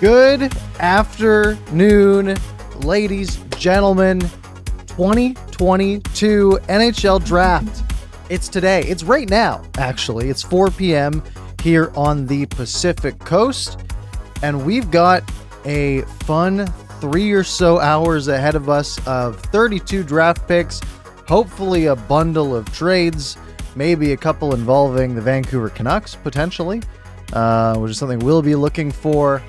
Good afternoon, ladies, gentlemen. 2022 NHL Draft. It's today. It's right now, actually. It's 4 p.m. here on the Pacific Coast. And we've got a fun 3 or so hours ahead of us of 32 draft picks, hopefully a bundle of trades, maybe a couple involving the Vancouver Canucks, potentially, which is something we'll be looking for.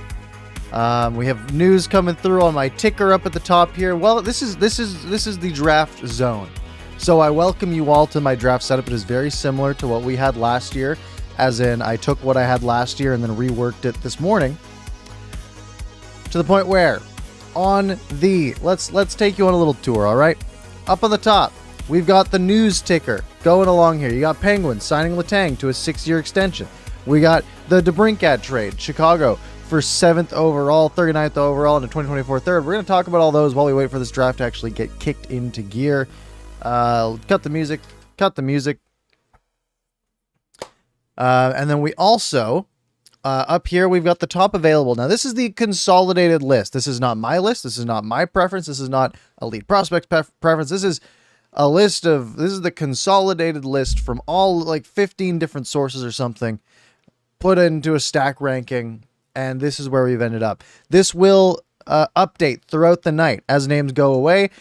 We have news coming through on my ticker up at the top here. Well, this is the draft zone. So I welcome you all to my draft setup. It is very similar to what we had last year, as in I took what I had last year and then reworked it this morning to the point where on the let's take you on a little tour, all right? Up on the top, we've got the news ticker going along here. You got Penguins signing Letang to a 6-year extension. We got the DeBrincat trade, Chicago for 7th overall, 39th overall, and a 2024 third. We're going to talk about all those while we wait for this draft to actually get kicked into gear. Cut the music. And then we also, up here, we've got the top available. Now, this is the consolidated list. This is not my list. This is not my preference. This is not Elite Prospects preference. This is a list of, this is the consolidated list from all like 15 different sources or something, put into a stack ranking. And this is where we've ended up. This will update throughout the night as names go away,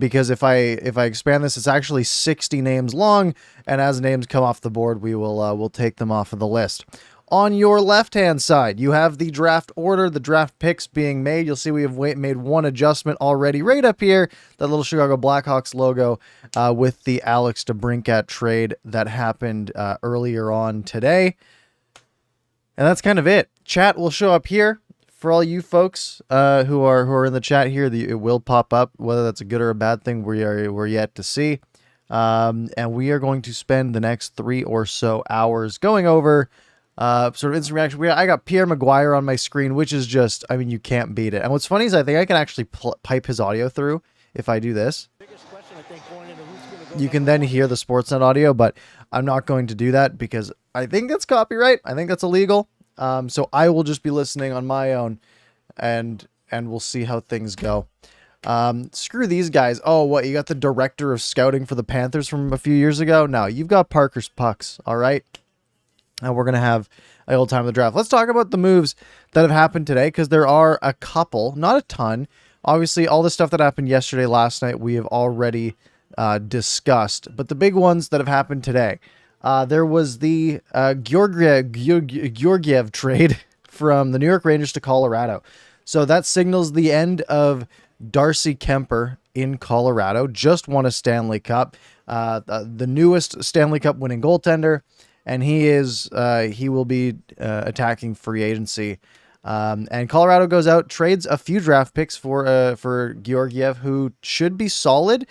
because if I expand this, it's actually 60 names long, and as names come off the board, we'll take them off of the list. On your left-hand side, you have the draft order, the draft picks being made. You'll see we have made one adjustment already right up here, that little Chicago Blackhawks logo with the Alex DeBrincat trade that happened earlier on today. And that's kind of it. Chat will show up here for all you folks who are in the chat here. It will pop up. Whether that's a good or a bad thing, we're yet to see. And we are going to spend the next 3 or so hours going over sort of instant reaction. I got Pierre Maguire on my screen, which is just, I mean, you can't beat it. And what's funny is I think I can actually pipe his audio through if I do this. You can then hear the Sportsnet audio, but I'm not going to do that because I think that's copyright. I think that's illegal. So I will just be listening on my own, and we'll see how things go. Screw these guys. Oh, what? You got the director of scouting for the Panthers from a few years ago? No, you've got ParkersPucks. All right. And we're going to have a old time of the draft. Let's talk about the moves that have happened today, because there are a couple, not a ton. Obviously, all the stuff that happened yesterday, last night, we have already discussed, but the big ones that have happened today. There was the Georgiev trade from the New York Rangers to Colorado. So that signals the end of Darcy Kemper in Colorado. Just won a Stanley Cup, the newest Stanley Cup winning goaltender, and he will be attacking free agency. And Colorado goes out, trades a few draft picks for Georgiev, who should be solid.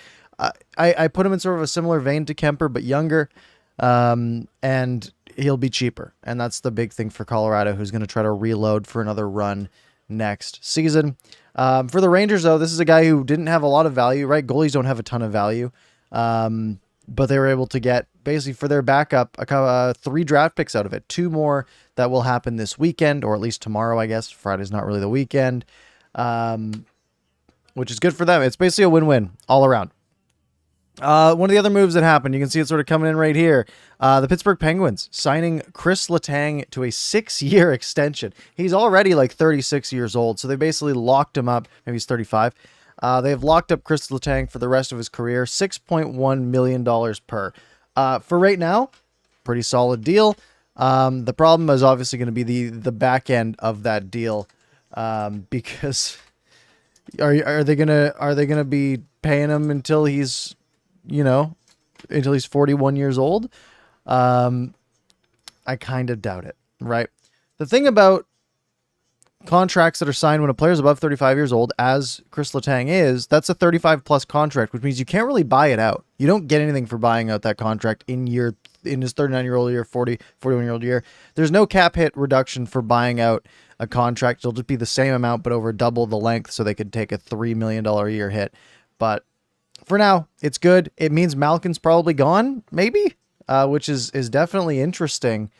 I put him in sort of a similar vein to Kemper, but younger. And he'll be cheaper. And that's the big thing for Colorado, who's going to try to reload for another run next season. For the Rangers, though, this is a guy who didn't have a lot of value, right? Goalies don't have a ton of value. But they were able to get, basically for their backup, 3 draft picks out of it. 2 more that will happen this weekend, or at least tomorrow, I guess. Friday's not really the weekend. Which is good for them. It's basically a win-win all around. One of the other moves that happened, you can see it sort of coming in right here. The Pittsburgh Penguins signing Chris Letang to a 6-year extension. He's already like 36 years old, so they basically locked him up. Maybe he's 35. They've locked up Chris Letang for the rest of his career, $6.1 million per. For right now, pretty solid deal. The problem is obviously going to be the back end of that deal, because are they gonna be paying him until he's, until he's 41 years old? I kind of doubt it, right? The thing about contracts that are signed when a player's above 35 years old, as Chris Letang is, that's a 35 plus contract, which means you can't really buy it out. You don't get anything for buying out that contract in his 39-year-old year, 41-year-old year. There's no cap hit reduction for buying out a contract. It'll just be the same amount, but over double the length, so they could take a $3 million a year hit. But for now, it's good. It means Malkin's probably gone, maybe, which is definitely interesting.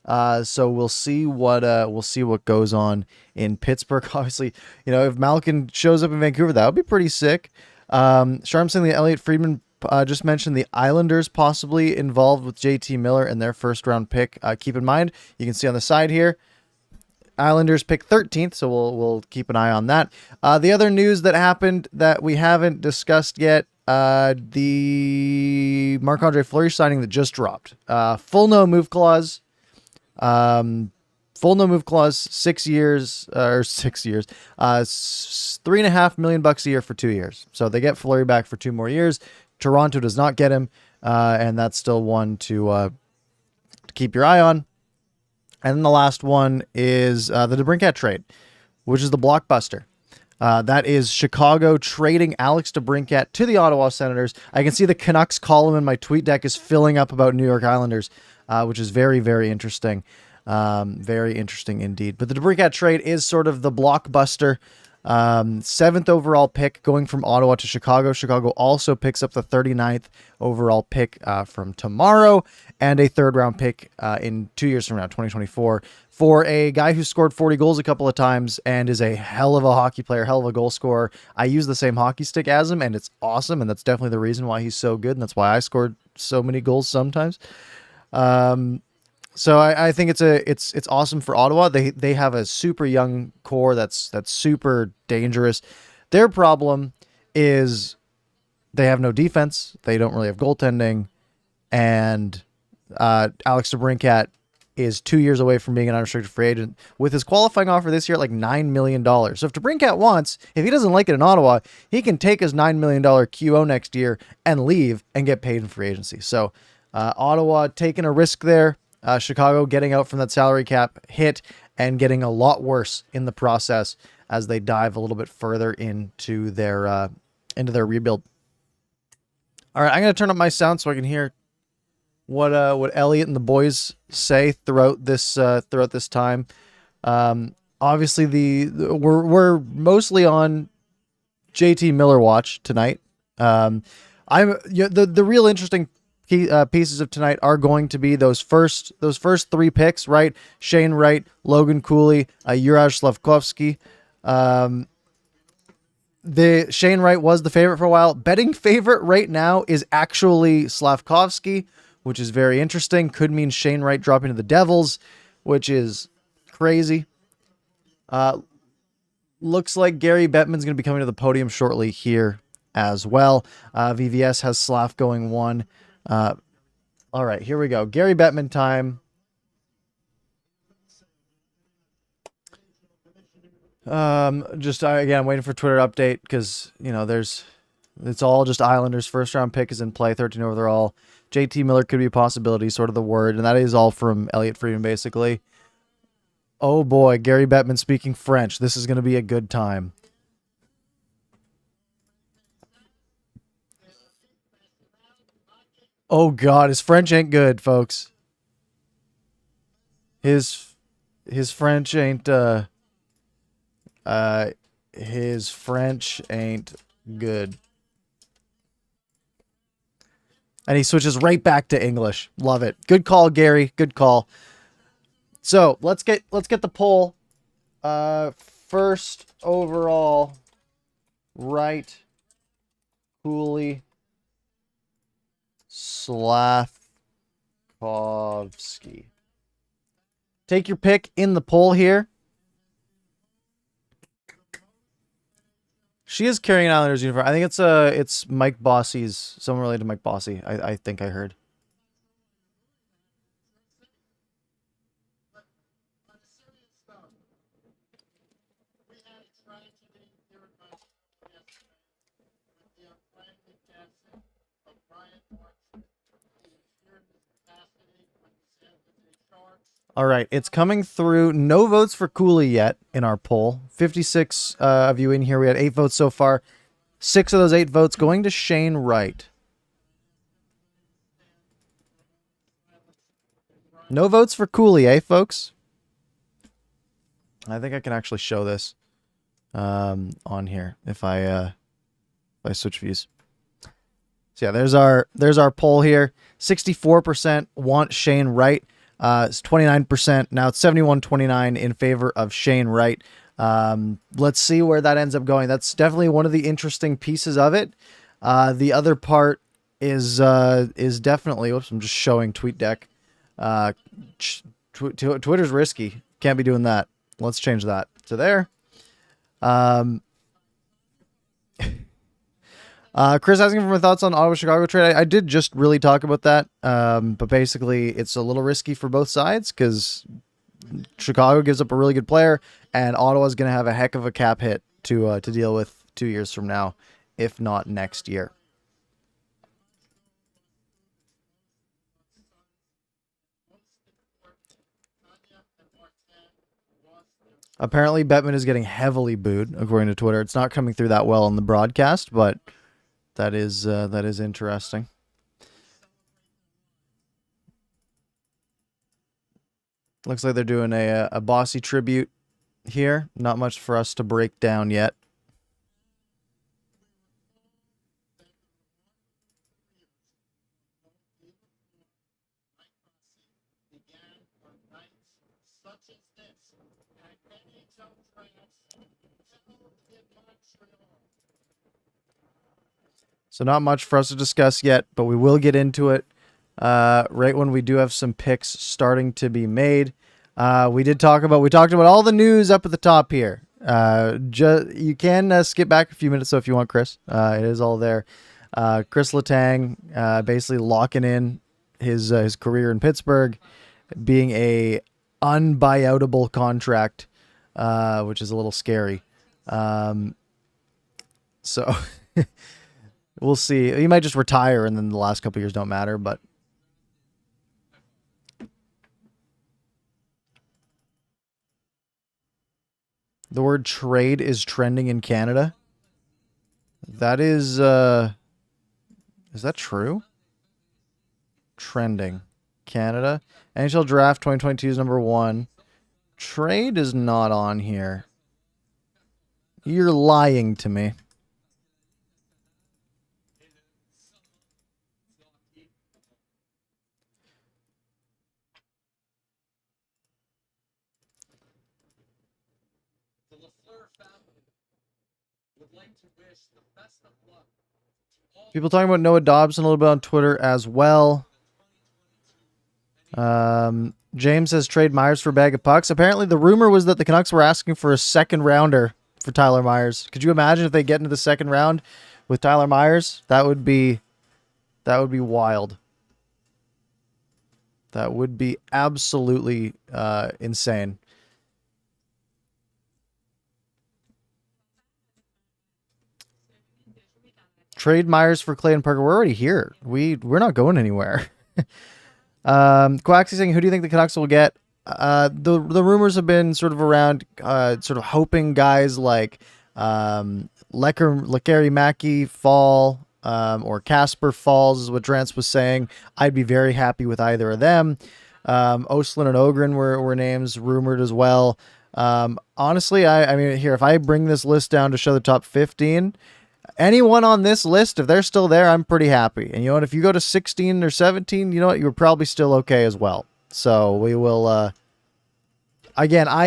So we'll see what goes on in Pittsburgh. Obviously, if Malkin shows up in Vancouver, that would be pretty sick. Sharm saying the Elliot Friedman just mentioned the Islanders possibly involved with JT Miller and their first round pick. Keep in mind, you can see on the side here, Islanders pick 13th, so we'll keep an eye on that. The other news that happened that we haven't discussed yet, the Marc-Andre Fleury signing that just dropped. Full no move clause. Full no move clause, 6 years, $3.5 million a year for 2 years. So they get Fleury back for 2 more years. Toronto does not get him, and that's still one to keep your eye on. And then the last one is the DeBrincat trade, which is the blockbuster. That is Chicago trading Alex DeBrincat to the Ottawa Senators. I can see the Canucks column in my tweet deck is filling up about New York Islanders, which is very, very interesting. Very interesting indeed. But the DeBrincat trade is sort of the blockbuster. 7th overall pick going from Ottawa to Chicago. Chicago also picks up the 39th overall pick from tomorrow, and a 3rd round pick in 2 years from now, 2024, for a guy who scored 40 goals a couple of times and is a hell of a hockey player, hell of a goal scorer. I use the same hockey stick as him, and it's awesome, and that's definitely the reason why he's so good, and that's why I scored so many goals sometimes. So I think it's awesome for Ottawa. They have a super young core that's super dangerous. Their problem is they have no defense. They don't really have goaltending, and Alex DeBrincat is 2 years away from being an unrestricted free agent with his qualifying offer this year at like $9 million. So if DeBrincat wants, if he doesn't like it in Ottawa, he can take his $9 million QO next year and leave and get paid in free agency. So Ottawa taking a risk there. Chicago getting out from that salary cap hit and getting a lot worse in the process as they dive a little bit further into their rebuild. All right, I'm going to turn up my sound so I can hear what Elliot and the boys say throughout this time. Obviously, we're mostly on JT Miller watch tonight. The real interesting pieces of tonight are going to be those first 3 picks, right? Shane Wright, Logan Cooley, Juraj Slavkovsky. The Shane Wright was the favorite for a while. Betting favorite right now is actually Slavkovsky, which is very interesting. Could mean Shane Wright dropping to the Devils, which is crazy. Looks like Gary Bettman's going to be coming to the podium shortly here as well. VVS has Slav going 1. All right, here we go. Gary Bettman time. Just again waiting for Twitter update because it's all just Islanders. First round pick is in play, 13 overall. JT Miller could be a possibility, sort of the word, and that is all from Elliot Friedman basically. Oh boy, Gary Bettman speaking French. This is going to be a good time. Oh God, his French ain't good, folks. His French ain't his French ain't good. And he switches right back to English. Love it. Good call, Gary. Good call. So let's get the poll. First overall, Wright, Cooley, Slavkovsky. Take your pick in the poll here. She is carrying an Islanders uniform. I think it's Mike Bossy's, someone related to Mike Bossy. I think I heard. All right, it's coming through. No votes for Cooley yet in our poll. 56 of you in here. We had 8 votes so far. 6 of those 8 votes going to Shane Wright. No votes for Cooley, eh, folks? I think I can actually show this on here if I switch views. So yeah, there's our poll here. 64% want Shane Wright. It's 29%. Now it's 71-29 in favor of Shane Wright. Let's see where that ends up going. That's definitely one of the interesting pieces of it. The other part is definitely, whoops, I'm just showing TweetDeck. Twitter's risky. Can't be doing that. Let's change that to there. Chris asking for my thoughts on Ottawa-Chicago trade. I did just really talk about that. But basically it's a little risky for both sides because Chicago gives up a really good player and Ottawa's going to have a heck of a cap hit to deal with 2 years from now, if not next year. Apparently, Bettman is getting heavily booed, according to Twitter. It's not coming through that well on the broadcast, but that is interesting. Looks like they're doing a Bossy tribute here. Not much for us to break down yet. So not much for us to discuss yet, but we will get into it right when we do have some picks starting to be made. We talked about all the news up at the top here. You can skip back a few minutes, so if you want, Chris, it is all there. Chris Letang basically locking in his career in Pittsburgh, being a unbuyoutable contract, which is a little scary. So we'll see. He might just retire, and then the last couple years don't matter, but. The word trade is trending in Canada. That is that true? Trending. Canada. NHL Draft 2022 is number 1. Trade is not on here. You're lying to me. People talking about Noah Dobson a little bit on Twitter as well. James says trade Myers for a bag of pucks. Apparently the rumor was that the Canucks were asking for a second rounder for Tyler Myers. Could you imagine if they get into the second round with Tyler Myers? That would be wild. That would be absolutely insane. Trade Myers for Clay and Parker. We're already here. We're not going anywhere. Quaxy saying, who do you think the Canucks will get? The rumors have been sort of around, sort of hoping guys like Lekari Mackey fall, or Casper Falls is what Drance was saying. I'd be very happy with either of them. Oslin and Ogren were names rumored as well. Honestly, I mean, here, if I bring this list down to show the top 15, anyone on this list, if they're still there, I'm pretty happy. And you know what? If you go to 16 or 17, you know what? You're probably still okay as well. So we will, again, I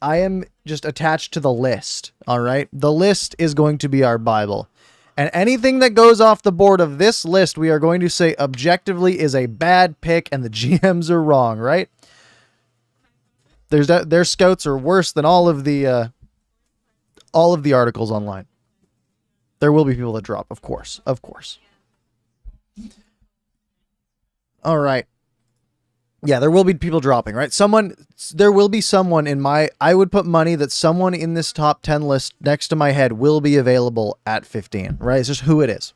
am just attached to the list. All right. The list is going to be our Bible, and anything that goes off the board of this list, we are going to say objectively is a bad pick and the GMs are wrong. Right. Their scouts are worse than all of the articles online. There will be people that drop, of course. Of course. All right. Yeah, there will be people dropping, right? There will be someone I would put money that someone in this top 10 list next to my head will be available at 15, right? It's just who it is.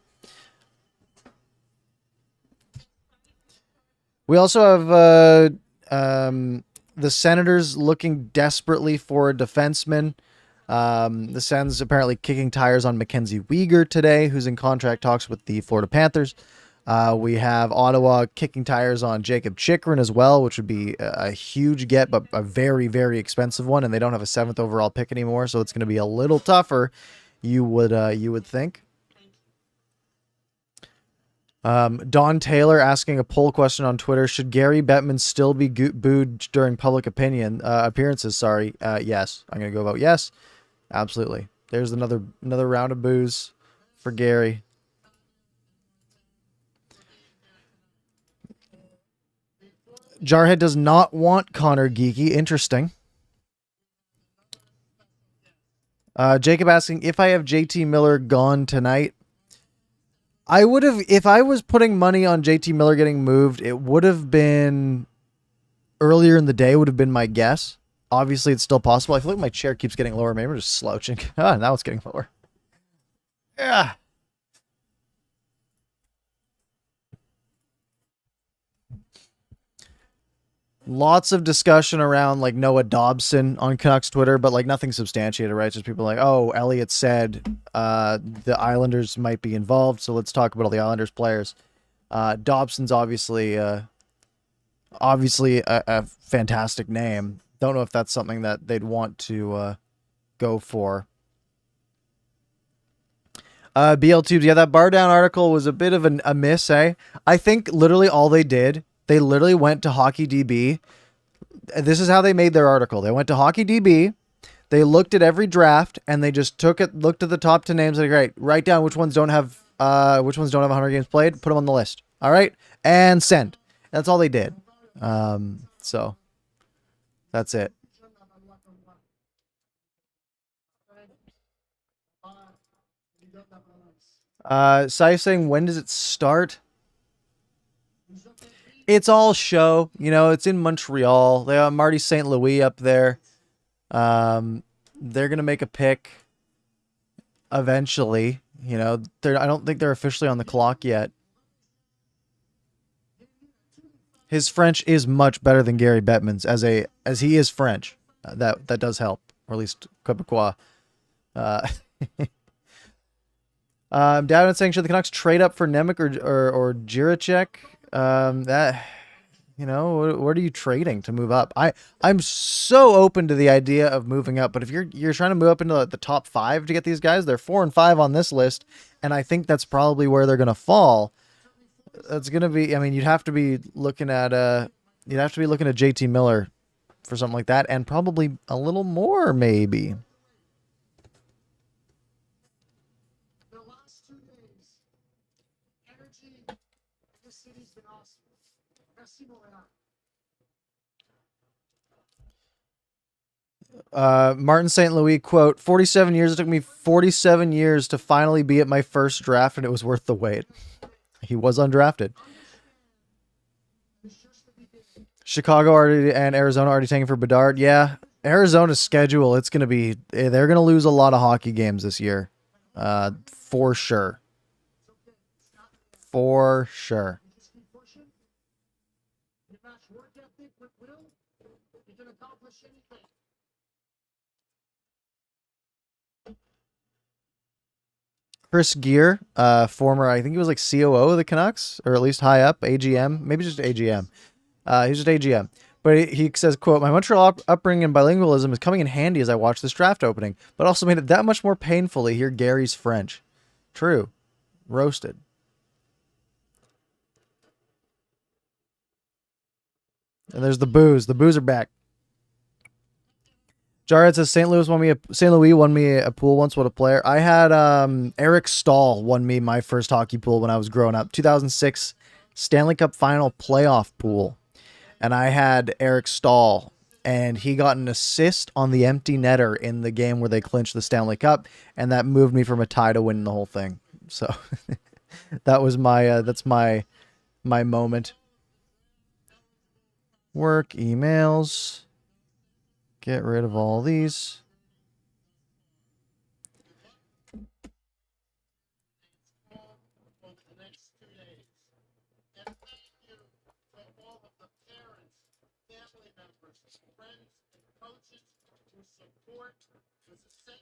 We also have the Senators looking desperately for a defenseman. The Sens apparently kicking tires on Mackenzie Weegar today, who's in contract talks with the Florida Panthers. We have Ottawa kicking tires on Jacob Chychrun as well, which would be a huge get, but a very, very expensive one, and they don't have a 7th overall pick anymore, so it's going to be a little tougher, you would think. Don Taylor asking a poll question on Twitter: should Gary Bettman still be booed during public appearances? Sorry. Yes. I'm gonna go vote yes. Absolutely. There's another round of boos for Gary. Jarhead does not want Connor Geeky. Interesting. Jacob asking if I have JT Miller gone tonight. I would have, if I was putting money on JT Miller getting moved, it would have been earlier in the day, would have been my guess. Obviously, it's still possible. I feel like my chair keeps getting lower. Maybe I'm just slouching. Ah, now it's getting lower. Yeah. Lots of discussion around like Noah Dobson on Canucks Twitter, but like nothing substantiated, right? Just people like, oh, Elliott said the Islanders might be involved, so let's talk about all the Islanders players. Dobson's obviously a fantastic name. Don't know if that's something that they'd want to go for. BL Tubes, yeah, that Bar Down article was a bit of a miss, eh? I think literally all they did, they literally went to HockeyDB. This is how they made their article. They went to HockeyDB, they looked at every draft, and they just looked at the top 10 names, like, great, write down which ones don't have 100 games played, put them on the list. All right, and send. That's all they did. So that's it. Sai saying, when does it start? It's all show. You know, it's in Montreal. They have Marty St. Louis up there. They're going to make a pick eventually. You know, I don't think they're officially on the clock yet. His French is much better than Gary Bettman's as he is French. That does help, or at least Quebecois. Dowden saying, should the Canucks trade up for Nemec or Jiricek? That, you know, what are you trading to move up? I'm so open to the idea of moving up, but if you're trying to move up into the top 5 to get these guys, they're 4 and 5 on this list, and I think that's probably where they're gonna fall. That's gonna be, I mean, you'd have to be looking at JT Miller for something like that, and probably a little more maybe. Martin St. Louis quote, 47 years. It took me 47 years to finally be at my first draft, and it was worth the wait. He was undrafted. Chicago already and Arizona already taking for Bedard. Yeah, Arizona's schedule, it's going to be, they're going to lose a lot of hockey games this year. For sure. For sure. Chris Gear, former, I think he was like COO of the Canucks, or at least high up, AGM, maybe just AGM. He's just AGM. But he says, quote, my Montreal upbringing and bilingualism is coming in handy as I watch this draft opening, but also made it that much more painful to hear Gary's French. True. Roasted. And there's the booze. The booze are back. Jarhead says St. Louis won me a pool once. What a player! I had Eric Stahl won me my first hockey pool when I was growing up. 2006 Stanley Cup Final playoff pool, and I had Eric Stahl, and he got an assist on the empty netter in the game where they clinched the Stanley Cup, and that moved me from a tie to winning the whole thing. So that was that's my moment. Work emails. Get rid of all these.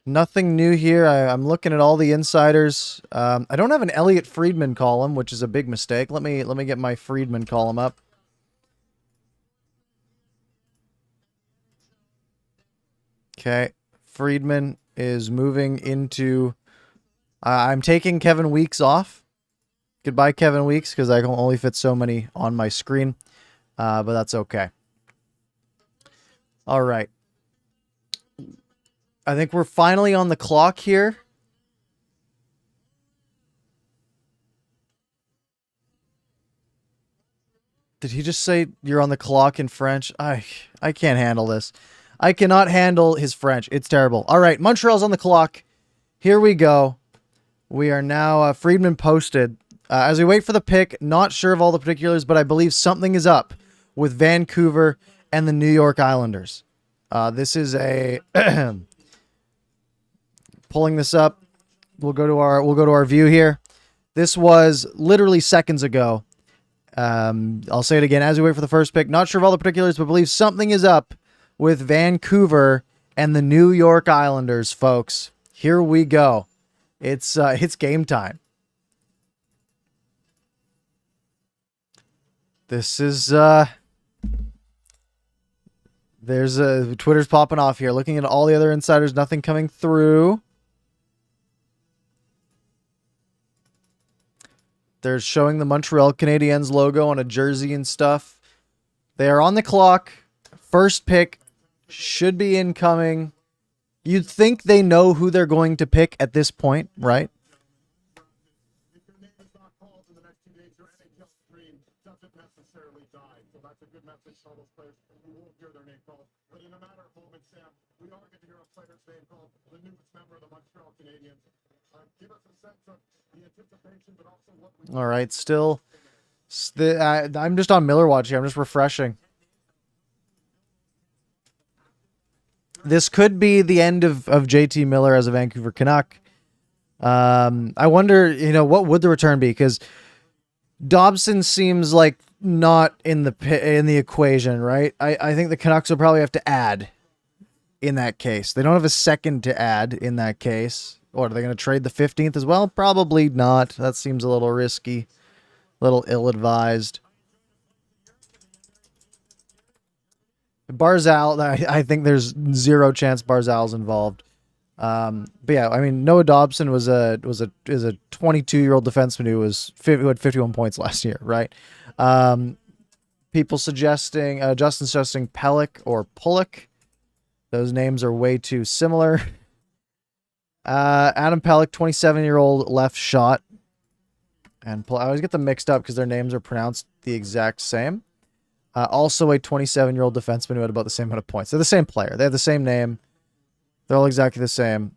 Nothing new here. I'm looking at all the insiders. I don't have an Elliot Friedman column, which is a big mistake. Let me get my Friedman column up. Okay, Friedman is moving into... I'm taking Kevin Weeks off. Goodbye, Kevin Weeks, because I can only fit so many on my screen. But that's okay. All right. I think we're finally on the clock here. Did he just say you're on the clock in French? I can't handle this. I cannot handle his French. It's terrible. All right, Montreal's on the clock. Here we go. We are now Friedman posted. As we wait for the pick, not sure of all the particulars, but I believe something is up with Vancouver and the New York Islanders. This is a pulling this up. We'll go to our view here. This was literally seconds ago. I'll say it again as we wait for the first pick. Not sure of all the particulars, but believe something is up with Vancouver and the New York Islanders, folks. Here we go. It's game time. This is there's Twitter's popping off here. Looking at all the other insiders, nothing coming through. They're showing the Montreal Canadiens logo on a jersey and stuff. They are on the clock. First pick should be incoming. You'd think they know who they're going to pick at this point, right? All right, still, I'm just on Miller Watch here. I'm just refreshing. This could be the end of JT Miller as a Vancouver Canuck. I wonder, what would the return be? Because Dobson seems like not in the equation, right? I think the Canucks will probably have to add in that case. They don't have a second to add in that case. Or are they going to trade the 15th as well? Probably not. That seems a little risky, a little ill-advised. Barzal, I think there's zero chance Barzal's involved. But yeah, I mean, Noah Dobson is a 22-year-old defenseman who had 51 points last year, right? People suggesting Justin suggesting Pelech or Pulock. Those names are way too similar. Adam Pelech, 27-year-old left shot. And I always get them mixed up because their names are pronounced the exact same. Also a 27-year-old defenseman who had about the same amount of points. They're the same player. They have the same name. They're all exactly the same.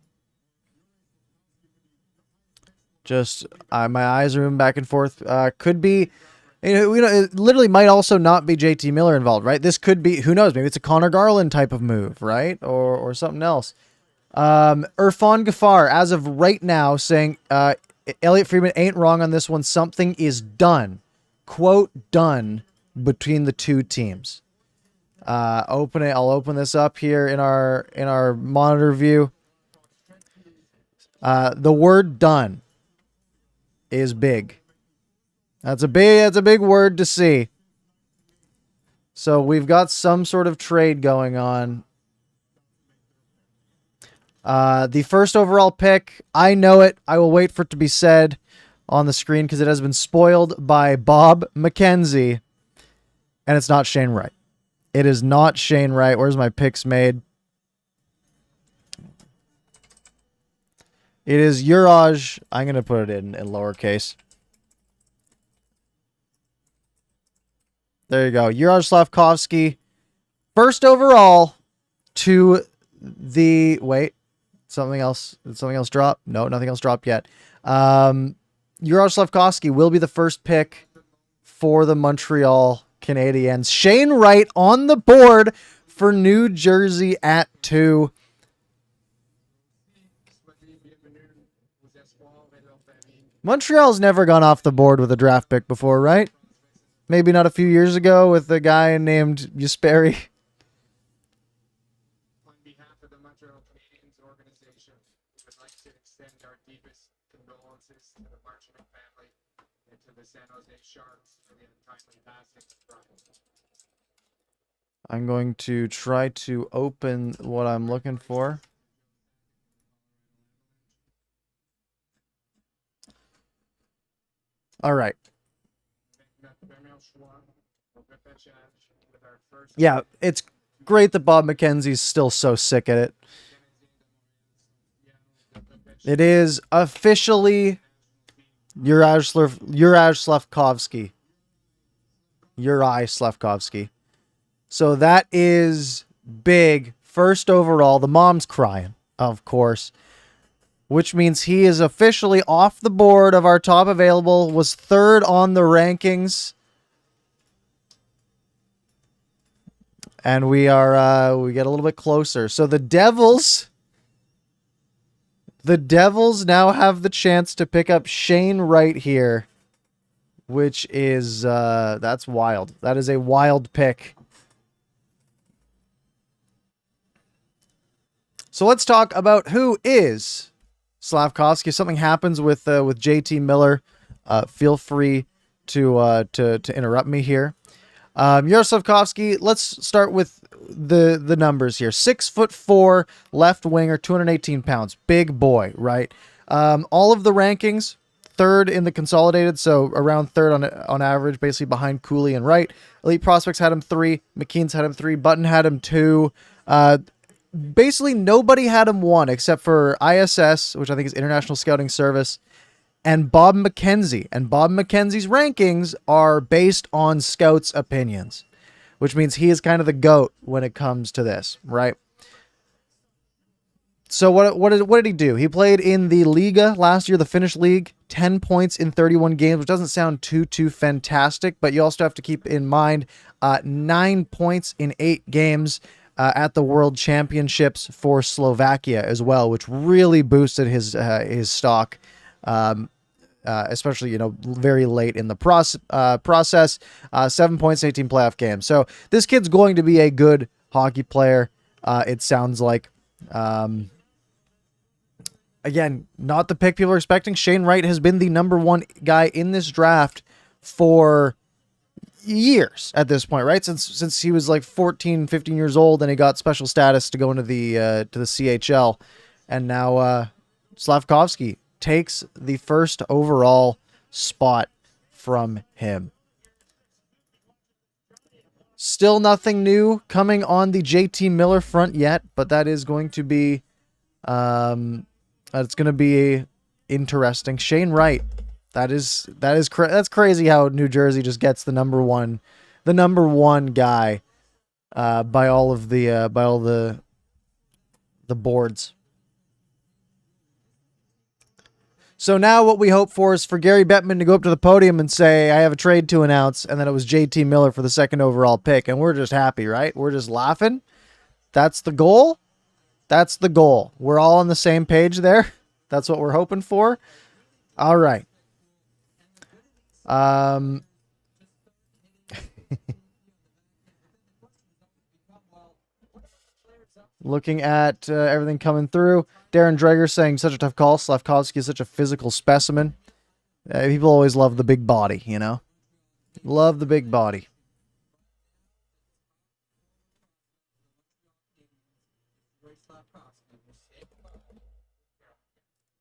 Just my eyes are moving back and forth. Could be, it literally might also not be JT Miller involved, right? This could be, who knows? Maybe it's a Connor Garland type of move, right? Or something else. Irfan Ghaffar, as of right now, saying Elliot Friedman ain't wrong on this one. Something is done, quote, done between the two teams. I'll open this up here in our monitor view. The word done is big. That's a big word to see. So we've got some sort of trade going on. The first overall pick, I know it. I will wait for it to be said on the screen because it has been spoiled by Bob McKenzie. And it's not Shane Wright. It is not Shane Wright. Where's my picks made? It is Uraj. I'm going to put it in lowercase. There you go. Uraj Slavkovsky. First overall to the... Wait. Something else? Did something else drop? No, nothing else dropped yet. Uraj Slavkovsky will be the first pick for the Montreal Canadiens. Shane Wright on the board for New Jersey at 2. Montreal's never gone off the board with a draft pick before, right? Maybe not a few years ago with a guy named Jesperi. On behalf of the Montreal Canadiens organization, we would like to extend our deepest condolences to the Marchand family and to the San Jose Sharks for the untimely passing of Brian. I'm going to try to open what I'm looking for. All right. With our first Yeah, it's great that Bob McKenzie's still so sick at it. It is officially Uri Slafkovsky. So that is big. First overall, the mom's crying, of course, which means he is officially off the board of our top available, was third on the rankings. And we get a little bit closer. So the Devils now have the chance to pick up Shane Wright here, which is that's wild. That is a wild pick. So let's talk about who is Slafkovsky. If something happens with JT Miller, feel free to interrupt me here. Slafkovsky, let's start with the numbers here. 6'4", left winger, 218 pounds. Big boy, right? All of the rankings, third in the consolidated, so around third on average, basically behind Cooley and Wright. Elite Prospects had him 3. McKean's had him 3. Button had him 2. Basically, nobody had him 1 except for ISS, which I think is International Scouting Service, and Bob McKenzie. And Bob McKenzie's rankings are based on scouts' opinions, which means he is kind of the GOAT when it comes to this, right? So what did he do? He played in the Liga last year, the Finnish League, 10 points in 31 games, which doesn't sound too fantastic, but you also have to keep in mind 9 points in 8 games at the World Championships for Slovakia as well, which really boosted his stock, especially very late in the process. 7 points, 18 playoff games. So this kid's going to be a good hockey player. It sounds like. Again, not the pick people are expecting. Shane Wright has been the number 1 guy in this draft for years at this point, right? Since he was like 14, 15 years old, and he got special status to go into the CHL, and now Slafkovsky takes the first overall spot from him. Still nothing new coming on the JT Miller front yet, but that is going to be it's going to be interesting. Shane Wright. That's crazy how New Jersey just gets the number one guy by all the boards. So now what we hope for is for Gary Bettman to go up to the podium and say, I have a trade to announce, and then it was JT Miller for the second overall pick, and we're just happy, right? We're just laughing. That's the goal. That's the goal. We're all on the same page there. That's what we're hoping for. All right. Looking at everything coming through. Darren Dreger saying such a tough call. Slafkovsky is such a physical specimen. People always love the big body, Love the big body.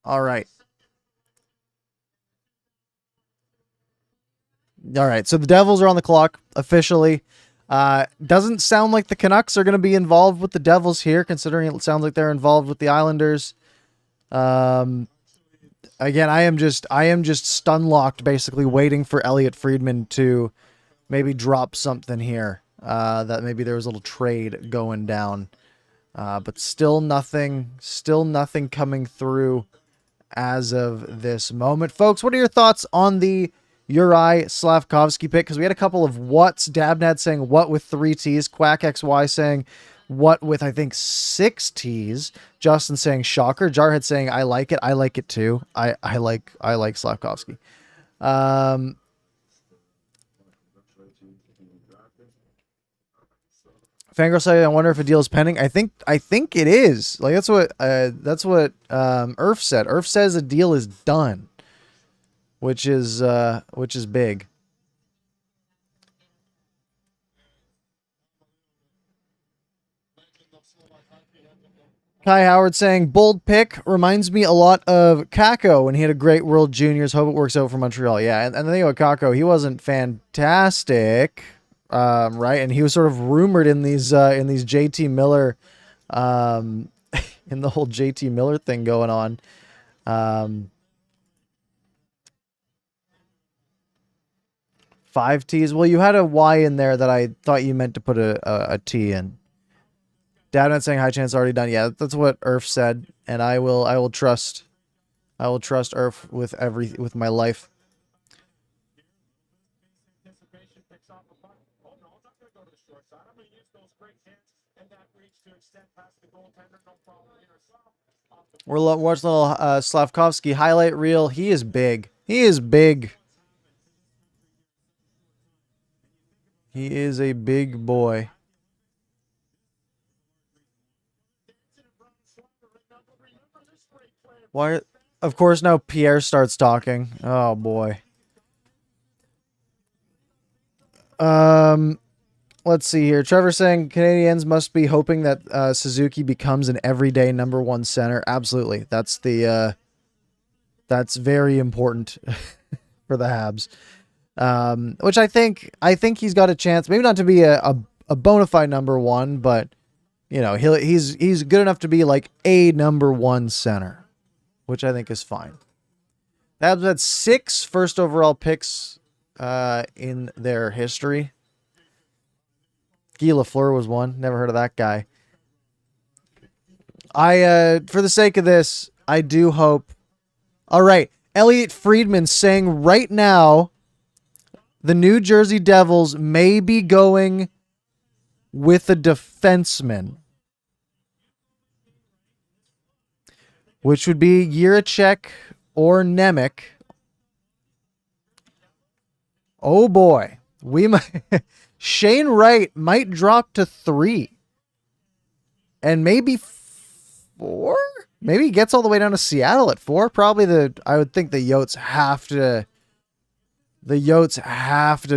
All right. All right, so the Devils are on the clock officially. Doesn't sound like the Canucks are going to be involved with the Devils here, considering it sounds like they're involved with the Islanders. Again, I am just stun-locked, basically waiting for Elliot Friedman to maybe drop something here. That maybe there was a little trade going down. But still nothing coming through as of this moment. Folks, what are your thoughts on the Uri Slafkovsky pick? Because we had a couple of what's. Dabnad saying what with 3 T's. Quack XY saying what with, I think, 6 T's. Justin saying shocker. Jarhead saying I like it. I like it too. I like Slafkovsky. Fangirl saying I wonder if a deal is pending. I think it is. Like that's what Irf said. Irf says a deal is done, which is big. Kai Howard saying, bold pick reminds me a lot of Kako when he had a great World Juniors. Hope it works out for Montreal. Yeah, and the thing about Kako, he wasn't fantastic, right? And he was sort of rumored in these JT Miller, in the whole JT Miller thing going on. 5 T's. Well, you had a Y in there that I thought you meant to put a T in. Dadnet saying high chance already done. Yeah, that's what Irf said, and I will trust Irf with my life. We're watching a little Slavkovsky highlight reel. He is big. He is big. He is a big boy. Why? Of course, now Pierre starts talking. Oh boy. Let's see here. Trevor saying Canadians must be hoping that Suzuki becomes an everyday #1 center. Absolutely, that's very important for the Habs. Which I think he's got a chance. Maybe not to be a bona fide #1, but you know he's good enough to be like a #1 center, which I think is fine. The Habs had 6 first overall picks in their history. Guy Lafleur was one. Never heard of that guy. For the sake of this, I do hope. All right, Elliot Friedman saying right now, the New Jersey Devils may be going with a defenseman, which would be Jiricek or Nemec. Oh boy, we might. Shane Wright might drop to 3. And maybe 4? Maybe he gets all the way down to Seattle at 4. Probably I would think the Yotes have to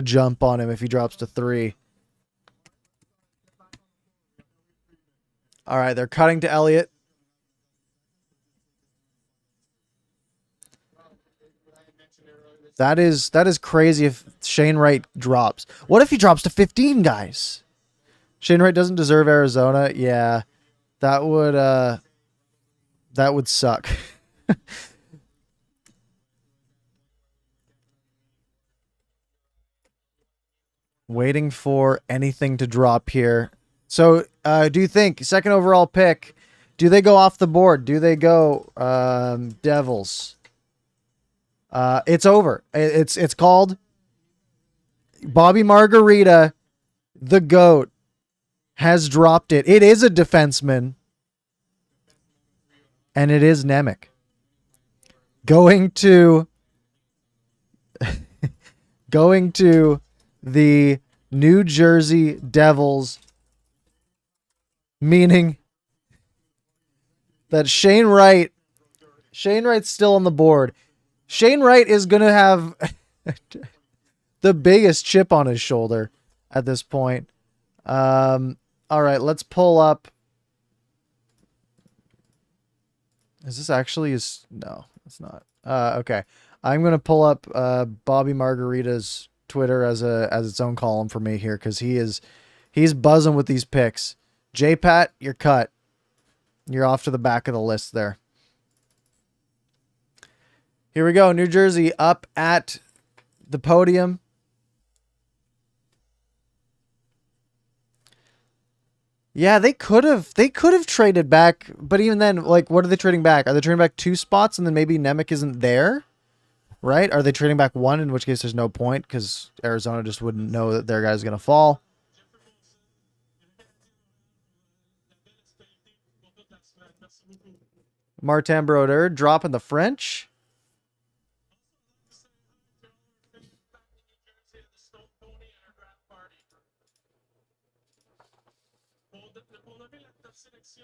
jump on him if he drops to 3. All right, they're cutting to Elliott. That is crazy if Shane Wright drops. What if he drops to 15, guys? Shane Wright doesn't deserve Arizona. Yeah. That would suck. Waiting for anything to drop here. So, do you think second overall pick, do they go off the board? Do they go Devils? It's over. It's called Bobby Margarita, the GOAT, has dropped it. It is a defenseman. And it is Nemec. Going to the New Jersey Devils, meaning that Shane Wright's still on the board. Shane Wright is going to have the biggest chip on his shoulder at this point. All right, let's pull up. Is this actually no, it's not. Okay. I'm going to pull up Bobby Margarita's Twitter as its own column for me here, because he's buzzing with these picks. J-Pat, you're cut. You're off to the back of the list there. Here we go. New Jersey up at the podium. Yeah, they could have traded back, but even then, like, what are they trading back? Are they trading back 2 spots and then maybe Nemec isn't there? Right? Are they trading back 1, in which case there's no point because Arizona just wouldn't know that their guy's going to fall? Martin Brodeur dropping the French.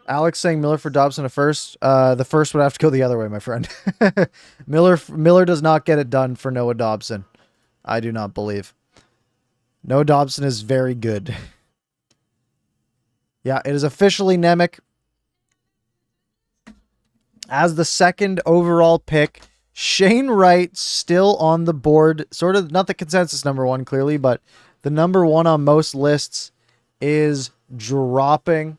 Alex saying Miller for Dobson at first. The first would have to go the other way, my friend. Miller does not get it done for Noah Dobson. I do not believe. Noah Dobson is very good. Yeah, it is officially Nemec. as the second overall pick. Shane Wright still on the board, sort of not the consensus number one, clearly, but the number one on most lists is dropping.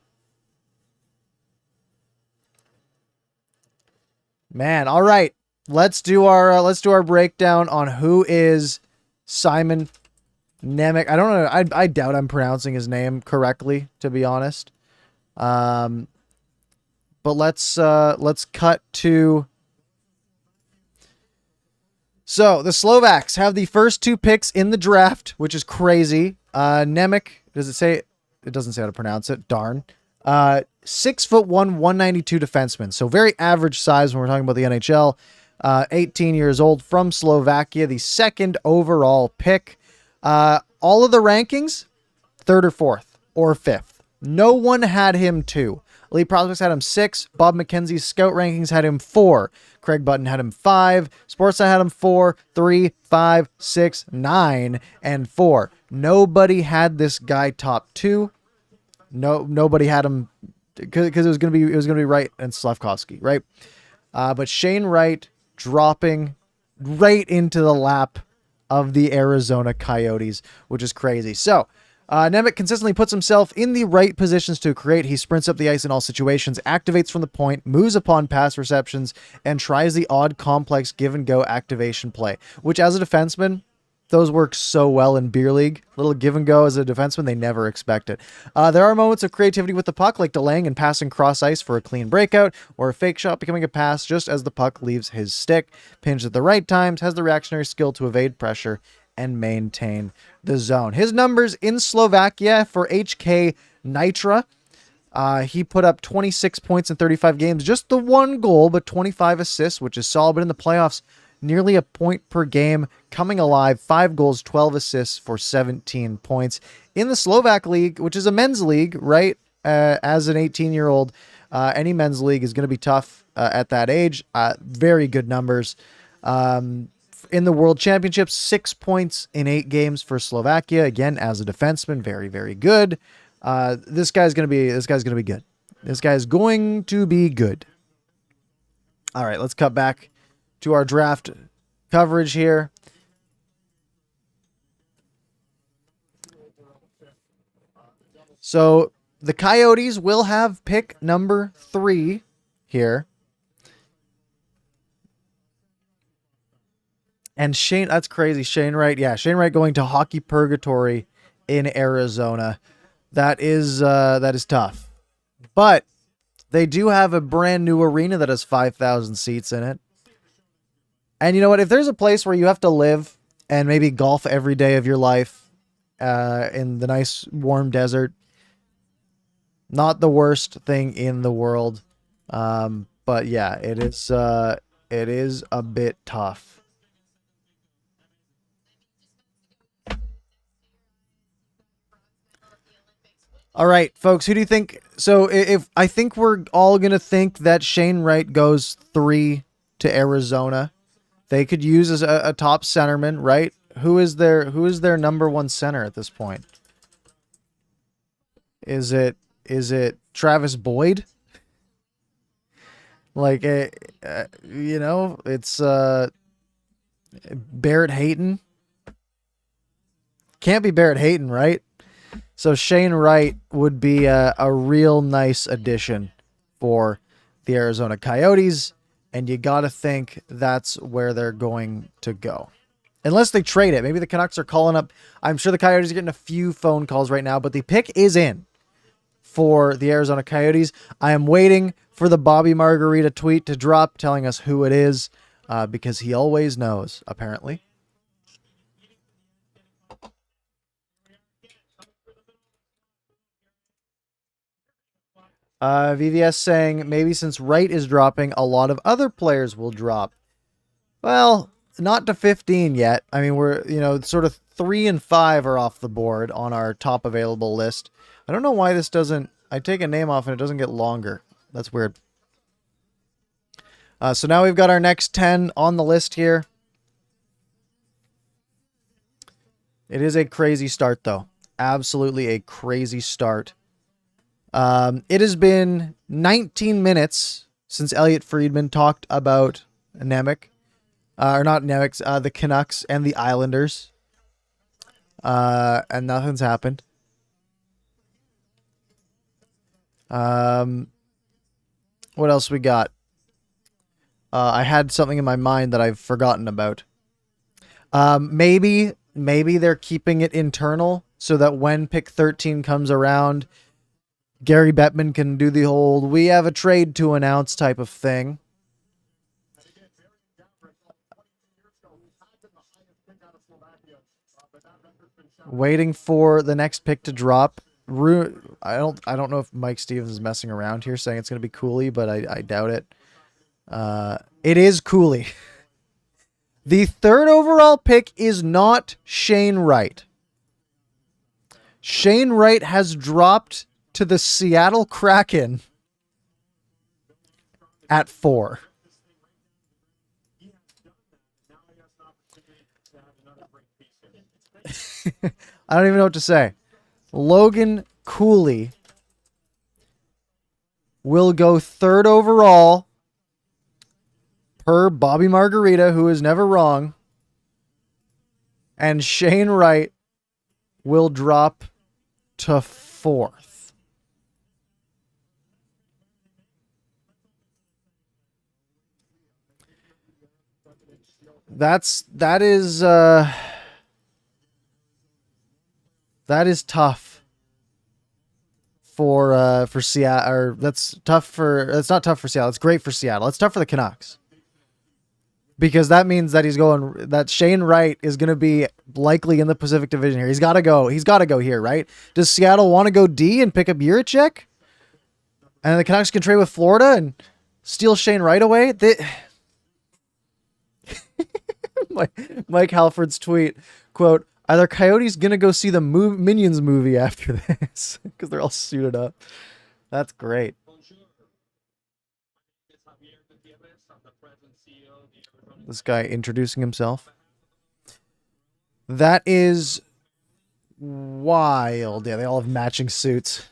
Man, all right. Let's do our breakdown on who is Simon Nemec. I don't know. I doubt I'm pronouncing his name correctly, to be honest. But let's cut to. So the Slovaks have the first 2 picks in the draft, which is crazy. Nemec, does it say? It doesn't say how to pronounce it. Darn. 6'1", 192 defenseman. So very average size when we're talking about the NHL. 18 years old, from Slovakia, the second overall pick. All of the rankings, 3rd or 4th or 5th. No one had him 2. Elite Prospects had him 6. Bob McKenzie's scout rankings had him 4. Craig Button had him 5. Sportsnet had him 4, 3, 5, 6, 9, and 4. Nobody had this guy top 2. Nobody had him because it was gonna be Wright and Slafkovsky, right? But Shane Wright dropping right into the lap of the Arizona Coyotes, which is crazy. So Nemec consistently puts himself in the right positions to create. He sprints up the ice in all situations, activates from the point, moves upon pass receptions, and tries the odd complex give and go activation play, which as a defenseman, those work so well in beer league. Little give and go as a defenseman, they never expect it. There are moments of creativity with the puck, like delaying and passing cross ice for a clean breakout, or a fake shot becoming a pass just as the puck leaves his stick. Pinged at the right times, has the reactionary skill to evade pressure and maintain the zone. His numbers in Slovakia for HK Nitra. He put up 26 points in 35 games, just the 1 goal, but 25 assists, which is solid. But in the playoffs, nearly a point per game, coming alive, 5 goals, 12 assists for 17 points. In the Slovak League, which is a men's league, right? As an 18-year-old, any men's league is going to be tough at that age. Very good numbers. In the World Championships, 6 points in 8 games for Slovakia. Again, as a defenseman, very, very good. This guy's going to be good. This guy's going to be good. All right, let's cut back to our draft coverage here. So the Coyotes will have pick number 3 here. And Shane, that's crazy. Shane Wright. Yeah, Shane Wright going to hockey purgatory in Arizona. That is tough. But they do have a brand new arena that has 5,000 seats in it. And you know what? If there's a place where you have to live and maybe golf every day of your life in the nice warm desert, not the worst thing in the world. But yeah, it is a bit tough. All right, folks, who do you think? So if I think we're all going to think that Shane Wright goes 3 to Arizona, they could use as a top centerman, right? Who is their number 1 center at this point? Is it Travis Boyd? Like, you know, it's Barrett Hayton. Can't be Barrett Hayton, right? So Shane Wright would be a real nice addition for the Arizona Coyotes, and you got to think that's where they're going to go. Unless they trade it. Maybe the Canucks are calling up. I'm sure the Coyotes are getting a few phone calls right now, but the pick is in for the Arizona Coyotes. I am waiting for the Bobby Margarita tweet to drop telling us who it is, because he always knows, apparently. VVS saying, maybe since Wright is dropping, a lot of other players will drop. Well, not to 15 yet. I mean, we're, sort of 3 and 5 are off the board on our top available list. I don't know why this doesn't, I take a name off and it doesn't get longer. That's weird. So now we've got our next 10 on the list here. It is a crazy start, though. Absolutely a crazy start. It has been 19 minutes since Elliot Friedman talked about Nemec, or not Nemec, the Canucks and the Islanders. And nothing's happened. What else we got? I had something in my mind that I've forgotten about. Maybe they're keeping it internal so that when pick 13 comes around, Gary Bettman can do the old "we have a trade to announce" type of thing. Waiting for the next pick to drop. I don't know if Mike Stevens is messing around here saying it's going to be Cooley, but I doubt it. It is Cooley. The third overall pick is not Shane Wright. Shane Wright has dropped to the Seattle Kraken at 4. I don't even know what to say. Logan Cooley will go 3rd overall per Bobby Margarita, who is never wrong. And Shane Wright will drop to 4th. That is tough for Seattle. Or that's not tough for Seattle. It's great for Seattle. It's tough for the Canucks. Because that means that Shane Wright is going to be likely in the Pacific Division here. He's got to go. He's got to go here, right? Does Seattle want to go D and pick up Jiricek? And the Canucks can trade with Florida and steal Shane Wright away? Mike Halford's tweet, quote, "Are the Coyotes going to go see the Minions movie after this?" Because they're all suited up. That's great. This guy introducing himself. That is wild. Yeah, they all have matching suits.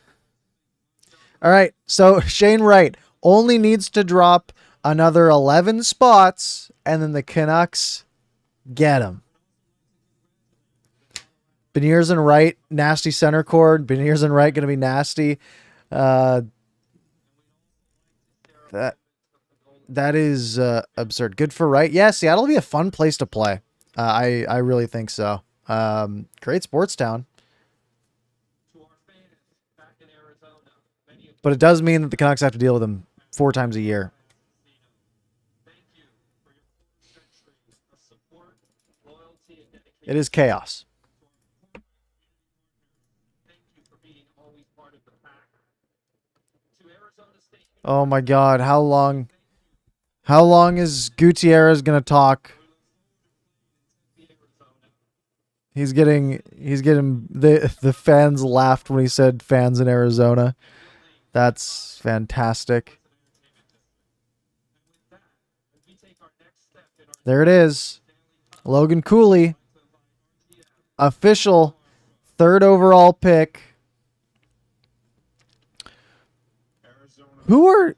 All right, so Shane Wright only needs to drop another 11 spots, and then the Canucks get him. Beniers and Wright, nasty center cord. Beniers and Wright going to be nasty. That is absurd. Good for Wright. Yeah, Seattle will be a fun place to play. I really think so. Great sports town. But it does mean that the Canucks have to deal with them 4 times a year. It is chaos. Oh my God, how long is Gutierrez gonna talk? He's getting the fans laughed when he said fans in Arizona. That's fantastic. There it is. Logan Cooley, official 3rd overall pick. Who are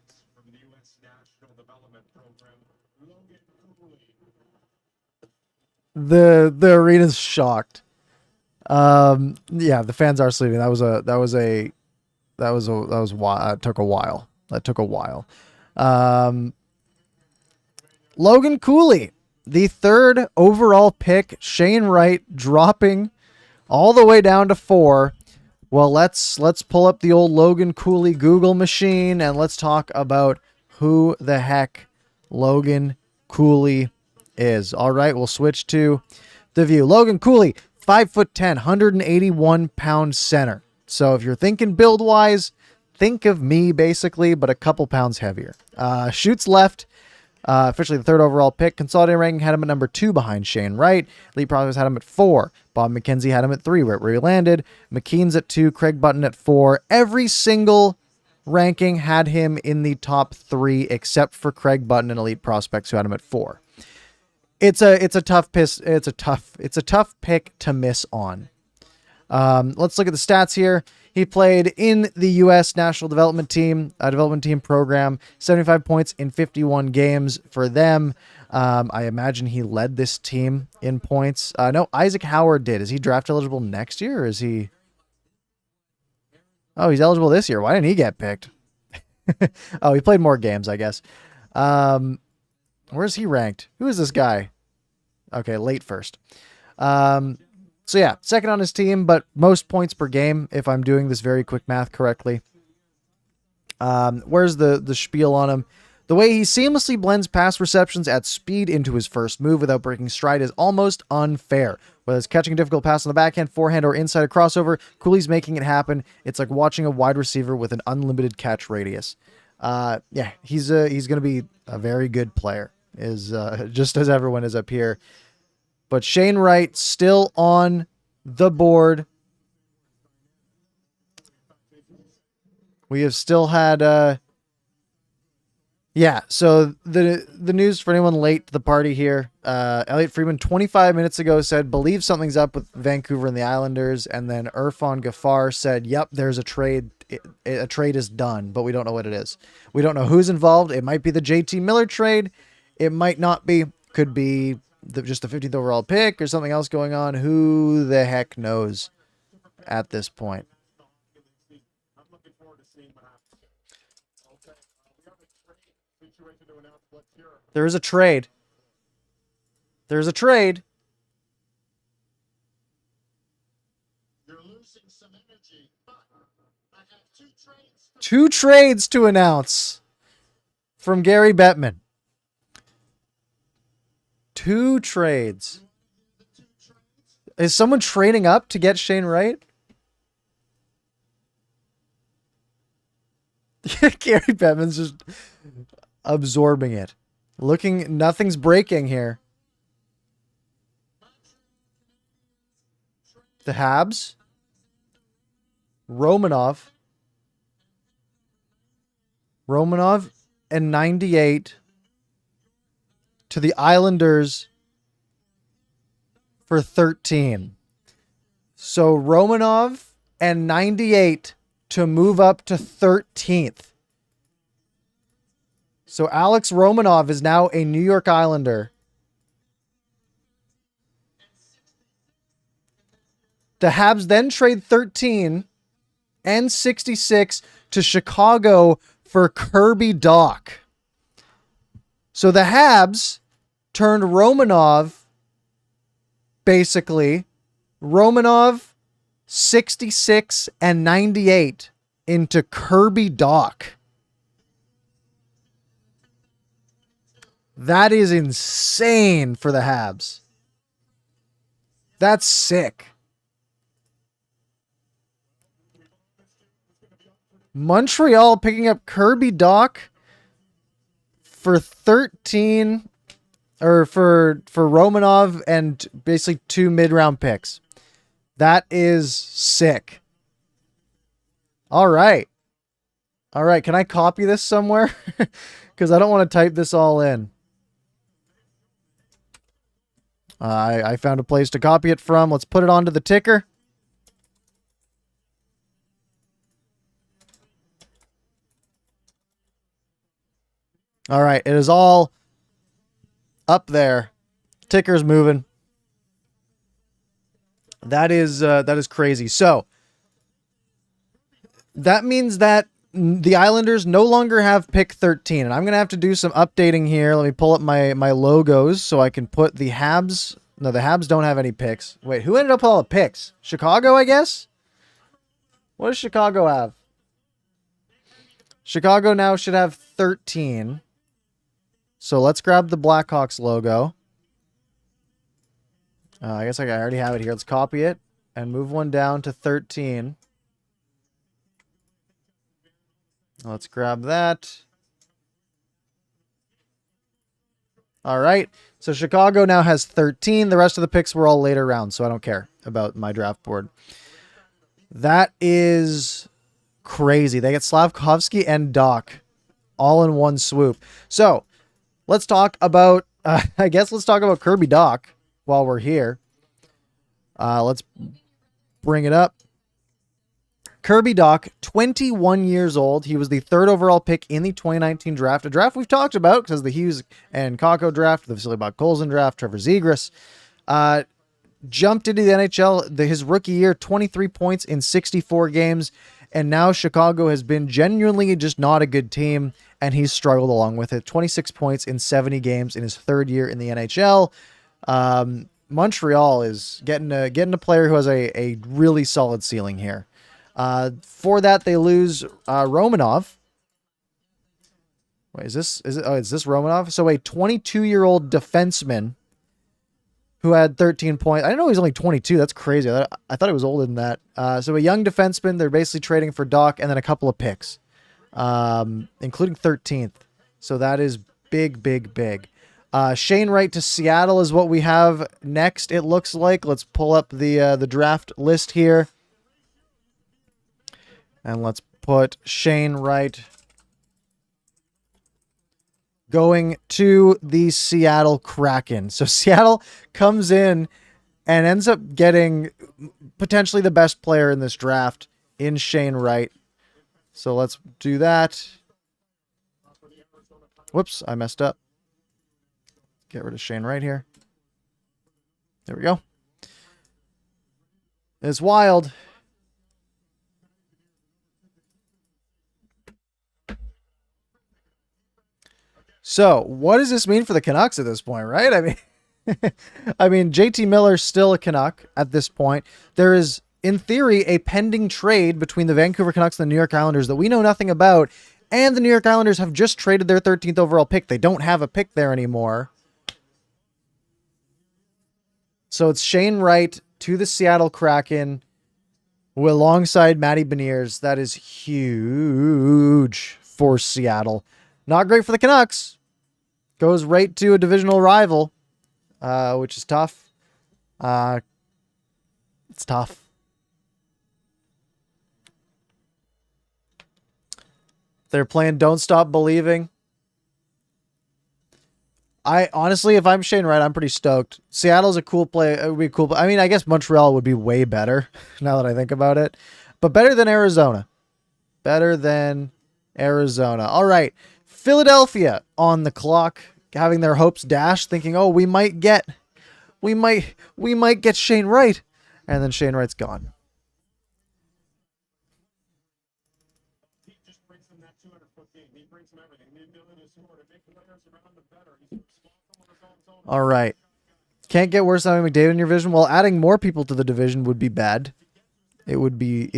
the arena's shocked. Yeah, the fans are sleeping. That took a while. Logan Cooley, the 3rd overall pick. Shane Wright dropping all the way down to 4. Well, let's pull up the old Logan Cooley Google machine and let's talk about who the heck Logan Cooley is. All right, we'll switch to the view. Logan Cooley, 5'10", 181-pound center. So if you're thinking build-wise, think of me basically, but a couple pounds heavier. Shoots left. Officially the 3rd overall pick. Consolidated ranking had him at number 2 behind Shane Wright. Elite Prospects had him at 4. Bob McKenzie had him at 3, right where he landed. McKean's at 2. Craig Button at 4. Every single ranking had him in the top 3 except for Craig Button and Elite Prospects who had him at 4. It's a tough pick to miss on. Let's look at the stats here. He played in the U.S. National Development Team program, 75 points in 51 games for them. I imagine he led this team in points. No, Isaac Howard did. Is he draft eligible next year, or is he... Oh, he's eligible this year. Why didn't he get picked? Oh, he played more games, I guess. Where's he ranked? Who is this guy? Okay, late first. So yeah, second on his team, but most points per game, if I'm doing this very quick math correctly. Where's the spiel on him? The way he seamlessly blends pass receptions at speed into his first move without breaking stride is almost unfair. Whether it's catching a difficult pass on the backhand, forehand, or inside a crossover, Cooley's making it happen. It's like watching a wide receiver with an unlimited catch radius. Yeah, he's going to be a very good player, just as everyone is up here. But Shane Wright still on the board. We have still had... Yeah, so the news for anyone late to the party here, Elliot Friedman 25 minutes ago said, believe something's up with Vancouver and the Islanders, and then Irfan Ghaffar said, yep, there's a trade. A trade is done, but we don't know what it is. We don't know who's involved. It might be the JT Miller trade. It might not be. Could be just the 15th overall pick or something else going on. Who the heck knows at this point? There is a trade. There's a trade. You're losing some energy, but I have two trades to announce from Gary Bettman. 2 trades. Is someone trading up to get Shane Wright? Gary Bettman's just absorbing it. Nothing's breaking here. The Habs. Romanov and 98 to the Islanders for 13. So Romanov and 98 to move up to 13th. So Alex Romanov is now a New York Islander. The Habs then trade 13 and 66 to Chicago for Kirby Dach. So the Habs turned Romanov, 66 and 98 into Kirby Dach. That is insane for the Habs. That's sick. Montreal picking up Kirby Dach for 13, or for Romanov and basically 2 mid-round picks. That is sick. All right. All right. Can I copy this somewhere? Because I don't want to type this all in. I found a place to copy it from. Let's put it onto the ticker. All right, it is all up there. Ticker's moving. That is crazy. So that means that the Islanders no longer have pick 13, and I'm gonna have to do some updating here. Let me pull up my logos so I can put the Habs. No, the Habs don't have any picks. Wait, who ended up with all the picks? Chicago, I guess. What does Chicago have? Chicago now should have 13. So let's grab the Blackhawks logo. I guess I already have it here. Let's copy it and move one down to 13. Let's grab that. All right. So Chicago now has 13. The rest of the picks were all later rounds, so I don't care about my draft board. That is crazy. They get Slavkovsky and Dach all in one swoop. So let's talk about, let's talk about Kirby Dach while we're here. Let's bring it up. Kirby Dach, 21 years old. He was the 3rd overall pick in the 2019 draft, a draft we've talked about because the Hughes and Kakko draft, the Vasily Colson draft, Trevor Zegras. Jumped into the NHL his rookie year, 23 points in 64 games, and now Chicago has been genuinely just not a good team, and he's struggled along with it. 26 points in 70 games in his 3rd year in the NHL. Montreal is getting a player who has a really solid ceiling here. For that, they lose Romanov. Wait, is this Romanov? So a 22-year-old defenseman who had 13 points. I didn't know he was only 22. That's crazy. I thought he was older than that. So a young defenseman. They're basically trading for Dach and then a couple of picks, including 13th. So that is big, big, big. Shane Wright to Seattle is what we have next, it looks like. Let's pull up the draft list here. And let's put Shane Wright going to the Seattle Kraken. So Seattle comes in and ends up getting potentially the best player in this draft in Shane Wright. So let's do that. Whoops, I messed up. Get rid of Shane Wright here. There we go. It's wild. So, what does this mean for the Canucks at this point, right? I mean, JT Miller's still a Canuck at this point. There is, in theory, a pending trade between the Vancouver Canucks and the New York Islanders that we know nothing about, and the New York Islanders have just traded their 13th overall pick. They don't have a pick there anymore. So it's Shane Wright to the Seattle Kraken alongside Matty Beniers. That is huge for Seattle. Not great for the Canucks. Goes right to a divisional rival, which is tough. It's tough. They're playing Don't Stop Believing. I honestly, if I'm Shane Wright, I'm pretty stoked. Seattle's a cool play. It would be cool. I mean, I guess Montreal would be way better now that I think about it, but better than Arizona. Better than Arizona. All right. Philadelphia on the clock, having their hopes dashed, thinking, "Oh, we might get Shane Wright," and then Shane Wright's gone. He just brings them that 200-foot game. He brings them everything. The ability to score, to make players around them better. He's responsible in his own zone. All right. Can't get worse than having McDavid in your division. Well, adding more people to the division would be bad. It would be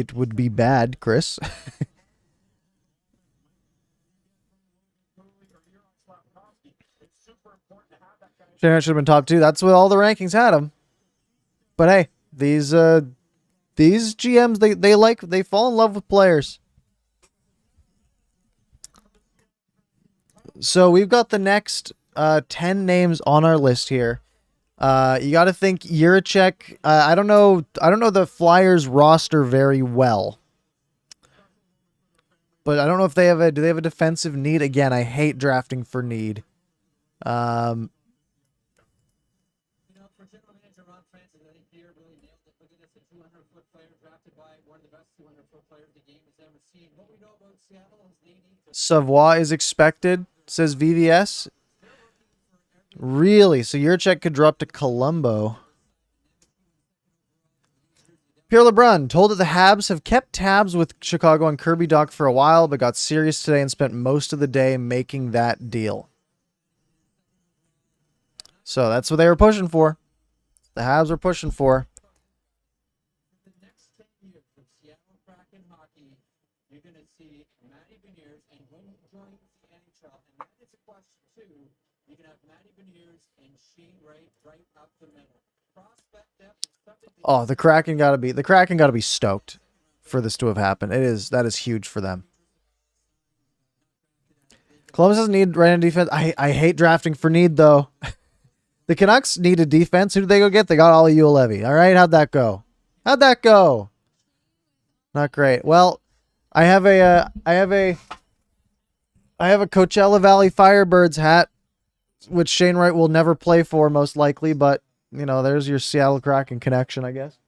bad, Chris. Shane Wright should have been top 2. That's what all the rankings had him. But hey, these GMs they fall in love with players. So we've got the next 10 names on our list here. You got to think Jiricek. I don't know the Flyers roster very well, but I don't know if they have do they have a defensive need? Again, I hate drafting for need. Savoie is expected, says VVS. Really? So Jiricek could drop to Colombo. Pierre LeBrun told that the Habs have kept tabs with Chicago on Kirby Dach for a while, but got serious today and spent most of the day making that deal. So that's what they were pushing for. The Habs were pushing for. The next 10 years of Seattle Kraken hockey, you're going to see Matty Beniers, and when he joins the NHL, and that is a question too, you're going to have Matty Beniers and Shane Wright right up the middle. Prospect depth is something. Oh, the Kraken got to be stoked for this to have happened. That is huge for them. Columbus doesn't need right on defense. I hate drafting for need though. The Canucks needed defense. Who did they go get? They got Olli Juolevi. All right, how'd that go? Not great. Well, I have a Coachella Valley Firebirds hat, which Shane Wright will never play for most likely, but you know, there's your Seattle Kraken connection, I guess.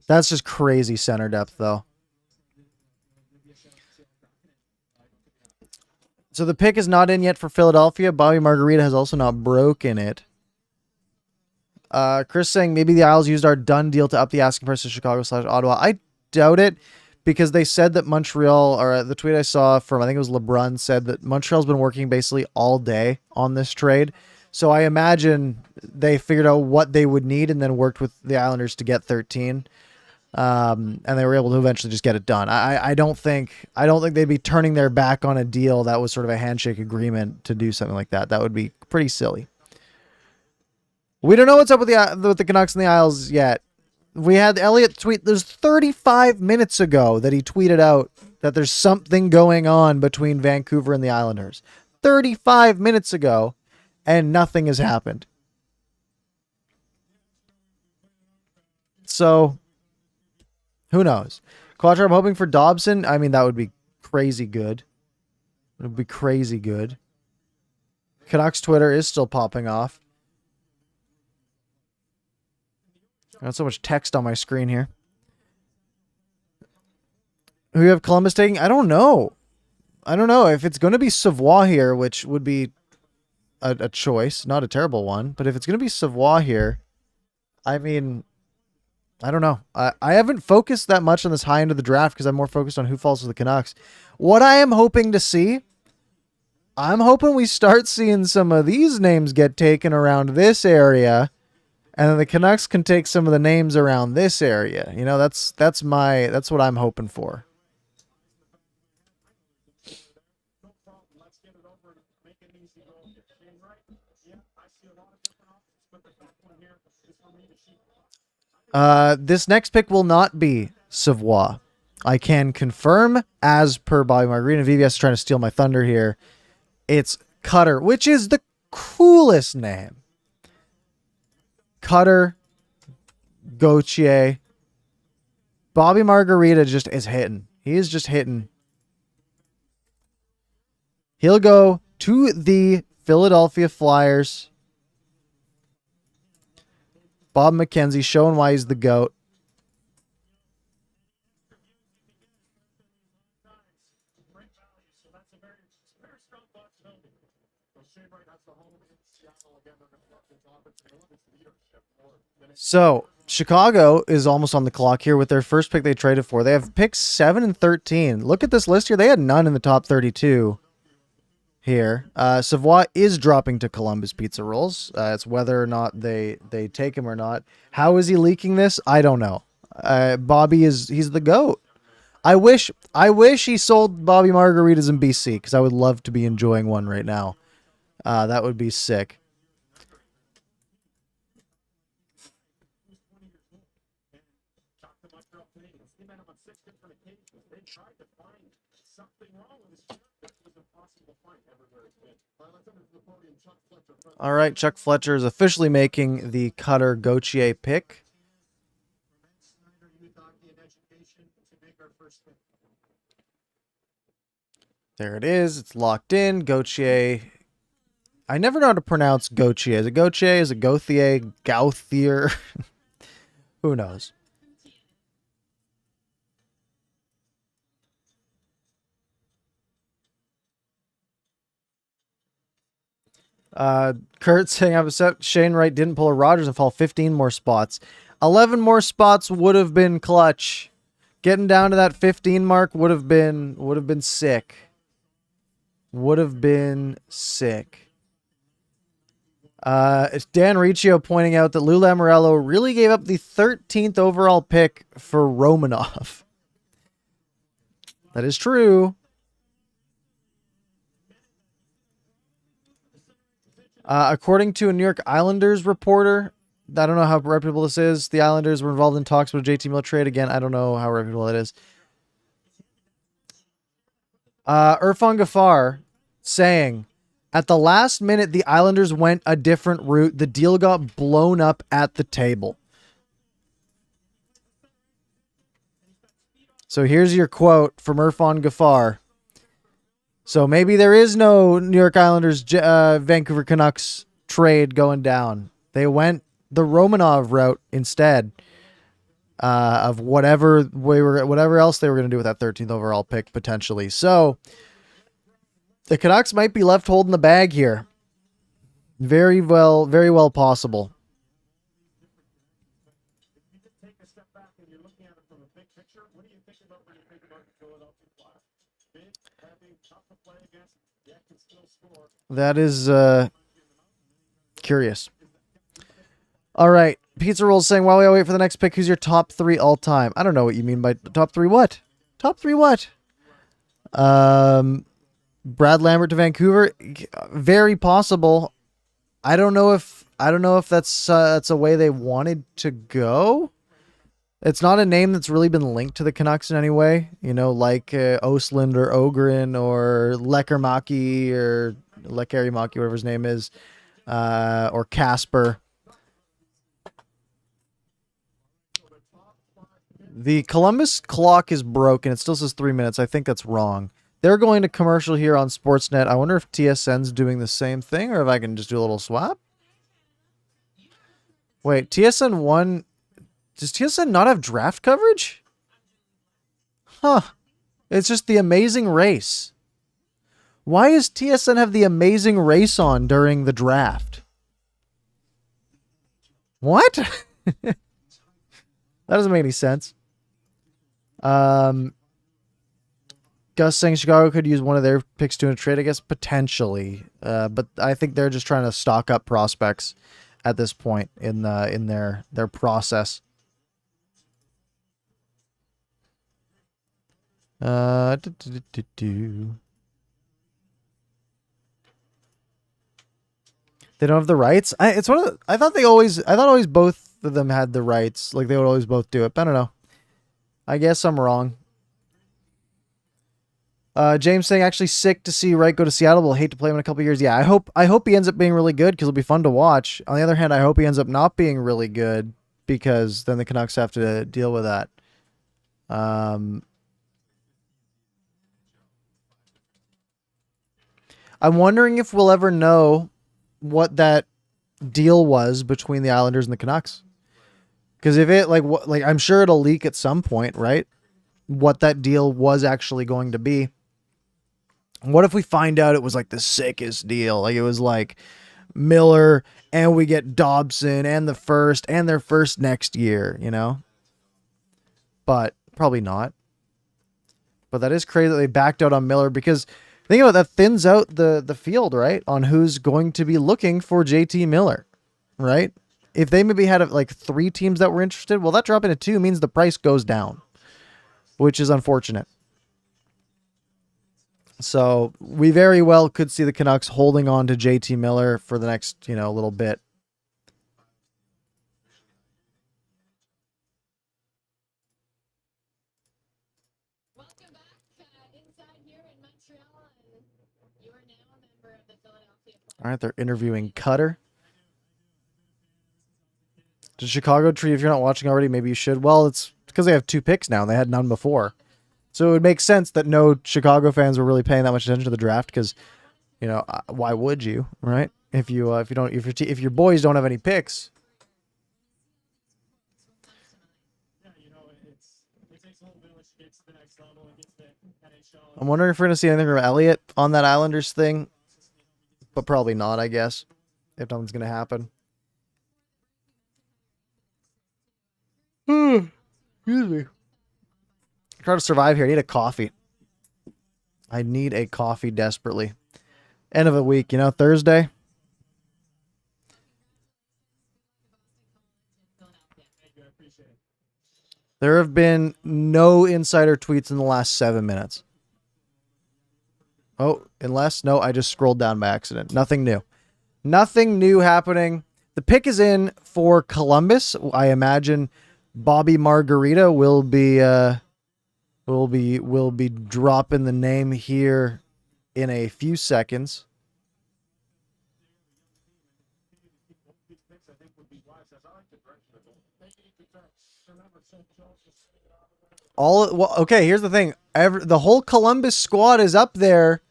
That's just crazy center depth, though. So the pick is not in yet for Philadelphia. Bobby Margarita has also not broken it. Chris saying maybe the Isles used our done deal to up the asking price to Chicago/Ottawa. I doubt it, because they said that Montreal, or the tweet I saw from, I think it was LeBrun, said that Montreal's been working basically all day on this trade. So I imagine they figured out what they would need and then worked with the Islanders to get 13. And they were able to eventually just get it done. I don't think they'd be turning their back on a deal that was sort of a handshake agreement to do something like that. That would be pretty silly. We don't know what's up with the Canucks and the Isles yet. We had Elliott tweet. There's 35 minutes ago that he tweeted out that there's something going on between Vancouver and the Islanders. 35 minutes ago, and nothing has happened. So, who knows? Quattro, I'm hoping for Dobson. I mean, that would be crazy good. It would be crazy good. Canucks Twitter is still popping off. I got so much text on my screen here. Who you have Columbus taking? I don't know. I don't know if it's going to be Savoie here, which would be a choice, not a terrible one. But if it's going to be Savoie here, I mean, I don't know. I haven't focused that much on this high end of the draft because I'm more focused on who falls to the Canucks. What I am hoping to see, I'm hoping we start seeing some of these names get taken around this area, and then the Canucks can take some of the names around this area. You know, that's what I'm hoping for. This next pick will not be Savoie. I can confirm, as per Bobby Margarita. VBS is trying to steal my thunder here. It's Cutter, which is the coolest name. Cutter, Gauthier. Bobby Margarita just is hitting. He is just hitting. He'll go to the Philadelphia Flyers. Bob McKenzie showing why he's the GOAT. So, Chicago is almost on the clock here with their first pick they traded for. They have picks 7 and 13. Look at this list here. They had none in the top 32 here. Savoie is dropping to Columbus Pizza Rolls. It's whether or not they take him or not. How is he leaking this? I don't know. Bobby he's the GOAT. I wish he sold Bobby Margaritas in BC because I would love to be enjoying one right now. That would be sick. All right, Chuck Fletcher is officially making the Cutter Gauthier pick. There it is. It's locked in. Gauthier. I never know how to pronounce Gauthier. Is it Gauthier? Is it Gauthier? Gauthier? Who knows? Kurt saying, I'm upset Shane Wright didn't pull a Rogers and fall 15 more spots. 11 more spots would have been clutch. Getting down to that 15 mark would have been sick. Would have been sick. It's Dan Riccio pointing out that Lou Lamoriello really gave up the 13th overall pick for Romanov. That is true. According to a New York Islanders reporter, I don't know how reputable this is. The Islanders were involved in talks with JT Miller trade. Again, I don't know how reputable it is. Irfan Gaffar saying, at the last minute, the Islanders went a different route. The deal got blown up at the table. So here's your quote from Irfan Gaffar. So maybe there is no New York Islanders, Vancouver Canucks trade going down. They went the Romanov route instead. of whatever else they were going to do with that 13th overall pick potentially. So the Canucks might be left holding the bag here. Very well possible. If you just take a step back and you're looking at it from a big picture, what do you think about when you think about the Philadelphia Flyers? Big, heavy, tough to play against, yet can still score. That is curious. All right. Pizza Roll's saying, while we all wait for the next pick, who's your top 3 all time? I don't know what you mean by top 3 what? Top 3 what? Brad Lambert to Vancouver? Very possible. I don't know if that's a way they wanted to go. It's not a name that's really been linked to the Canucks in any way, like Osland or Ogren or Lekkermaki or Lekkerimaki, whatever his name is, or Casper. The Columbus clock is broken. It still says 3 minutes. I think that's wrong. They're going to commercial here on Sportsnet. I wonder if TSN's doing the same thing or if I can just do a little swap. Wait, TSN 1... Does TSN not have draft coverage? Huh. It's just the Amazing Race. Why does TSN have the Amazing Race on during the draft? What? That doesn't make any sense. Gus saying Chicago could use one of their picks to a trade, I guess, potentially. But I think they're just trying to stock up prospects at this point in their process. They don't have the rights. I thought always both of them had the rights. Like they would always both do it. But I don't know. I guess I'm wrong. James saying actually sick to see Wright go to Seattle. We'll hate to play him in a couple years. Yeah, I hope he ends up being really good because it'll be fun to watch. On the other hand, I hope he ends up not being really good because then the Canucks have to deal with that. I'm wondering if we'll ever know what that deal was between the Islanders and the Canucks. Because if it I'm sure it'll leak at some point, right? What that deal was actually going to be. What if we find out it was like the sickest deal? Like it was like Miller and we get Dobson and their first next year, But probably not. But that is crazy that they backed out on Miller because think about that thins out the field, right? On who's going to be looking for JT Miller, right? If they maybe had like 3 teams that were interested, well, that dropping to 2 means the price goes down, which is unfortunate. So we very well could see the Canucks holding on to JT Miller for the next, little bit. Welcome back inside here in Montreal. You are now a member of the Philadelphia Flyers. All right, they're interviewing Cutter. Does Chicago treat, if you're not watching already, maybe you should. Well, it's because they have 2 picks now and they had none before. So it would make sense that no Chicago fans were really paying that much attention to the draft because, why would you, right? If your boys don't have any picks. Yeah, it takes a whole village to get to the next level and get to the NHL. I'm wondering if we're going to see anything from Elliott on that Islanders thing, but probably not, I guess, if nothing's going to happen. Excuse me. Try to survive here. I need a coffee. I need a coffee desperately. End of the week, Thursday. There have been no insider tweets in the last 7 minutes. Oh, no, I just scrolled down by accident. Nothing new. Nothing new happening. The pick is in for Columbus. I imagine Bobby Margarita will be dropping the name here in a few seconds. Okay, here's the thing. The whole Columbus squad is up there,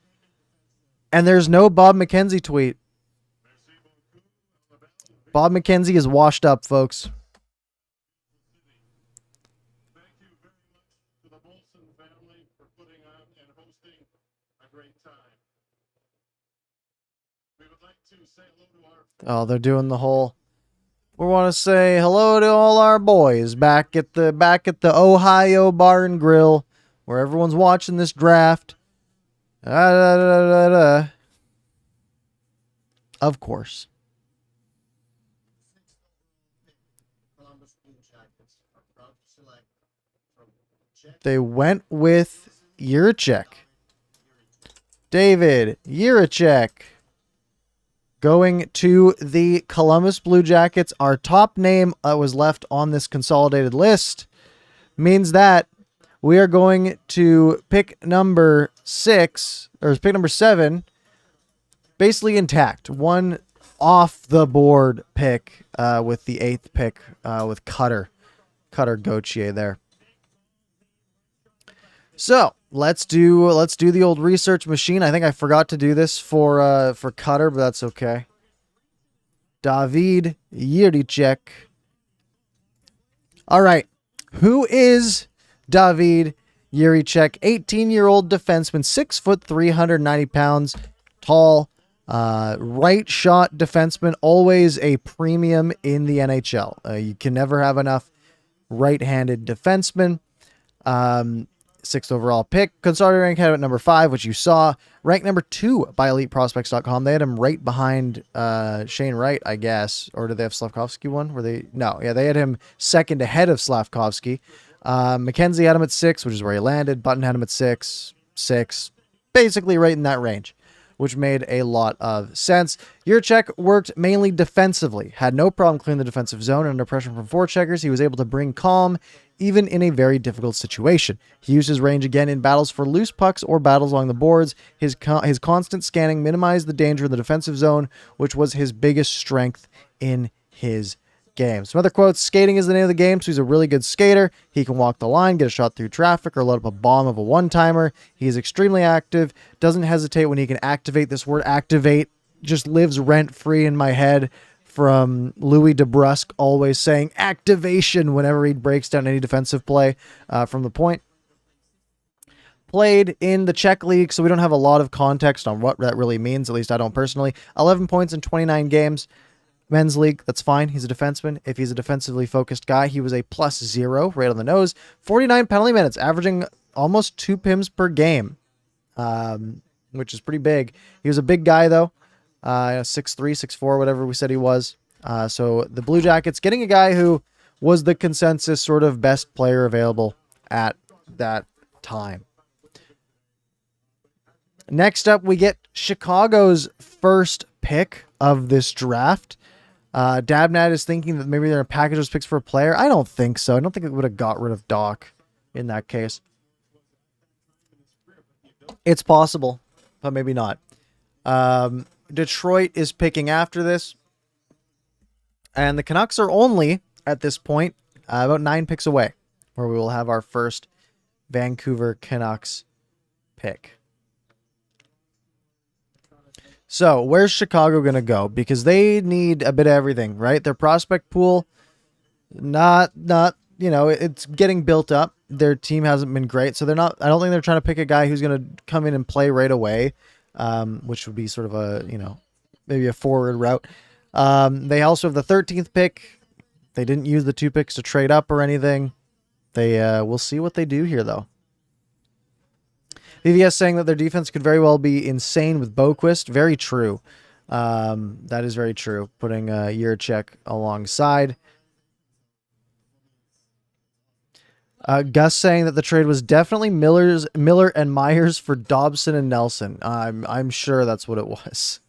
and there's no Bob McKenzie tweet. Bob McKenzie is washed up, folks. Molson family for putting on and hosting a great time. We would like to say hello to our Oh, they're doing the whole. We want to say hello to all our boys back at the Ohio Bar and Grill, where everyone's watching this draft. Of course. Columbus Blue Jackets are proud to select from Czech They went with Jiricek. David Jiricek going to the Columbus Blue Jackets. Our top name was left on this consolidated list. Means that we are going to pick number 6, or pick number 7, basically intact. One off the board pick with the 8th pick with Cutter Gauthier there. So let's do the old research machine. I think I forgot to do this for Cutter, but that's okay. David Jiricek. All right, who is David Jiricek? 18-year-old defenseman, 6 foot 390 pounds tall. Right shot defenseman, always a premium in the NHL. You can never have enough right-handed defensemen. 6th overall pick. Consolidated rank had him at number 5, which you saw. Ranked number 2 by EliteProspects.com. They had him right behind Shane Wright, I guess. Or did they have Slavkovsky one? No, yeah, they had him second ahead of Slavkovsky. McKenzie had him at 6, which is where he landed. Button had him at 6. Basically right in that range, which made a lot of sense. Jiricek worked mainly defensively, had no problem clearing the defensive zone, and under pressure from forecheckers, he was able to bring calm even in a very difficult situation. He used his range again in battles for loose pucks or battles along the boards. His constant scanning minimized the danger in the defensive zone, which was his biggest strength in his game. Some other quotes: skating is the name of the game, so he's a really good skater. He can walk the line, get a shot through traffic, or load up a bomb of a one-timer. He is extremely active, doesn't hesitate when he can activate. This word activate just lives rent-free in my head from Louis DeBrusque always saying activation whenever he breaks down any defensive play from the point. Played in the Czech league, so we don't have a lot of context on what that really means, at least I don't personally. 11 points in 29 games. Men's league, that's fine. He's a defenseman. If he's a defensively focused guy, he was a +0, right on the nose. 49 penalty minutes, averaging almost 2 PIMs per game, which is pretty big. He was a big guy, though. 6'3", 6'4", whatever we said he was. So the Blue Jackets getting a guy who was the consensus sort of best player available at that time. Next up, we get Chicago's first pick of this draft. Dabnat is thinking that maybe they're going to package those picks for a player. I don't think so. I don't think it would have got rid of Doc in that case. It's possible, but maybe not. Detroit is picking after this. And the Canucks are only, at this point, about 9 picks away, where we will have our first Vancouver Canucks pick. So, where's Chicago going to go? Because they need a bit of everything, right? Their prospect pool, not, it's getting built up. Their team hasn't been great, so I don't think they're trying to pick a guy who's going to come in and play right away, which would be sort of a, maybe a forward route. They also have the 13th pick. They didn't use the 2 picks to trade up or anything. We'll see what they do here, though. VVS saying that their defense could very well be insane with Boquist. Very true. That is very true. Putting Jiricek alongside. Gus saying that the trade was definitely Miller and Myers for Dobson and Nelson. I'm sure that's what it was.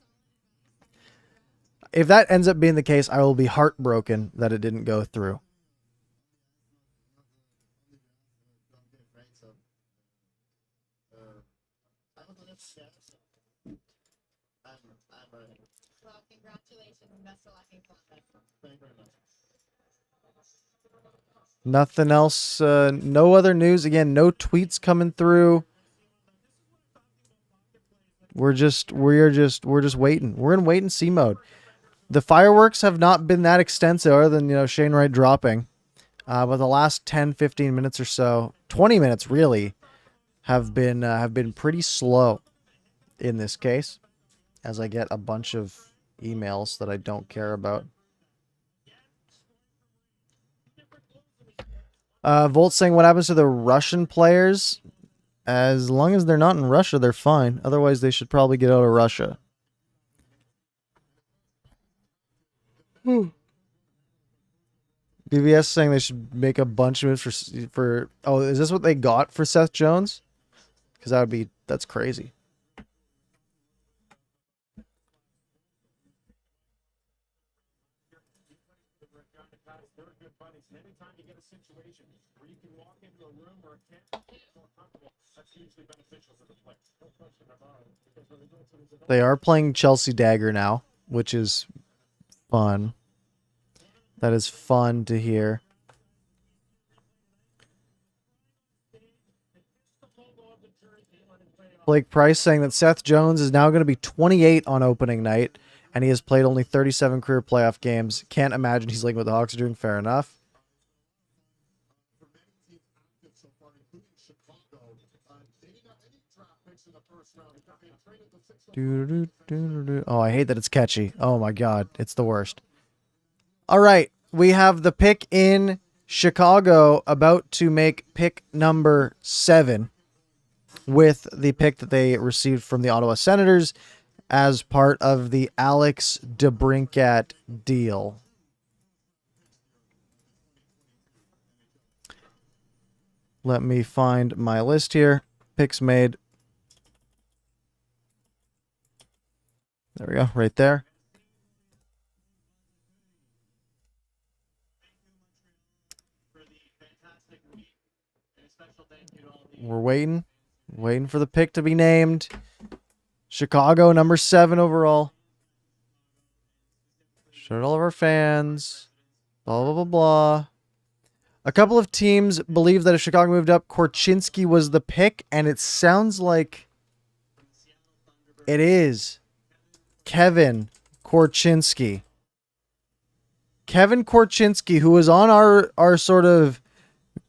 If that ends up being the case, I will be heartbroken that it didn't go through. Well, congratulations and best of luck in Columbus. Nothing else. No other news. Again, no tweets coming through. We're just waiting. We're in wait and see mode. The fireworks have not been that extensive other than, Shane Wright dropping. But the last 10, 15 minutes or so, 20 minutes really have been pretty slow in this case, as I get a bunch of emails that I don't care about. Volt saying, what happens to the Russian players? As long as they're not in Russia, they're fine. Otherwise, they should probably get out of Russia. BVS saying they should make a bunch of moves for. Oh, is this what they got for Seth Jones? Because that's crazy. They're good buddies. And anytime you get a situation where you can walk into a room or a camp and feel comfortable, that's hugely beneficial to the player. No question about it. Because when they go to these They are playing Chelsea Dagger now, which is fun. That is fun to hear. Blake Price saying that Seth Jones is now going to be 28 on opening night, and he has played only 37 career playoff games. Can't imagine he's like what the Hawks are doing. Fair enough. For many teams active so far, including Chicago, they didn't have any draft picks in the first round. In fact, they traded the sixth Doo-doo-doo-doo-doo. Oh, I hate that it's catchy. Oh my god, it's the worst. All right, we have the pick in Chicago about to make pick number 7 with the pick that they received from the Ottawa Senators as part of the Alex DeBrincat deal. Let me find my list here. Picks made. There we go, right there. We're waiting for the pick to be named. Chicago, number 7 overall. Showed all of our fans. Blah, blah, blah, blah. A couple of teams believe that if Chicago moved up, Korchinski was the pick, and it sounds like it is Kevin Korchinski. Kevin Korchinski, who was on our sort of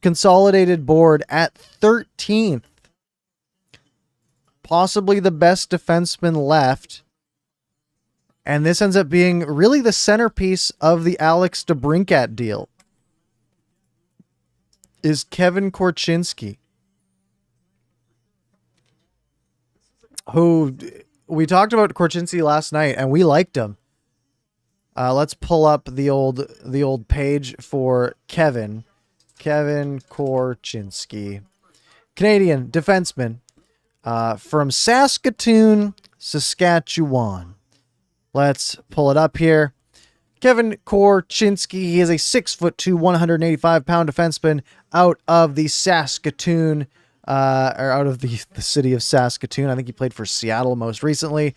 consolidated board at 13th. Possibly the best defenseman left. And this ends up being really the centerpiece of the Alex DeBrincat deal. Is Kevin Korchinski. Who we talked about Korchinski last night and we liked him. Let's pull up the old page for Kevin. Kevin Korchinski. Canadian defenseman. From Saskatoon, Saskatchewan. Let's pull it up here. Kevin Korchinski, he is a 6'2", 185-pound defenseman out of the Saskatoon, or out of the city of Saskatoon. I think he played for Seattle most recently.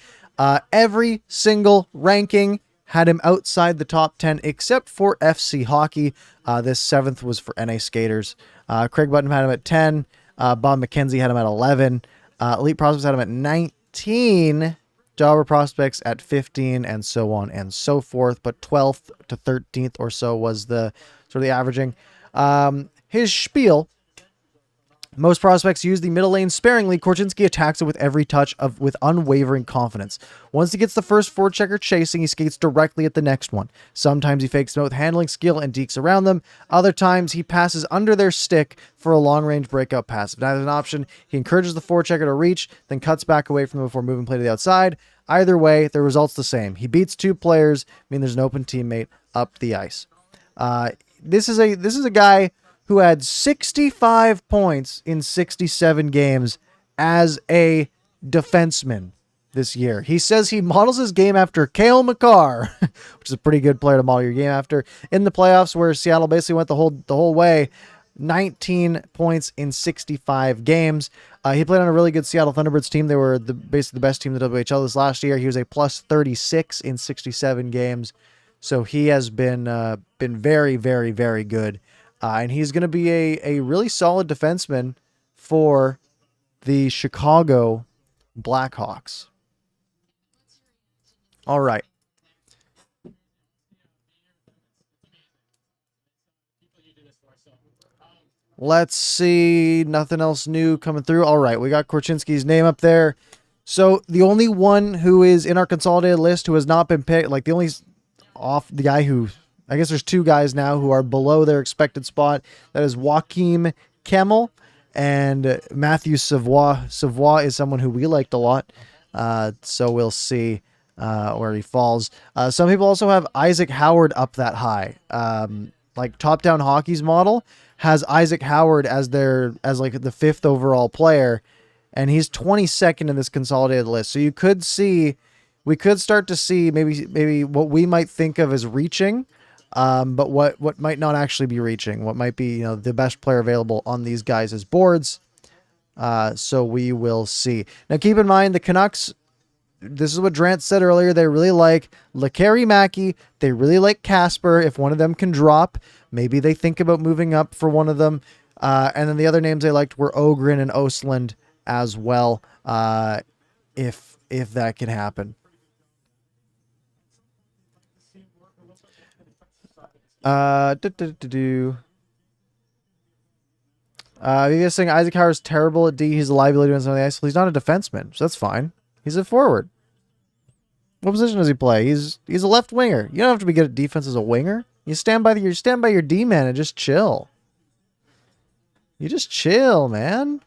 Every single ranking had him outside the top 10 except for FC Hockey. This 7th was for NA Skaters. Craig Button had him at 10. Bob McKenzie had him at 11. Elite Prospects had him at 19. Jobber Prospects at 15, and so on and so forth. But 12th to 13th or so was the sort of the averaging. His spiel. Most prospects use the middle lane sparingly. Korchinski attacks it with every touch with unwavering confidence. Once he gets the first forechecker chasing, he skates directly at the next one. Sometimes he fakes them with handling skill and dekes around them. Other times he passes under their stick for a long-range breakout pass. If that is an option, he encourages the forechecker to reach, then cuts back away from them before moving play to the outside. Either way, the result's the same. He beats 2 players, meaning there's an open teammate up the ice. This is a guy who had 65 points in 67 games as a defenseman this year. He says he models his game after Cale Makar, which is a pretty good player to model your game after. In the playoffs, where Seattle basically went the whole way, 19 points in 65 games. He played on a really good Seattle Thunderbirds team. They were basically the best team in the WHL this last year. He was a plus 36 in 67 games. So he has been very, very, very good. And he's going to be a really solid defenseman for the Chicago Blackhawks. All right. Let's see. Nothing else new coming through. All right, we got Korchinski's name up there. So the only one who is in our consolidated list who has not been picked, like the only the guy who, I guess there's two guys now who are below their expected spot. That is Joachim Kemmel and Matthew Savoie. Savoie is someone who we liked a lot. So we'll see where he falls. Some people also have Isaac Howard up that high. Like Top Down Hockey's model has Isaac Howard as like the 5th overall player, and he's 22nd in this consolidated list. So we could start to see maybe what we might think of as reaching, but what might not actually be reaching, what might be, the best player available on these guys' boards. So we will see. Now keep in mind the Canucks, this is what Drant said earlier, they really like Lekari Mackey, they really like Casper. If one of them can drop, maybe they think about moving up for one of them. And then the other names they liked were Ogren and Ostlund as well, if that can happen. He's saying Isaac Howard's terrible at D. He's a liability on some of the ice. Well, he's not a defenseman, so that's fine. He's a forward. What position does he play? He's a left winger. You don't have to be good at defense as a winger. You stand by your D man and just chill. You just chill, man.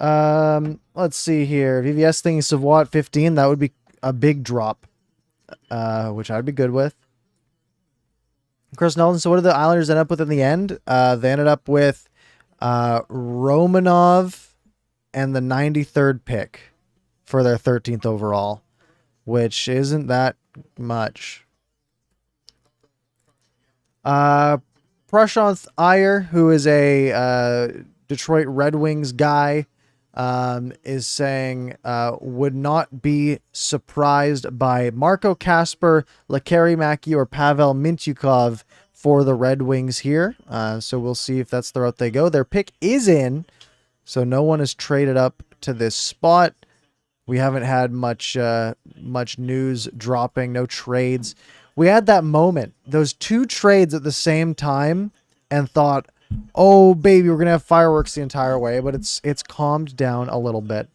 Let's see here. VVS thinking Savoie at 15. That would be a big drop, which I'd be good with. Chris Nelson, so what did the Islanders end up with in the end? They ended up with Romanov and the 93rd pick for their 13th overall, which isn't that much. Prashant Iyer, who is a Detroit Red Wings guy, is saying would not be surprised by Marco Kasper, Lekari Mackey, or Pavel Mintyukov for the Red Wings here. So we'll see if that's the route they go. Their pick is in, so no one has traded up to this spot. We haven't had much news dropping, no trades. We had that moment, those two trades at the same time, and thought, oh baby, we're gonna have fireworks the entire way, but it's calmed down a little bit.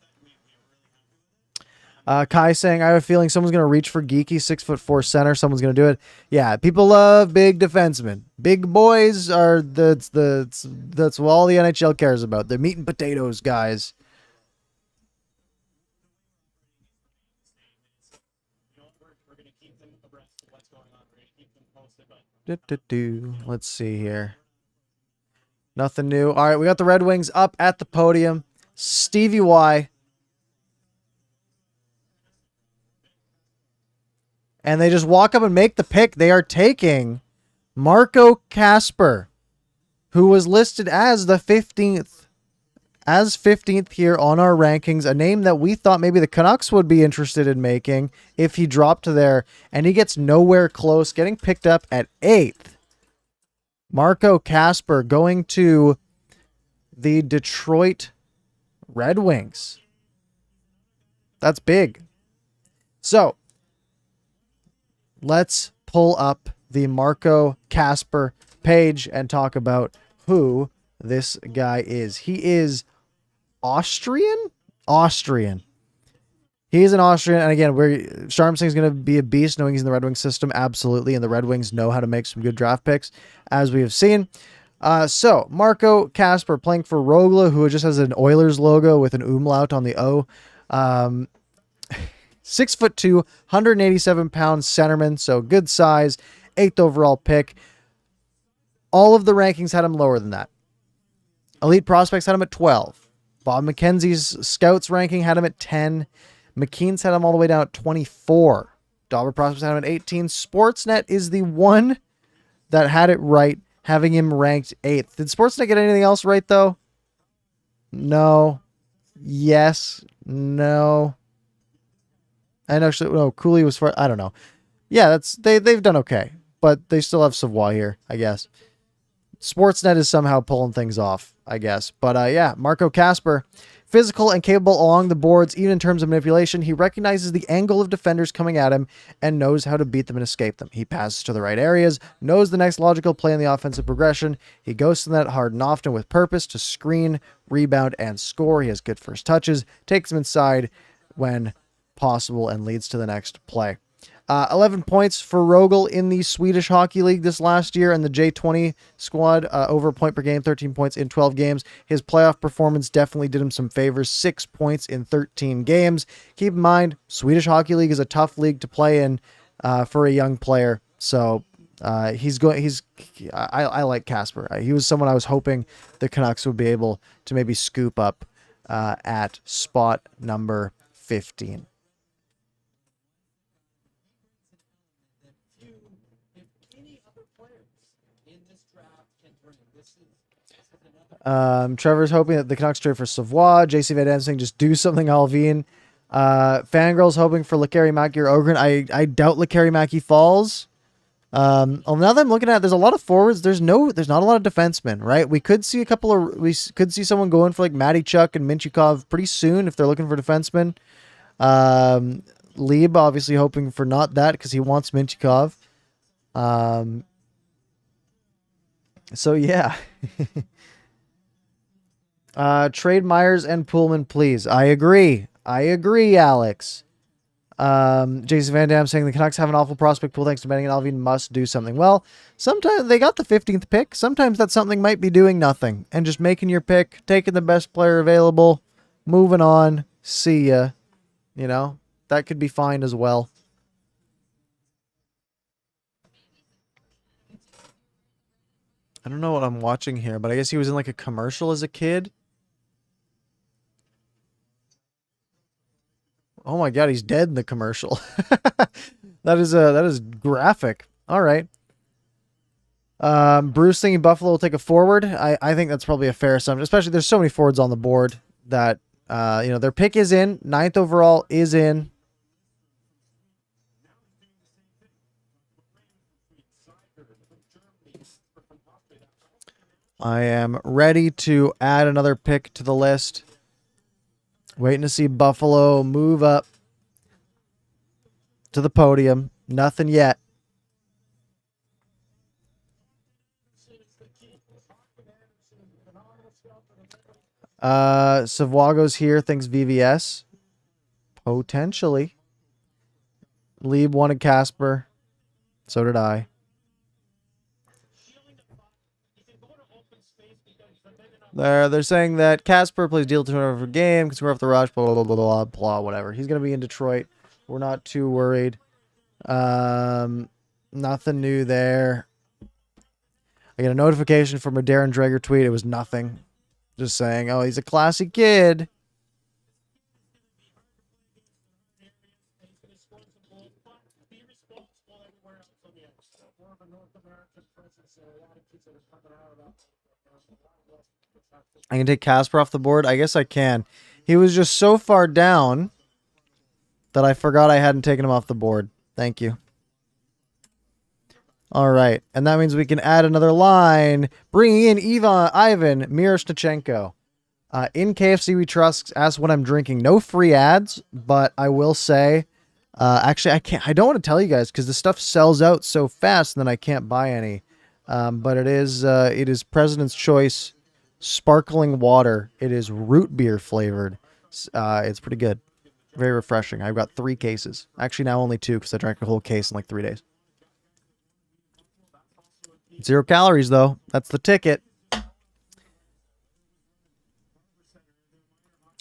Kai saying, I have a feeling someone's gonna reach for Geeky, 6'4" center. Someone's gonna do it. Yeah, people love big defensemen. Big boys are that's what all the NHL cares about. They're meat and potatoes, guys. Let's see here. Nothing new. All right, we got the Red Wings up at the podium. Stevie Y. And they just walk up and make the pick. They are taking Marco Kasper, who was listed as the 15th. As 15th here on our rankings. A name that we thought maybe the Canucks would be interested in making if he dropped there. And he gets nowhere close, getting picked up at 8th. Marco Kasper going to the Detroit Red Wings. That's big. So, let's pull up the Marco Kasper page and talk about who this guy is. He is Austrian? Austrian. He is an Austrian, and again, Sharmsing is going to be a beast knowing he's in the Red Wings system, absolutely, and the Red Wings know how to make some good draft picks, as we have seen. So, Marco Kasper playing for Rogla, who just has an Oilers logo with an umlaut on the O. 6'2", 187 pounds centerman, so good size, 8th overall pick. All of the rankings had him lower than that. Elite Prospects had him at 12. Bob McKenzie's Scouts ranking had him at 10. McKean's had him all the way down at 24. Dauber Prospects had him at 18. Sportsnet is the one that had it right, having him ranked 8th. Did Sportsnet get anything else right, though? No. Yes. No. And actually, no, Cooley was for, I don't know. Yeah, they've done okay, but they still have Savoie here, I guess. Sportsnet is somehow pulling things off, I guess. But yeah, Marco Kasper, Physical and capable along the boards, even in terms of manipulation. He recognizes the angle of defenders coming at him and knows how to beat them and escape them. He passes to the right areas, knows the next logical play in the offensive progression. He goes to the net hard and often with purpose to screen, rebound, and score. He has good first touches, takes them inside when possible, and leads to the next play. 11 points for Rogel in the Swedish Hockey League this last year, and the J20 squad, over a point per game, 13 points in 12 games. His playoff performance definitely did him some favors, 6 points in 13 games. Keep in mind, Swedish Hockey League is a tough league to play in for a young player, so I like Casper. He was someone I was hoping the Canucks would be able to maybe scoop up at spot number 15. Trevor's hoping that the Canucks trade for Savoie. JC Van Dansing just do something Alvin. Fangirl's hoping for Lekari Maki or Ogren. I doubt Lekari Maki falls. Now that I'm looking at it, there's a lot of forwards. There's not a lot of defensemen, right? We could see someone going for like Matty Chuck and Minchikov pretty soon if they're looking for defensemen. Lieb obviously hoping for not that because he wants Minchikov. So yeah. Trade Myers and Pullman, please. I agree, Alex. Jason Van Dam saying the Canucks have an awful prospect pool thanks to Benning and Alvin must do something. Well, sometimes they got the 15th pick. Sometimes that something might be doing nothing and just making your pick, taking the best player available, moving on, see ya. You know, that could be fine as well. I don't know what I'm watching here, but I guess he was in like a commercial as a kid. Oh my god, he's dead in the commercial. that is graphic. All right. Bruce thinking Buffalo will take a forward. I think that's probably a fair assumption, especially there's so many forwards on the board that their pick is in. 9th overall is in. I am ready to add another pick to the list. Waiting to see Buffalo move up to the podium. Nothing yet. Savoago's here. Thinks VVS. Potentially. Lieb wanted Casper. So did I. They're saying that Casper plays deal turnover per game, can score off the rush, blah, blah, blah, blah, blah, whatever. He's going to be in Detroit. We're not too worried. Nothing new there. I get a notification from a Darren Dreger tweet. It was nothing. Just saying, oh, he's a classy kid. I can take Casper off the board. I guess I can. He was just so far down that I forgot I hadn't taken him off the board. Thank you. All right. And that means we can add another line. Bringing in Ivan Miroshnichenko. In KFC We Trust, ask what I'm drinking. No free ads, but I will say, actually, I don't want to tell you guys because the stuff sells out so fast and then I can't buy any. But it is President's Choice sparkling water. It is root beer flavored. It's pretty good. Very refreshing. I've got 3 cases. Actually, now only 2 because I drank a whole case in like 3 days. 0 calories, though. That's the ticket.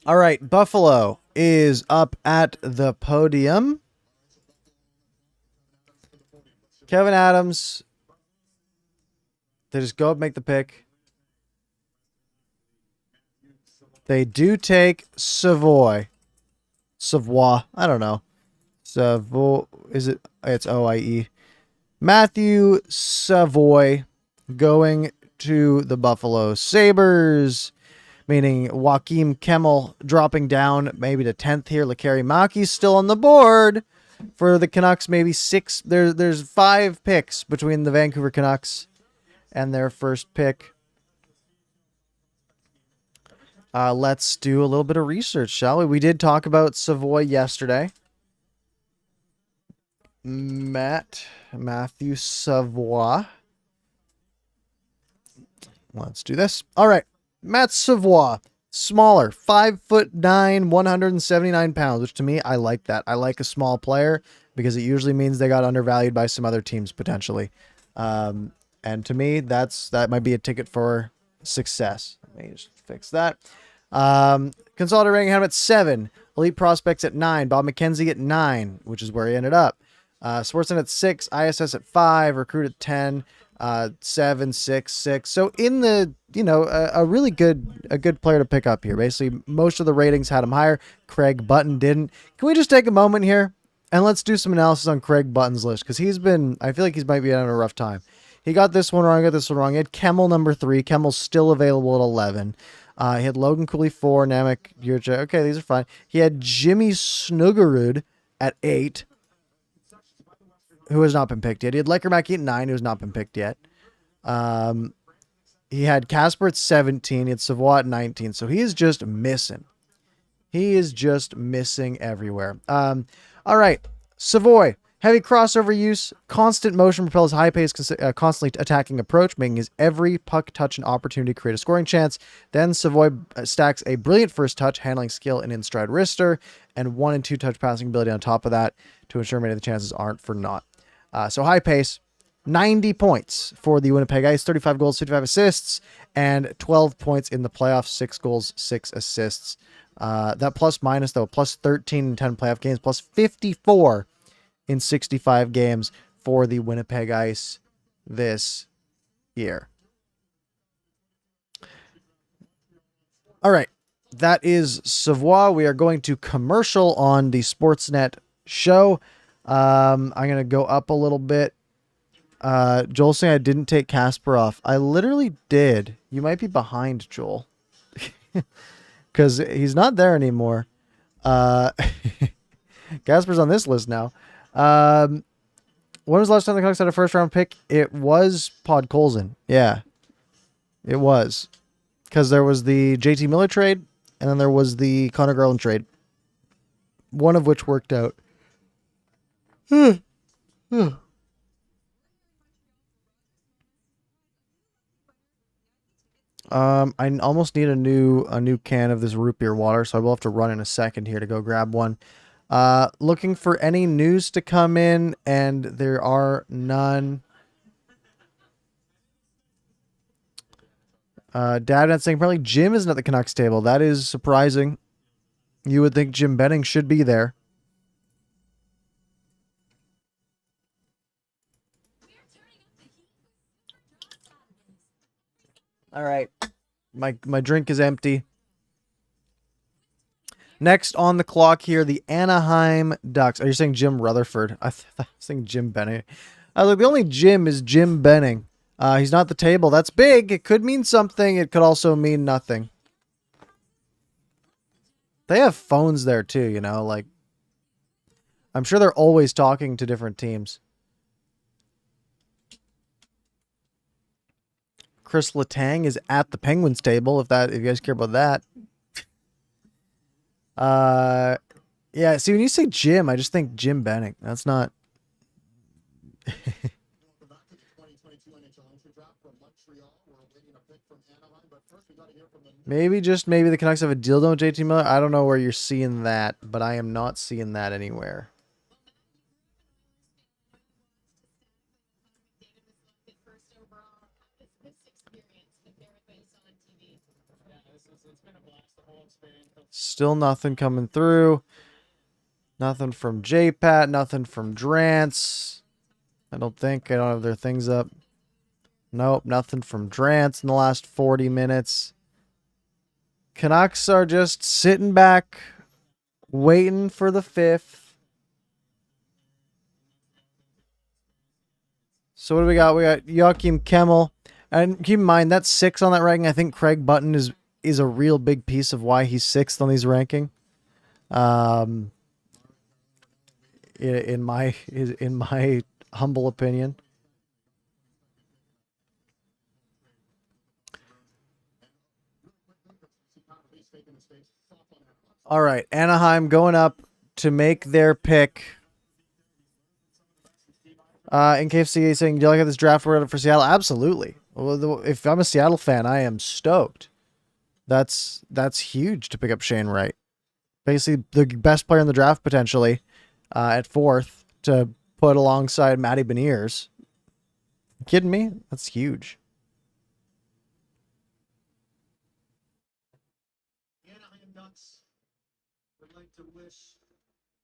All right. Buffalo is up at the podium. Kevin Adams. They just go up and make the pick. They do take Savoie. I don't know. Savoie. Is it? It's OIE. Matthew Savoie going to the Buffalo Sabres. Meaning Joakim Kemmel dropping down maybe to 10th here. Lekari Maki's still on the board for the Canucks. Maybe 6. There's 5 picks between the Vancouver Canucks and their first pick. Let's do a little bit of research, shall we? We did talk about Savoy yesterday. Matthew Savoy. Let's do this. All right. Matt Savoy. Smaller. 5'9", 179 pounds, which to me, I like that. I like a small player because it usually means they got undervalued by some other teams potentially. And to me, that might be a ticket for success. Let me just fix that. Consolidated ranking had him at 7. Elite prospects at 9. Bob McKenzie at 9, which is where he ended up. Sportsnet at 6. ISS at 5. Recruit at 10. 7, 6, 6. So in the, a really good player to pick up here. Basically, most of the ratings had him higher. Craig Button didn't. Can we just take a moment here and let's do some analysis on Craig Button's list? Because I feel like he might be having a rough time. He got this one wrong, got this one wrong. He had Kemmel number 3. Kemmel's still available at 11. He had Logan Cooley 4, Namek Yurcha. Okay, these are fine. He had Jimmy Snuggerud at 8, who has not been picked yet. He had Lecker Mackey at 9, who has not been picked yet. He had Casper at 17. He had Savoy at 19. So he is just missing. He is just missing everywhere. All right, Savoy. Heavy crossover use, constant motion propels high-paced, constantly attacking approach, making his every puck touch an opportunity to create a scoring chance. Then Savoy stacks a brilliant first touch, handling skill, and in-stride wrister, and 1 and 2 touch passing ability on top of that to ensure many of the chances aren't for naught. So high pace, 90 points for the Winnipeg Ice, 35 goals, 55 assists, and 12 points in the playoffs, 6 goals, 6 assists. That plus minus, though, plus 13 in 10 playoff games, plus 54 in 65 games for the Winnipeg Ice this year. All right. That is Savoy. We are going to commercial on the Sportsnet show. I'm going to go up a little bit. Joel saying I didn't take Casper off. I literally did. You might be behind, Joel. Because he's not there anymore. Casper's on this list now. When was the last time the Canucks had a first round pick? It was Pod Colson. Yeah, it was. Because there was the JT Miller trade, and then there was the Connor Garland trade. One of which worked out. I almost need a new can of this root beer water, so I will have to run in a second here to go grab one. Looking for any news to come in, and there are none. Dad saying probably Jim isn't at the Canucks table. That is surprising. You would think Jim Benning should be there. All right. My drink is empty. Next on the clock here, the Anaheim Ducks. Are you saying Jim Rutherford? I was saying Jim Benning. I was like, the only Jim is Jim Benning. He's not at the table. That's big. It could mean something. It could also mean nothing. They have phones there too, like I'm sure they're always talking to different teams. Chris Letang is at the Penguins table, if you guys care about that. Yeah, see, when you say Jim, I just think Jim Benning. That's not... Welcome back to the 2022 NHL Draft from Montreal. We're waiting a pick from Anaheim, but first we got to hear from the... Maybe the Canucks have a dildo with JT Miller. I don't know where you're seeing that, but I am not seeing that anywhere. Still nothing coming through. Nothing from JPat. Nothing from Drance. I don't have their things up. Nope, nothing from Drance in the last 40 minutes. Canucks are just sitting back, waiting for the 5th. So what do we got? We got Joachim Kemmel. And keep in mind, that's 6 on that ranking. I think Craig Button is a real big piece of why he's 6th on these ranking. In my humble opinion. making a mistake. Flop on Anaheim. All right, Anaheim going up to make their pick. In KFC saying, do you like how this draft worked out for Seattle? Absolutely. Well, if I'm a Seattle fan, I am stoked. That's huge to pick up Shane Wright. Basically, the best player in the draft potentially at 4th to put alongside Matty Beniers. You kidding me? That's huge. The Anaheim Ducks would like to wish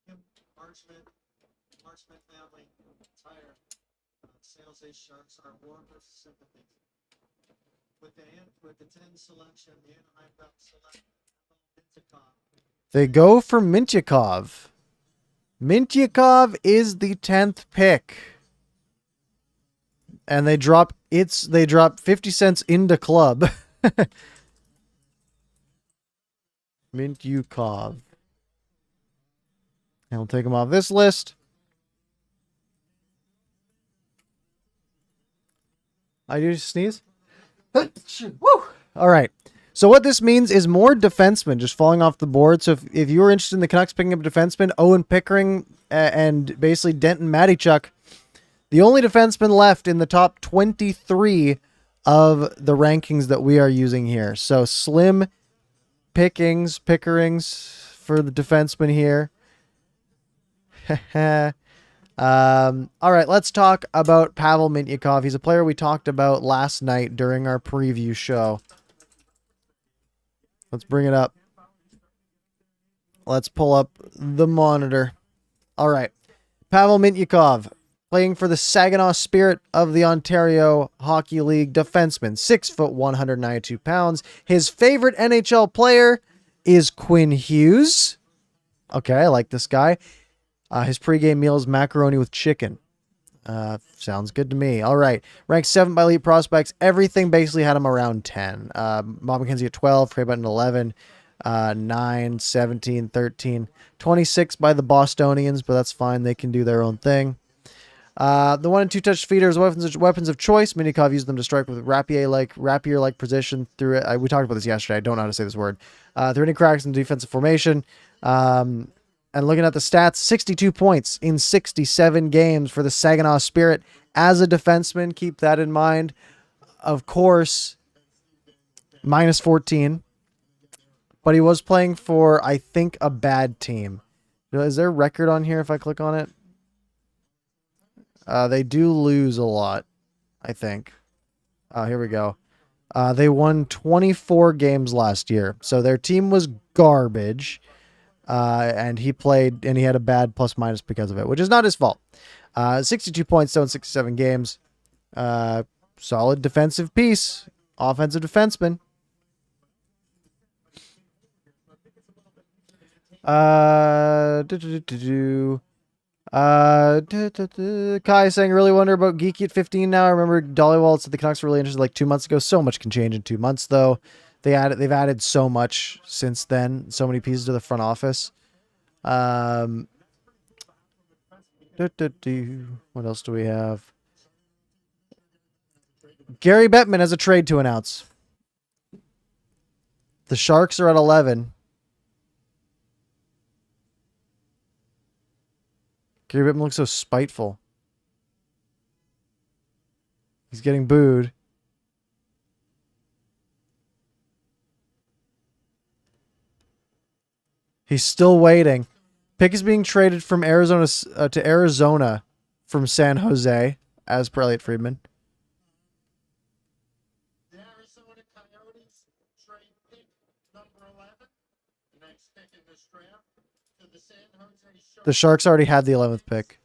him, Marchment family, entire San Jose Sharks our warmest sympathy. With the 10 selection, the Anaheim Ducks select Mintyukov. They go for Mintyukov. Mintyukov is the 10th pick. And they drop 50 cents into club. Mintyukov. And we'll take him off this list. I do sneeze. Woo! All right. So what this means is more defensemen just falling off the board. So if you were interested in the Canucks picking up a defenseman, Owen Pickering and basically Denton Mattychuk, the only defenseman left in the top 23 of the rankings that we are using here. So slim Pickerings for the defenseman here. All right, let's talk about Pavel Mintyukov. He's a player we talked about last night during our preview show. Let's bring it up. Let's pull up the monitor. All right. Pavel Mintyukov, playing for the Saginaw Spirit of the Ontario Hockey League, defenseman, 6 foot, 192 pounds. His favorite NHL player is Quinn Hughes. Okay, I like this guy. His pregame meal is macaroni with chicken. Sounds good to me. All right. Ranked 7th by Elite Prospects. Everything basically had him around 10. Bob McKenzie at 12. Craig Button 11. 9, 17, 13. 26 by the Bostonians, but that's fine. They can do their own thing. The 1 and 2 touch feeders, weapons of choice. Mintyukov used them to strike with rapier-like precision through it. We talked about this yesterday. I don't know how to say this word. Through any cracks in the defensive formation. And looking at the stats, 62 points in 67 games for the Saginaw Spirit as a defenseman. Keep that in mind. Of course, minus 14. But he was playing for, I think, a bad team. Is there a record on here if I click on it? They do lose a lot, I think. Here we go. They won 24 games last year. So their team was garbage. And he played, and he had a bad plus-minus because of it, which is not his fault. 62 points, though, in 67 games. Solid defensive piece. Offensive defenseman. Kai saying, really wonder about Geeky at 15 now. I remember Dollywall said the Canucks were really interested like 2 months ago. So much can change in 2 months, though. They've added so much since then. So many pieces to the front office. What else do we have? Gary Bettman has a trade to announce. The Sharks are at 11. Gary Bettman looks so spiteful. He's getting booed. He's still waiting. Pick is being traded from Arizona to Arizona from San Jose, as per Elliot Friedman. The Arizona Coyotes trade pick number 11, the next pick in this draft, to the San Jose Sharks. The Sharks already had the 11th pick.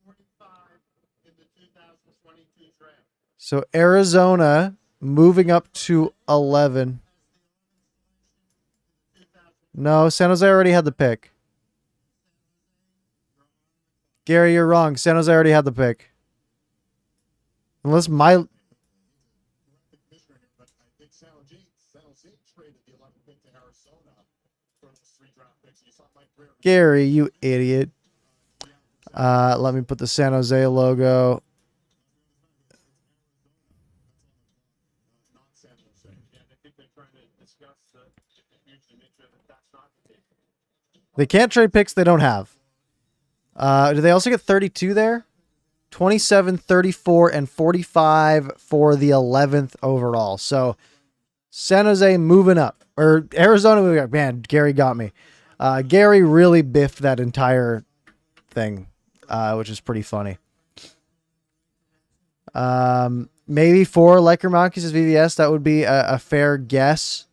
45 in the 2022 draft. So Arizona moving up to 11. No, San Jose already had the pick. Gary, you're wrong. San Jose already had the pick. Unless my... But I think San Jose traded the 11th pick to Arizona for those 3 draft picks. You saw Mike Greer. Gary, you idiot. Let me put the San Jose logo. San Jose. And I think they're trying to discuss the future to make sure that that's not the case. They can't trade picks they don't have. Do they also get 32 there? 27, 34, and 45 for the 11th overall. So San Jose moving up. Or Arizona moving up. Man, Gary got me. Gary really biffed that entire thing, which is pretty funny. Maybe 4 Lekker-Malkis as VVS. That would be a fair guess.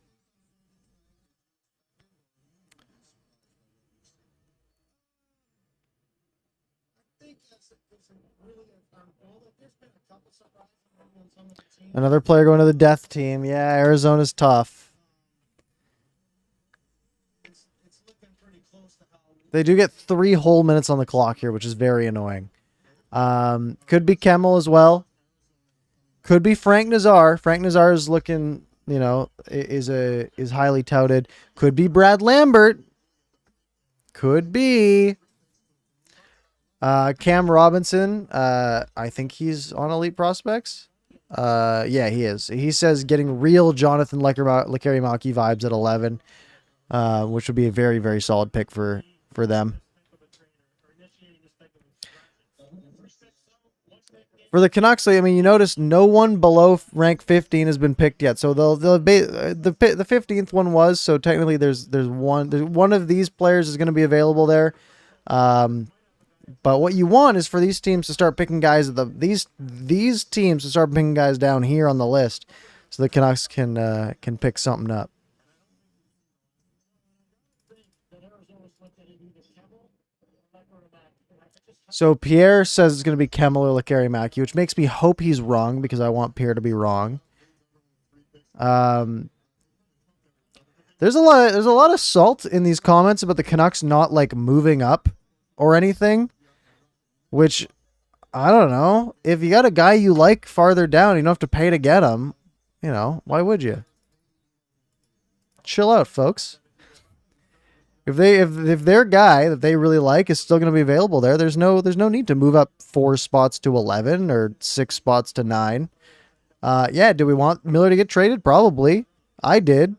Another player going to the death team. Yeah, Arizona's tough. They do get 3 whole minutes on the clock here, which is very annoying. Could be Kemmel as well. Could be Frank Nazar. Frank Nazar is looking, you know, is highly touted. Could be Brad Lambert. Could be Cam Robinson. I think he's on Elite Prospects. Yeah, he is. He says getting real Jonathan Lekkerimäki vibes at 11, which would be a very, very solid pick for them. For the Canucks, I mean, you notice no one below rank 15 has been picked yet. So the 15th one was. So technically, there's one of these players is going to be available there. But what you want is for these teams to start picking guys at these teams to start picking guys down here on the list, so the Canucks can pick something up. So Pierre says it's going to be Kemmel or Lekkerimäki, which makes me hope he's wrong because I want Pierre to be wrong. There's a lot of salt in these comments about the Canucks not like moving up or anything, which I don't know. If you got a guy you like farther down, you don't have to pay to get him. You know, why would you? Chill out, folks. If their guy that they really like is still going to be available there, there's no need to move up 4 spots to 11 or 6 spots to 9. Yeah, do we want Miller to get traded? Probably. I did.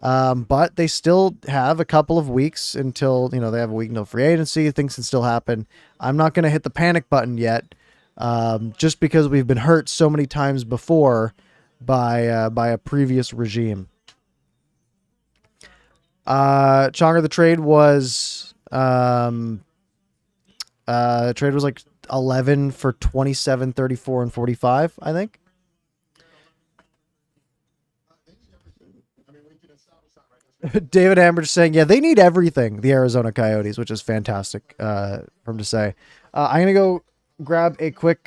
But they still have a couple of weeks until, you know, they have a week until free agency. Things can still happen. I'm not going to hit the panic button yet, just because we've been hurt so many times before by a previous regime. Chonger, the trade was like 11 for 27, 34, and 45, I think. David Amber just saying, yeah, they need everything, the Arizona Coyotes, which is fantastic for him to say. I'm gonna go grab a quick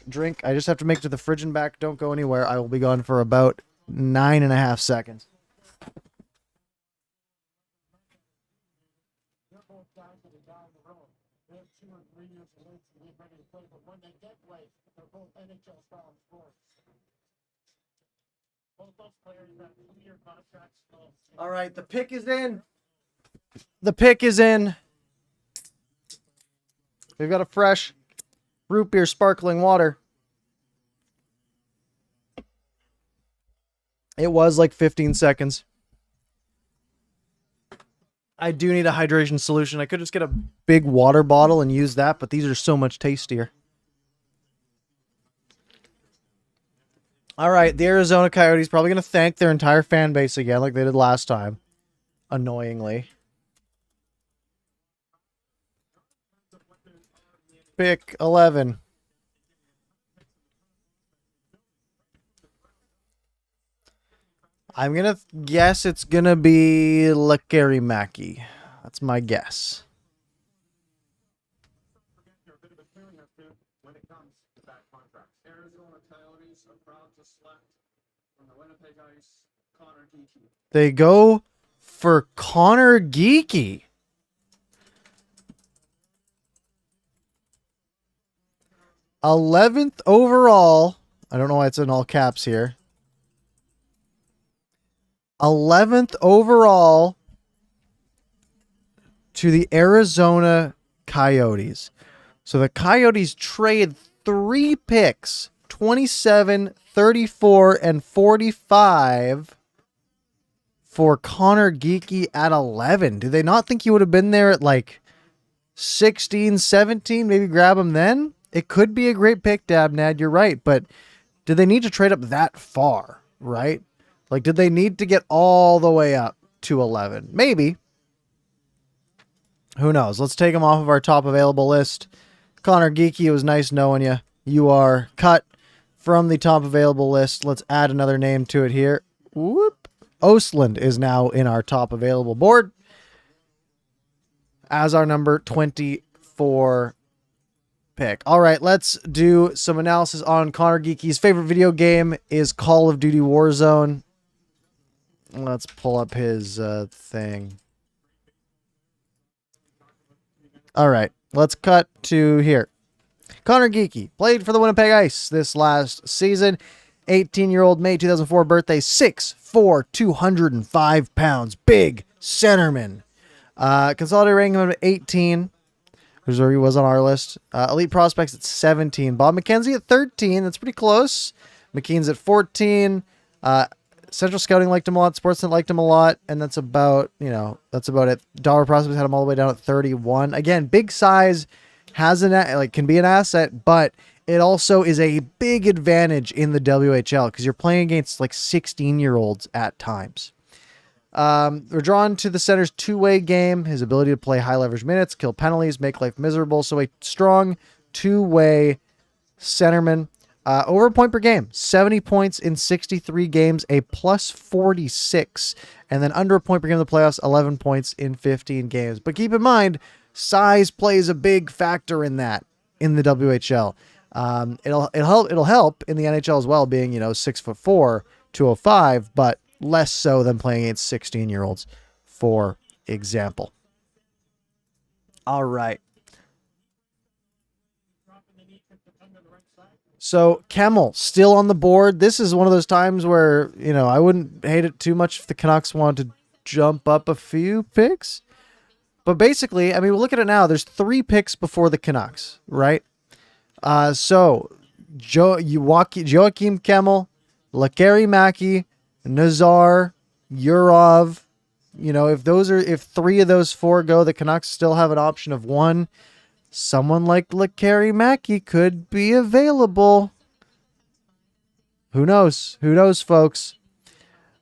drink. I just have to make it to the fridge and back. Don't go anywhere. I will be gone for about 9.5 seconds. All right, the pick is in. The pick is in. We've got a fresh root beer sparkling water. It was like 15 seconds. I do need a hydration solution. I could just get a big water bottle and use that, but these are so much tastier. All right, the Arizona Coyotes probably going to thank their entire fan base again like they did last time. Annoyingly. Pick 11. I'm going to guess it's going to be Lekkerimäki. That's my guess. They go for Connor Geekie. '11th overall. I don't know why it's in all caps here. 11th overall to the Arizona Coyotes. So the Coyotes trade 3 picks, 27, 34 and 45 for Connor Geeky at 11. Do they not think he would have been there at like 16, 17? Maybe grab him then? It could be a great pick, Dabnad. You're right. But did they need to trade up that far, right? Like, did they need to get all the way up to 11? Maybe. Who knows? Let's take him off of our top available list. Connor Geeky, it was nice knowing you. You are cut from the top available list. Let's add another name to it here. Whoop. Ostland is now in our top available board as our number 24 pick. All right, let's do some analysis on Connor Geeky's favorite video game is Call of Duty Warzone. Let's pull up his thing. All right, let's cut to here. Connor Geeky played for the Winnipeg Ice this last season. 18-year-old May 2004 birthday, 6'4", 205 pounds, big centerman. Consolidated ranking of 18, which is where he was on our list. Elite prospects at 17. Bob McKenzie at 13. That's pretty close. McKean's at 14. Central Scouting liked him a lot. Sportsnet liked him a lot. And that's about it. Dollar prospects had him all the way down at 31. Again, big size can be an asset, but it also is a big advantage in the WHL because you're playing against like 16-year-olds at times. We're drawn to the center's two-way game, his ability to play high leverage minutes, kill penalties, make life miserable. So a strong two-way centerman. Over a point per game, 70 points in 63 games, a plus 46. And then under a point per game in the playoffs, 11 points in 15 games. But keep in mind, size plays a big factor in that in the WHL. It'll help in the NHL as well, being 6'4", 205, but less so than playing against 16-year-olds, for example. All right. So Kemmel still on the board. This is one of those times where, I wouldn't hate it too much if the Canucks wanted to jump up a few picks. But basically, we'll look at it now. There's 3 picks before the Canucks, right? So Joakim Kemmel, Lakari Maki, Nazar, Yurov. If 3 of those 4 go, the Canucks still have an option of 1. Someone like Lakari Maki could be available. Who knows? Who knows, folks?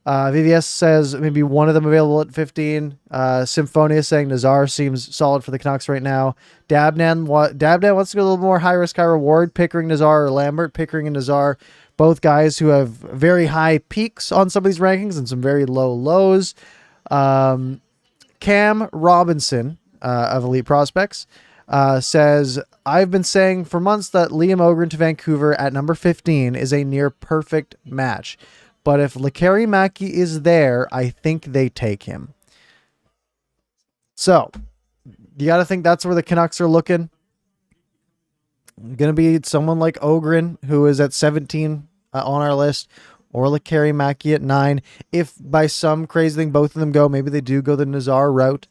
VVS says maybe one of them available at 15. Symphonia saying Nazar seems solid for the Canucks right now. Dabnan wants to go a little more high risk, high reward. Pickering, Nazar, or Lambert. Pickering and Nazar, both guys who have very high peaks on some of these rankings and some very low lows. Cam Robinson of Elite Prospects says, I've been saying for months that Liam Ogren to Vancouver at number 15 is a near perfect match. But if Lakari Maki is there, I think they take him. So, you got to think that's where the Canucks are looking. Going to be someone like Ogren, who is at 17 on our list, or Lakari Maki at 9. If by some crazy thing both of them go, maybe they do go the Nazar route.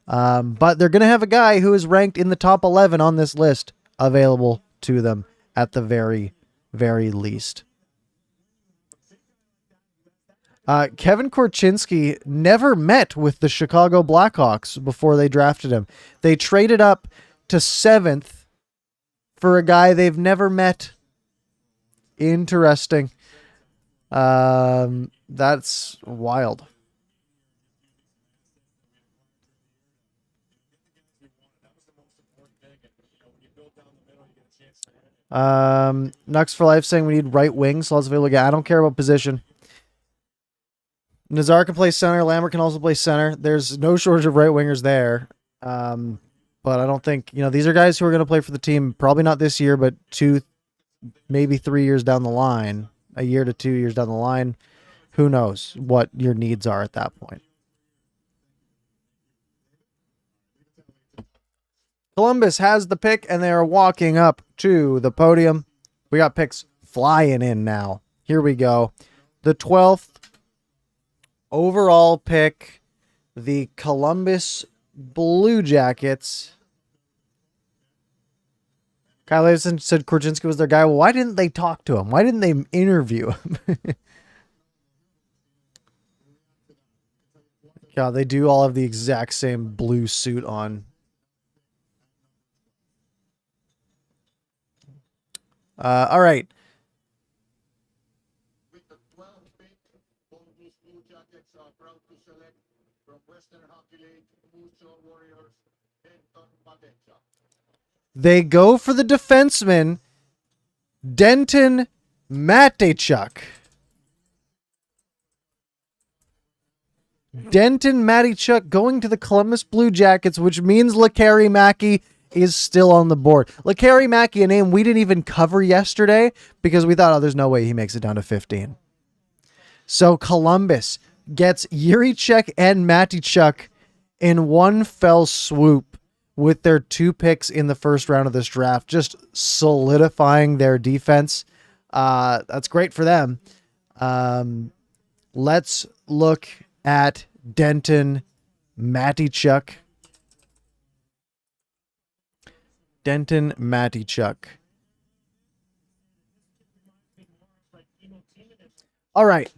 But they're going to have a guy who is ranked in the top 11 on this list available to them at the very, very least. Kevin Korchinski never met with the Chicago Blackhawks before they drafted him. They traded up to 7th for a guy they've never met. Interesting. That's wild. Nux for Life saying we need right wing slots available again. I don't care about position. Nazar can play center. Lambert can also play center. There's no shortage of right wingers there. But I don't think, these are guys who are going to play for the team. Probably not this year, but 2, maybe 3 years down the line, a year to 2 years down the line. Who knows what your needs are at that point. Columbus has the pick, and they are walking up to the podium. We got picks flying in now. Here we go. The 12th overall pick, the Columbus Blue Jackets Kyle Davison said Korchinski was their guy. Well, why didn't they talk to him? Why didn't they interview him? God, they do all have the exact same blue suit on. All right. With the 12th pick, Columbus Blue Jackets are proud to select from Western Hockey League, Mutual Warriors, Denton Madecha. They go for the defenseman, Denton Mateychuk. Denton Mateychuk going to the Columbus Blue Jackets, which means Lekari Mackey is still on the board. Lekari Mackey, a name we didn't even cover yesterday because we thought, oh, there's no way he makes it down to 15. So Columbus gets Yurichek and Mateychuk in one fell swoop with their 2 picks in the first round of this draft, just solidifying their defense. That's great for them. Let's look at Denton Mateychuk. Denton Mateychuk. All right.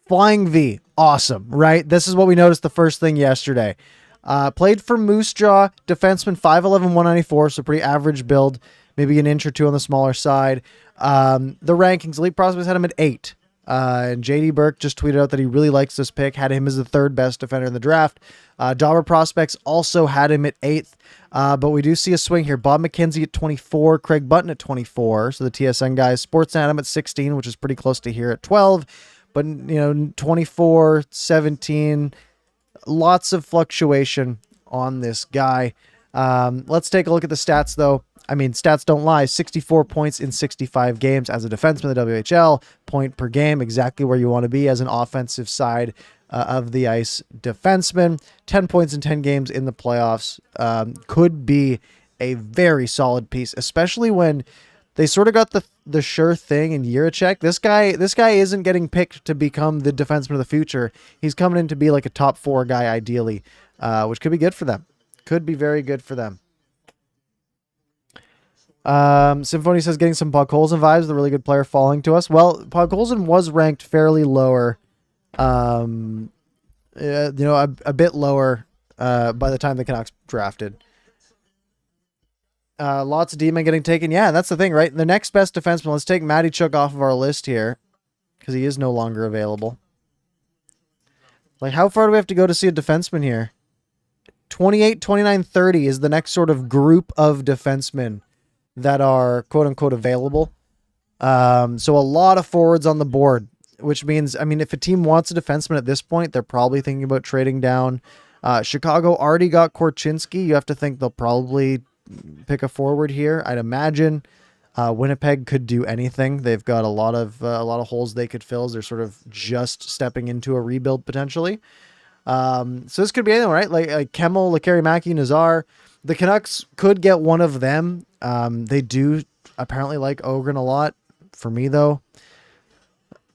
Flying V. Awesome, right? This is what we noticed the first thing yesterday. Played for Moose Jaw, defenseman, 5'11", 194, so pretty average build, maybe an inch or two on the smaller side. The rankings, Elite Prospects had him at 8. And JD Burke just tweeted out that he really likes this pick, had him as the 3rd best defender in the draft. Jobber Prospects also had him at 8th, but we do see a swing here. Bob McKenzie at 24, Craig Button at 24, so the TSN guys. Sportsnet had him at 16, which is pretty close to here at 12, but 24, 17, lots of fluctuation on this guy. Let's take a look at the stats, though. I mean, stats don't lie. 64 points in 65 games as a defenseman in the WHL. Point per game, exactly where you want to be as an offensive side of the ice defenseman. 10 points in 10 games in the playoffs. Could be a very solid piece, especially when they sort of got the sure thing in Yurichek. This guy isn't getting picked to become the defenseman of the future. He's coming in to be like a top 4 guy ideally, which could be good for them. Could be very good for them. Symphony says getting some Podkolzin vibes, the really good player falling to us. Well, Podkolzin was ranked fairly lower, a bit lower by the time the Canucks drafted. Lots of D-men getting taken. Yeah, that's the thing, right? The next best defenseman, let's take Mateychuk off of our list here because he is no longer available. Like, how far do we have to go to see a defenseman here? 28, 29, 30 is the next sort of group of defensemen that are quote-unquote available. So a lot of forwards on the board, which means, I mean, if a team wants a defenseman at this point, they're probably thinking about trading down. Chicago already got Korchinski. You have to think they'll probably pick a forward here, I'd imagine. Winnipeg could do anything. They've got a lot of holes they could fill. They're sort of just stepping into a rebuild potentially. So this could be anyone, right? Like Kemmel, Lekari Mackey, Nazar. The Canucks could get one of them. They do apparently like Ogren a lot. For me, though,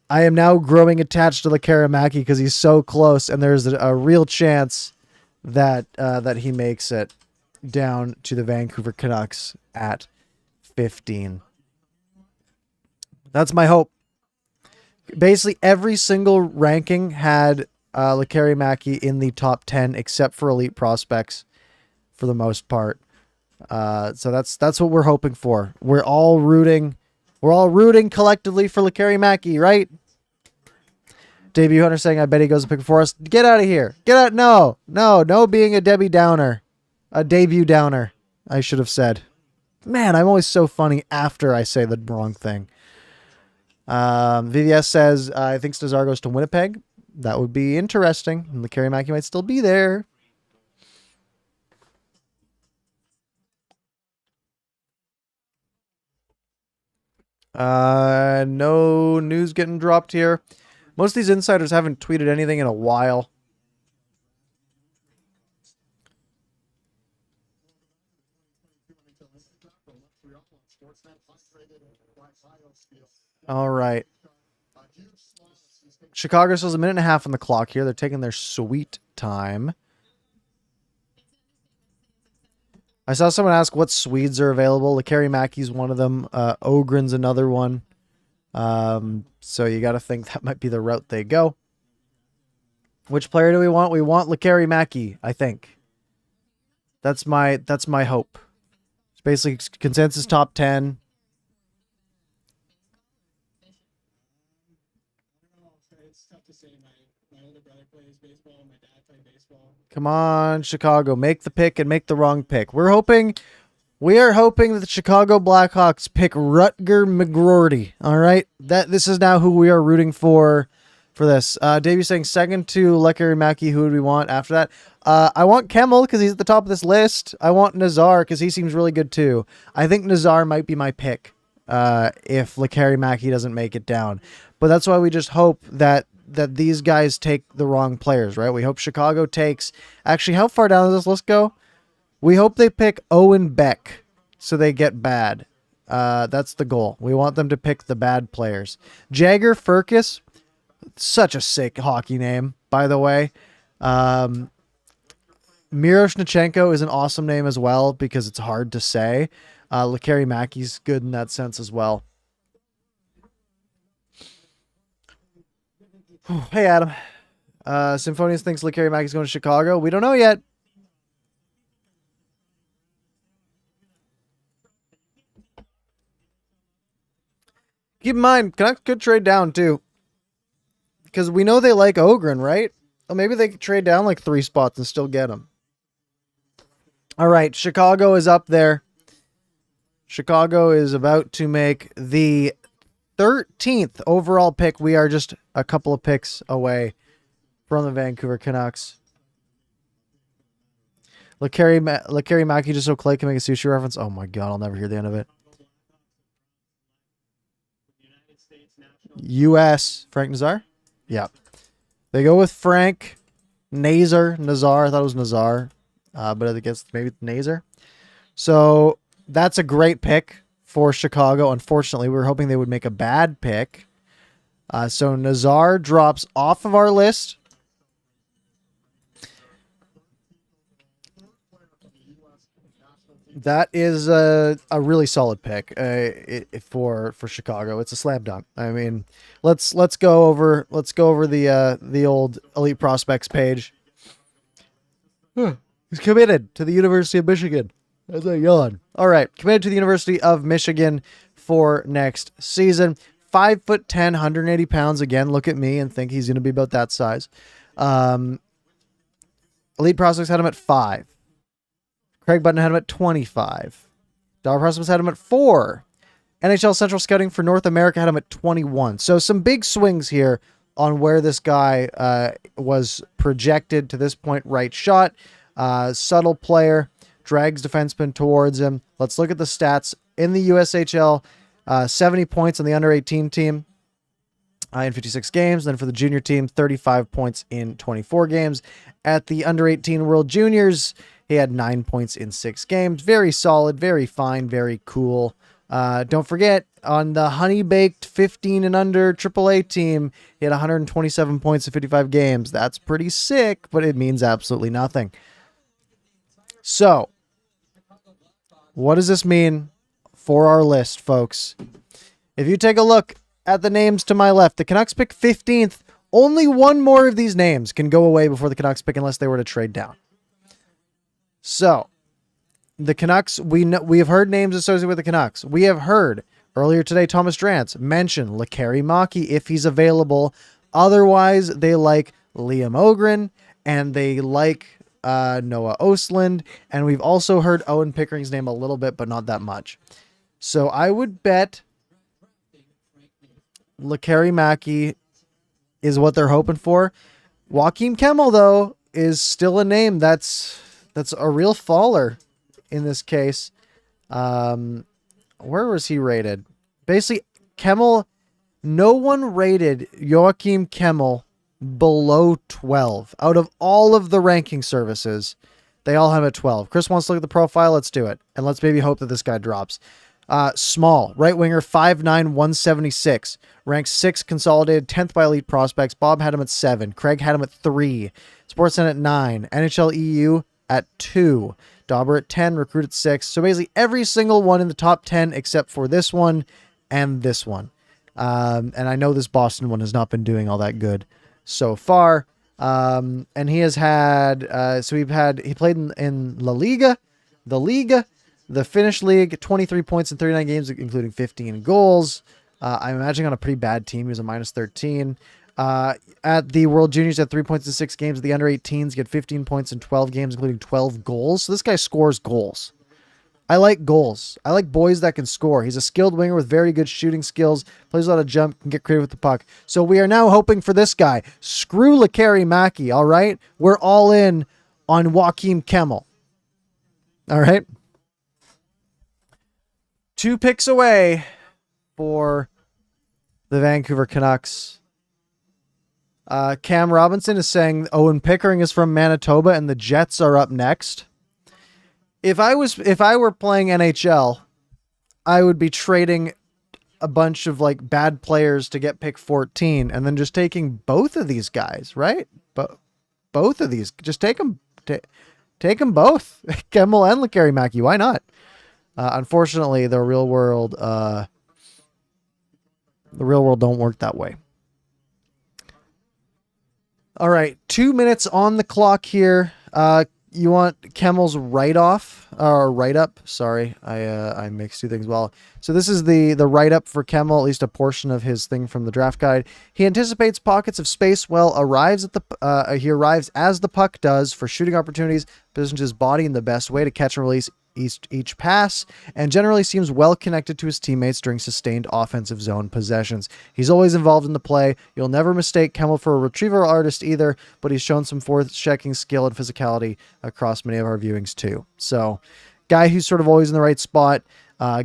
I am now growing attached to Lekari Mackey because he's so close, and there's a real chance that he makes it down to the Vancouver Canucks at 15. That's my hope. Basically, every single ranking had Lekari Mackey in the top 10, except for Elite Prospects, for the most part. So that's what we're hoping for. We're all rooting collectively for Lekari Mackey, right? Debut Hunter saying, I bet he goes to pick for us. Get out of here. Get out. No being a Debbie Downer. A debut downer, I should have said. Man, I'm always so funny after I say the wrong thing. VVS says, I think Stazar goes to Winnipeg. That would be interesting. And Lekari Mackey might still be there. No news getting dropped here. Most of these insiders haven't tweeted anything in a while. All right. Chicago still has a minute and a half on the clock here. They're taking their sweet time. I saw someone ask what Swedes are available. Lakari Mackey's one of them. Ogren's another one. So you got to think that might be the route they go. Which player do we want? We want Lakari Mackey, I think. That's my hope. It's basically consensus top 10. It's tough to say. My older brother plays baseball. My dad played baseball. Come on, Chicago. Make the pick and make the wrong pick. We are hoping that the Chicago Blackhawks pick Rutger McGroarty. All right? This is now who we are rooting for this. Davey's saying second to Lakari Mackey. Who would we want after that? I want Kemmel because he's at the top of this list. I want Nazar because he seems really good too. I think Nazar might be my pick if Lakari Mackey doesn't make it down. But that's why we just hope that these guys take the wrong players, right? We hope Chicago takes... Actually, how far down does this list go? We hope they pick Owen Beck so they get bad. That's the goal. We want them to pick the bad players. Jagger Firkus, such a sick hockey name, by the way. Miroshnichenko is an awesome name as well because it's hard to say. Lakari Mackey's good in that sense as well. Hey, Adam. Symphonius thinks Lakari Mackey's going to Chicago. We don't know yet. Keep in mind, Canucks could trade down too. Because we know they like Ogren, right? Well, maybe they could trade down like 3 spots and still get him. All right, Chicago is up there. Chicago is about to make the 13th overall pick. We are just a couple of picks away from the Vancouver Canucks. Lakari Mackey just so Clay can make a sushi reference. Oh my God, I'll never hear the end of it. U.S. Frank Nazar? Yeah. They go with Frank Nazar. I thought it was Nazar. But I guess maybe Nazar. So that's a great pick for Chicago. Unfortunately, we were hoping they would make a bad pick. So Nazar drops off of our list. That is a really solid pick for Chicago. It's a slam dunk. I mean, let's go over the old Elite Prospects page. He's committed to the University of Michigan. That's a yawn. All right, committed to the University of Michigan for next season. 5'10", 180 pounds. Again, look at me and think he's going to be about that size. Elite Prospects had him at 5. Craig Button had him at 25. Dollar Prospects had him at 4. NHL Central Scouting for North America had him at 21. So some big swings here on where this guy was projected to this point. Right shot, subtle player, drags defenseman towards him. Let's look at the stats in the USHL. 70 points on the under-18 team in 56 games. Then for the junior team, 35 points in 24 games. At the under-18 World Juniors, he had 9 points in 6 games. Very solid, very fine, very cool. Don't forget, on the honey-baked 15 and under AAA team, he had 127 points in 55 games. That's pretty sick, but it means absolutely nothing. So, what does this mean for our list, folks? If you take a look at the names to my left, the Canucks pick 15th. Only one more of these names can go away before the Canucks pick unless they were to trade down. So, the Canucks, we have heard names associated with the Canucks. We have heard earlier today Thomas Drance mention Lakari Mackey if he's available. Otherwise, they like Liam Ogren and they like Noah Ostlund. And we've also heard Owen Pickering's name a little bit, but not that much. So I would bet Lakari Mackey is what they're hoping for. Joakim Kemmel, though, is still a name that's a real faller in this case. Where was he rated? Basically, Kemmel, no one rated Joakim Kemmel below 12. Out of all of the ranking services, they all have a 12. Chris wants to look at the profile. Let's do it. And let's maybe hope that this guy drops. Small, right winger, 5'9", 176. Ranked 6th consolidated, 10th by Elite Prospects. Bob had him at 7. Craig had him at 3. Sportsnet at 9. NHL EU at 2. Dauber at 10, Recruit at 6. So basically every single one in the top 10 except for this one and this one. And I know this Boston one has not been doing all that good so far. And he has had, he played in La Liga, the Liga, the Finnish League, 23 points in 39 games, including 15 goals. I'm imagining on a pretty bad team, he was a minus 13. At the World Juniors, had 3 points in 6 games. At the under 18s, get 15 points in 12 games, including 12 goals. So this guy scores goals. I like goals. I like boys that can score. He's a skilled winger with very good shooting skills, plays a lot of jump, can get creative with the puck. So we are now hoping for this guy. Screw Lekari Mackey, all right? We're all in on Joakim Kemmel. All right? 2 picks away for the Vancouver Canucks. Cam Robinson is saying Owen Pickering is from Manitoba and the Jets are up next. If I were playing NHL, I would be trading a bunch of like bad players to get pick 14 and then just taking both of these guys, right? But both of these, just take them both. Kemmel and Lekari Mackey. Why not? Unfortunately, the real world don't work that way. All right, 2 minutes on the clock here. You want Kemmel's write-off or write-up? Sorry, I mixed 2 things well. So this is the write-up for Kemmel, at least a portion of his thing from the draft guide. He anticipates pockets of space well, he arrives as the puck does for shooting opportunities, positions his body in the best way to catch and release each pass, and generally seems well connected to his teammates during sustained offensive zone possessions. He's always involved in the play. You'll never mistake Kemmel for a retrieval artist either, but he's shown some forth-checking skill and physicality across many of our viewings too. So, guy who's sort of always in the right spot,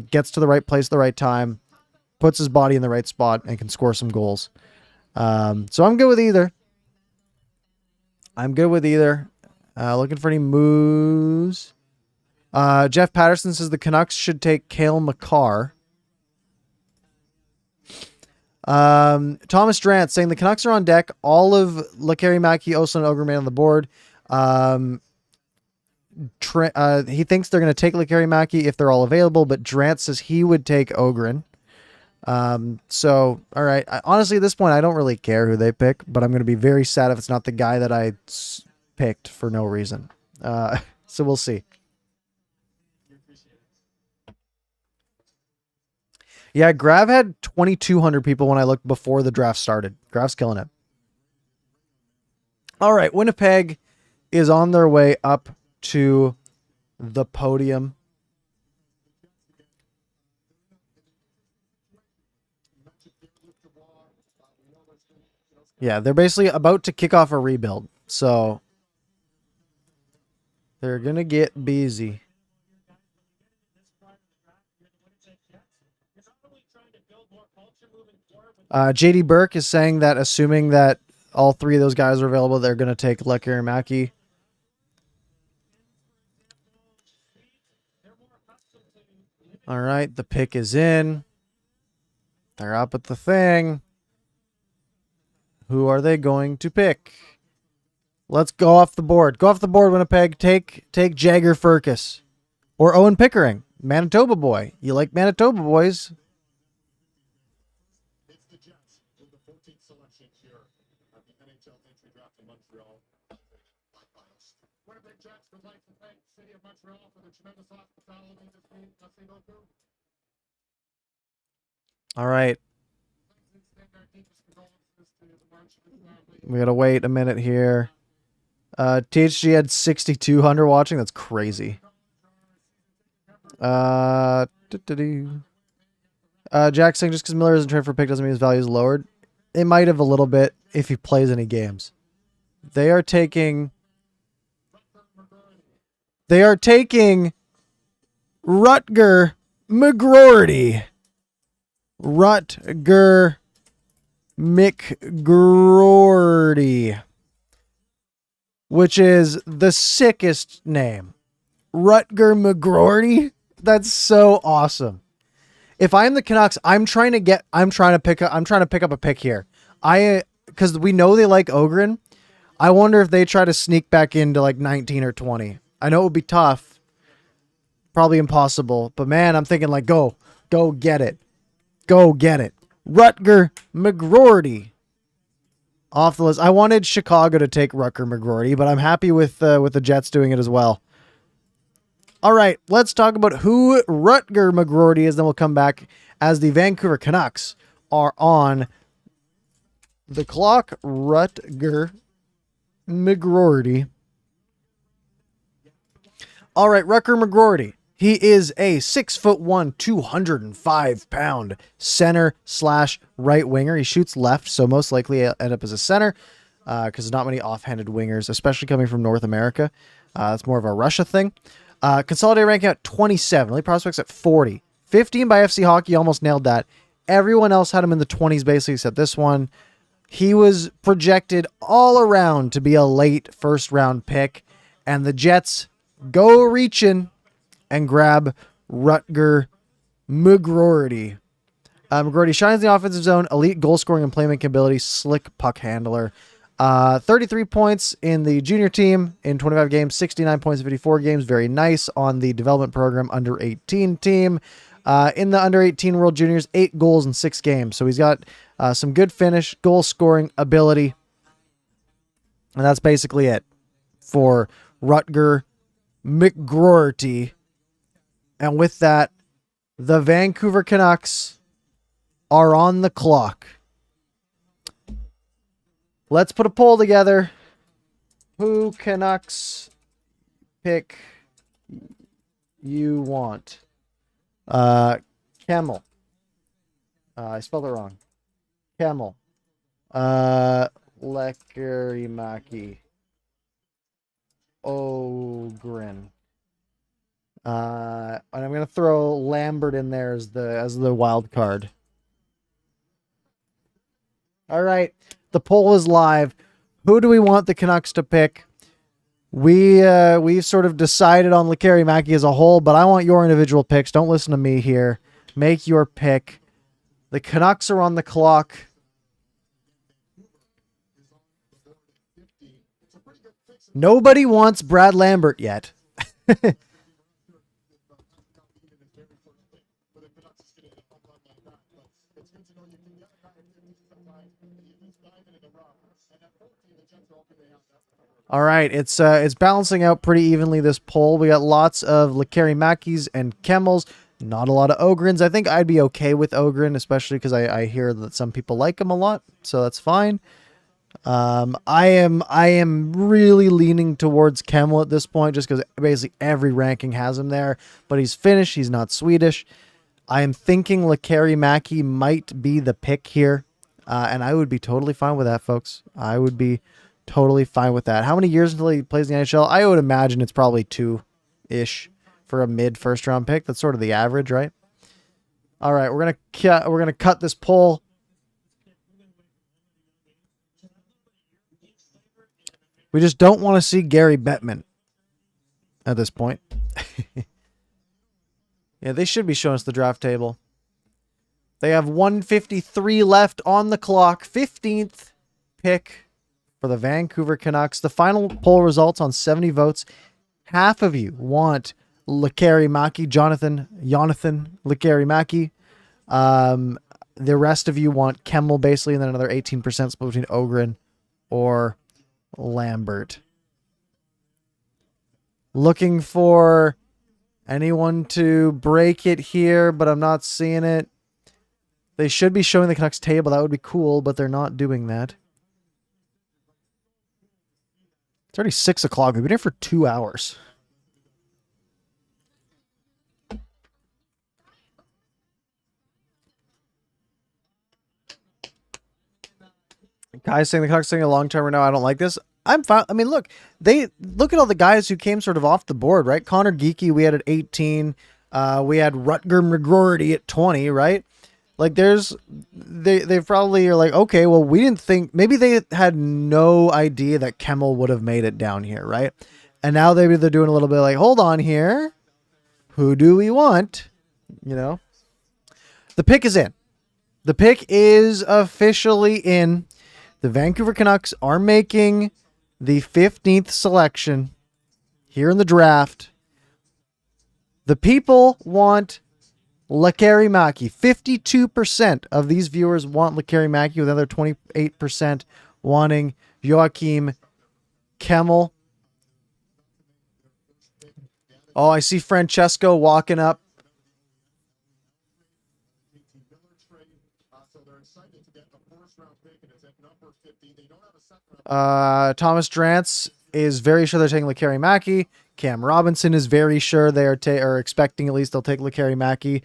gets to the right place at the right time, puts his body in the right spot, and can score some goals. So I'm good with either. Looking for any moves. Jeff Patterson says the Canucks should take Cale Makar. Thomas Drant saying the Canucks are on deck. All of Lekari Mackey, Oslin, and Ogren on the board. He thinks they're going to take Lekari Mackey if they're all available, but Drant says he would take Ogren. So, all right. Honestly, at this point, I don't really care who they pick, but I'm going to be very sad if it's not the guy that I picked for no reason. So we'll see. Yeah, Grav had 2,200 people when I looked before the draft started. Grav's killing it. All right, Winnipeg is on their way up to the podium. Yeah, they're basically about to kick off a rebuild. So they're going to get busy. JD Burke is saying that assuming that all 3 of those guys are available, they're going to take Lekari Mackey. All right, the pick is in. They're up at the thing. Who are they going to pick? Let's go off the board. Go off the board, Winnipeg. Take Jagger Furcus. Or Owen Pickering. Manitoba boy. You like Manitoba boys. It's the Jets with the 14th selection here at the NHL Draft in Montreal. Winnipeg Jets would like to thank the City of Montreal for the tremendous hospitality this week. Merci beaucoup. All right. We gotta wait a minute here. THG had 6,200 watching. That's crazy. Jack saying just because Miller isn't traded for a pick doesn't mean his value is lowered. It might have a little bit if he plays any games. They are taking Rutger McGroarty. Rutger McGroarty, which is the sickest name. Rutger McGroarty. That's so awesome. If I'm the Canucks, I'm trying to pick up a pick here. Because we know they like Ogren. I wonder if they try to sneak back into like 19 or 20 I know it would be tough, probably impossible, but man, I'm thinking like, go get it. Go get it. Rutger McGroarty off the list. I wanted Chicago to take Rutger McGroarty, but I'm happy with the Jets doing it as well. All right, let's talk about who Rutger McGroarty is, then we'll come back as the Vancouver Canucks are on the clock. Rutger McGroarty. All right, Rutger McGroarty. He is a 6'1", 205-pound center / right winger. He shoots left, so most likely he'll end up as a center because there's not many offhanded wingers, especially coming from North America. That's more of a Russia thing. Consolidated ranking at 27. Elite prospects at 40. 15 by FC Hockey, almost nailed that. Everyone else had him in the 20s basically except this one. He was projected all around to be a late first-round pick, and the Jets go reaching and grab Rutger McGroarty. McGroarty shines in the offensive zone, elite goal scoring and playmaking ability, slick puck handler. 33 points in the junior team in 25 games, 69 points in 54 games. Very nice on the development program under 18 team. In the under 18 World Juniors, 8 goals in 6 games. So he's got some good finish, goal scoring ability. And that's basically it for Rutger McGroarty. And with that, the Vancouver Canucks are on the clock. Let's put a poll together. Who Canucks pick you want? Camel. I spelled it wrong. Camel. Lekkerimäki. Ogren. And I'm gonna throw Lambert in there as the wild card. All right, the poll is live. Who do we want the Canucks to pick? We've sort of decided on Lekkerimäki as a whole, but I want your individual picks. Don't listen to me here. Make your pick. The Canucks are on the clock. Nobody wants Brad Lambert yet. All right, it's balancing out pretty evenly, this poll. We got lots of Lekkerimäkis and Kemmels, not a lot of Ogrens. I think I'd be okay with Ogren, especially because I hear that some people like him a lot, so that's fine. I am really leaning towards Kemmel at this point, just because basically every ranking has him there. But he's Finnish, he's not Swedish. I am thinking Lekkerimäki might be the pick here, and I would be totally fine with that, folks. I would be totally fine with that. How many years until he plays in the NHL? I would imagine it's probably 2-ish for a mid first round pick. That's sort of the average, right? All right, we're gonna cut this poll. We just don't want to see Gary Bettman at this point. Yeah, they should be showing us the draft table. They have 153 left on the clock. 15th pick for the Vancouver Canucks. The final poll results on 70 votes. Half of you want Lekkerimäki, Jonathan Lekkerimäki. The rest of you want Kemmel, basically, and then another 18% split between Ogren or Lambert. Looking for anyone to break it here, but I'm not seeing it. They should be showing the Canucks table. That would be cool, but they're not doing that. It's already 6 o'clock. We've been here for 2 hours. Guys saying the Canucks taking a long term now. I don't like this. I'm fine. I mean, look at all the guys who came sort of off the board, right? Connor Geekie, we had at 18. We had Rutger McGroarty at 20, right? Like they probably are like, okay, well, we didn't think, maybe they had no idea that Kemmel would have made it down here, right? And now they're doing a little bit like, hold on here. Who do we want? You know, the pick is in. The pick is officially in. The Vancouver Canucks are making the 15th selection here in the draft. The people want Lekkerimäki. 52% of these viewers want Lekkerimäki, with another 28% wanting Joachim Kemmel. Oh, I see Francesco walking up. Thomas Drance is very sure they're taking Lekkerimäki. Cam Robinson is very sure they are expecting, at least they'll take Lekkerimäki.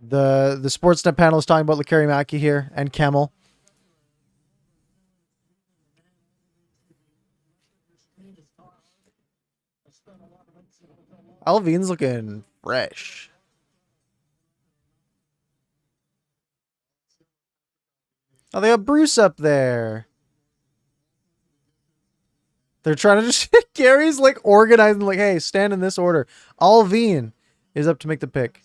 The Sportsnet panel is talking about Lekkerimäki here and Kemmel. Alvin's looking fresh. Oh, they have Bruce up there. They're trying to just... Gary's like organizing, like, hey, stand in this order. Alvin is up to make the pick.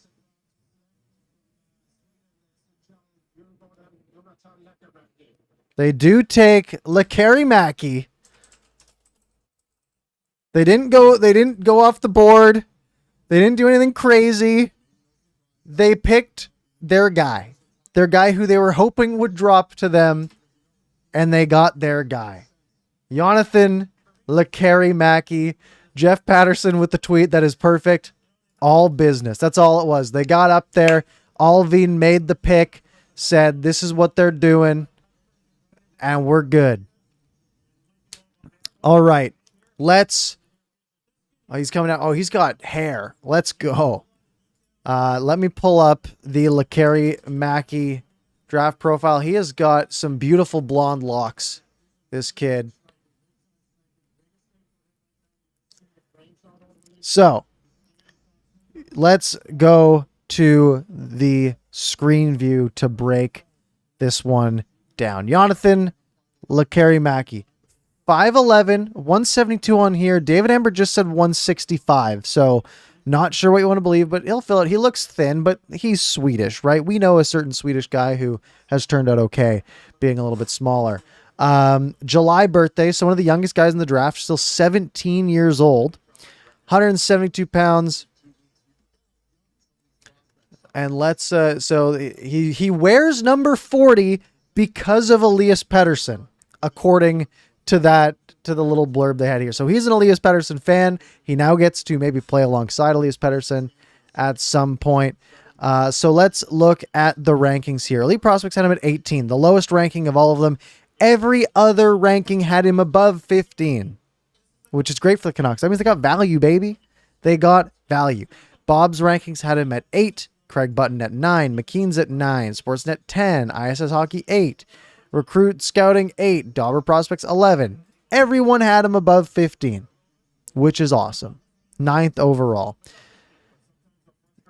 They do take Lekkerimäki. They didn't go off the board. They didn't do anything crazy. They picked their guy. Their guy who they were hoping would drop to them, and they got their guy. Jonathan Lekkerimäki. Jeff Patterson with the tweet that is perfect. All business. That's all it was. They got up there. Alvin made the pick, said this is what they're doing, and we're good. All right. Let's... Oh, he's coming out. Oh, he's got hair. Let's go. Let me pull up the Lekkerimäki draft profile. He has got some beautiful blonde locks, this kid. So, let's go to the screen view to break this one down. Jonathan Lekkerimäki. 5'11", 172 on here. David Amber just said 165, so not sure what you want to believe, but he'll fill it. He looks thin, but he's Swedish, right? We know a certain Swedish guy who has turned out okay, being a little bit smaller. July birthday, so one of the youngest guys in the draft, still 17 years old, 172 pounds. And let's, so he wears number 40 because of Elias Pettersson, according to the little blurb they had here. So he's an Elias Pettersson fan. He now gets to maybe play alongside Elias Pettersson at some point. So let's look at the rankings here. Elite Prospects had him at 18, the lowest ranking of all of them. Every other ranking had him above 15, which is great for the Canucks. That means they got value, baby. They got value. Bob's rankings had him at 8, Craig Button at 9, McKean's at 9, Sportsnet 10, ISS Hockey 8, Recruit Scouting 8, Dauber Prospects 11. Everyone had him above 15, which is awesome. 9th overall.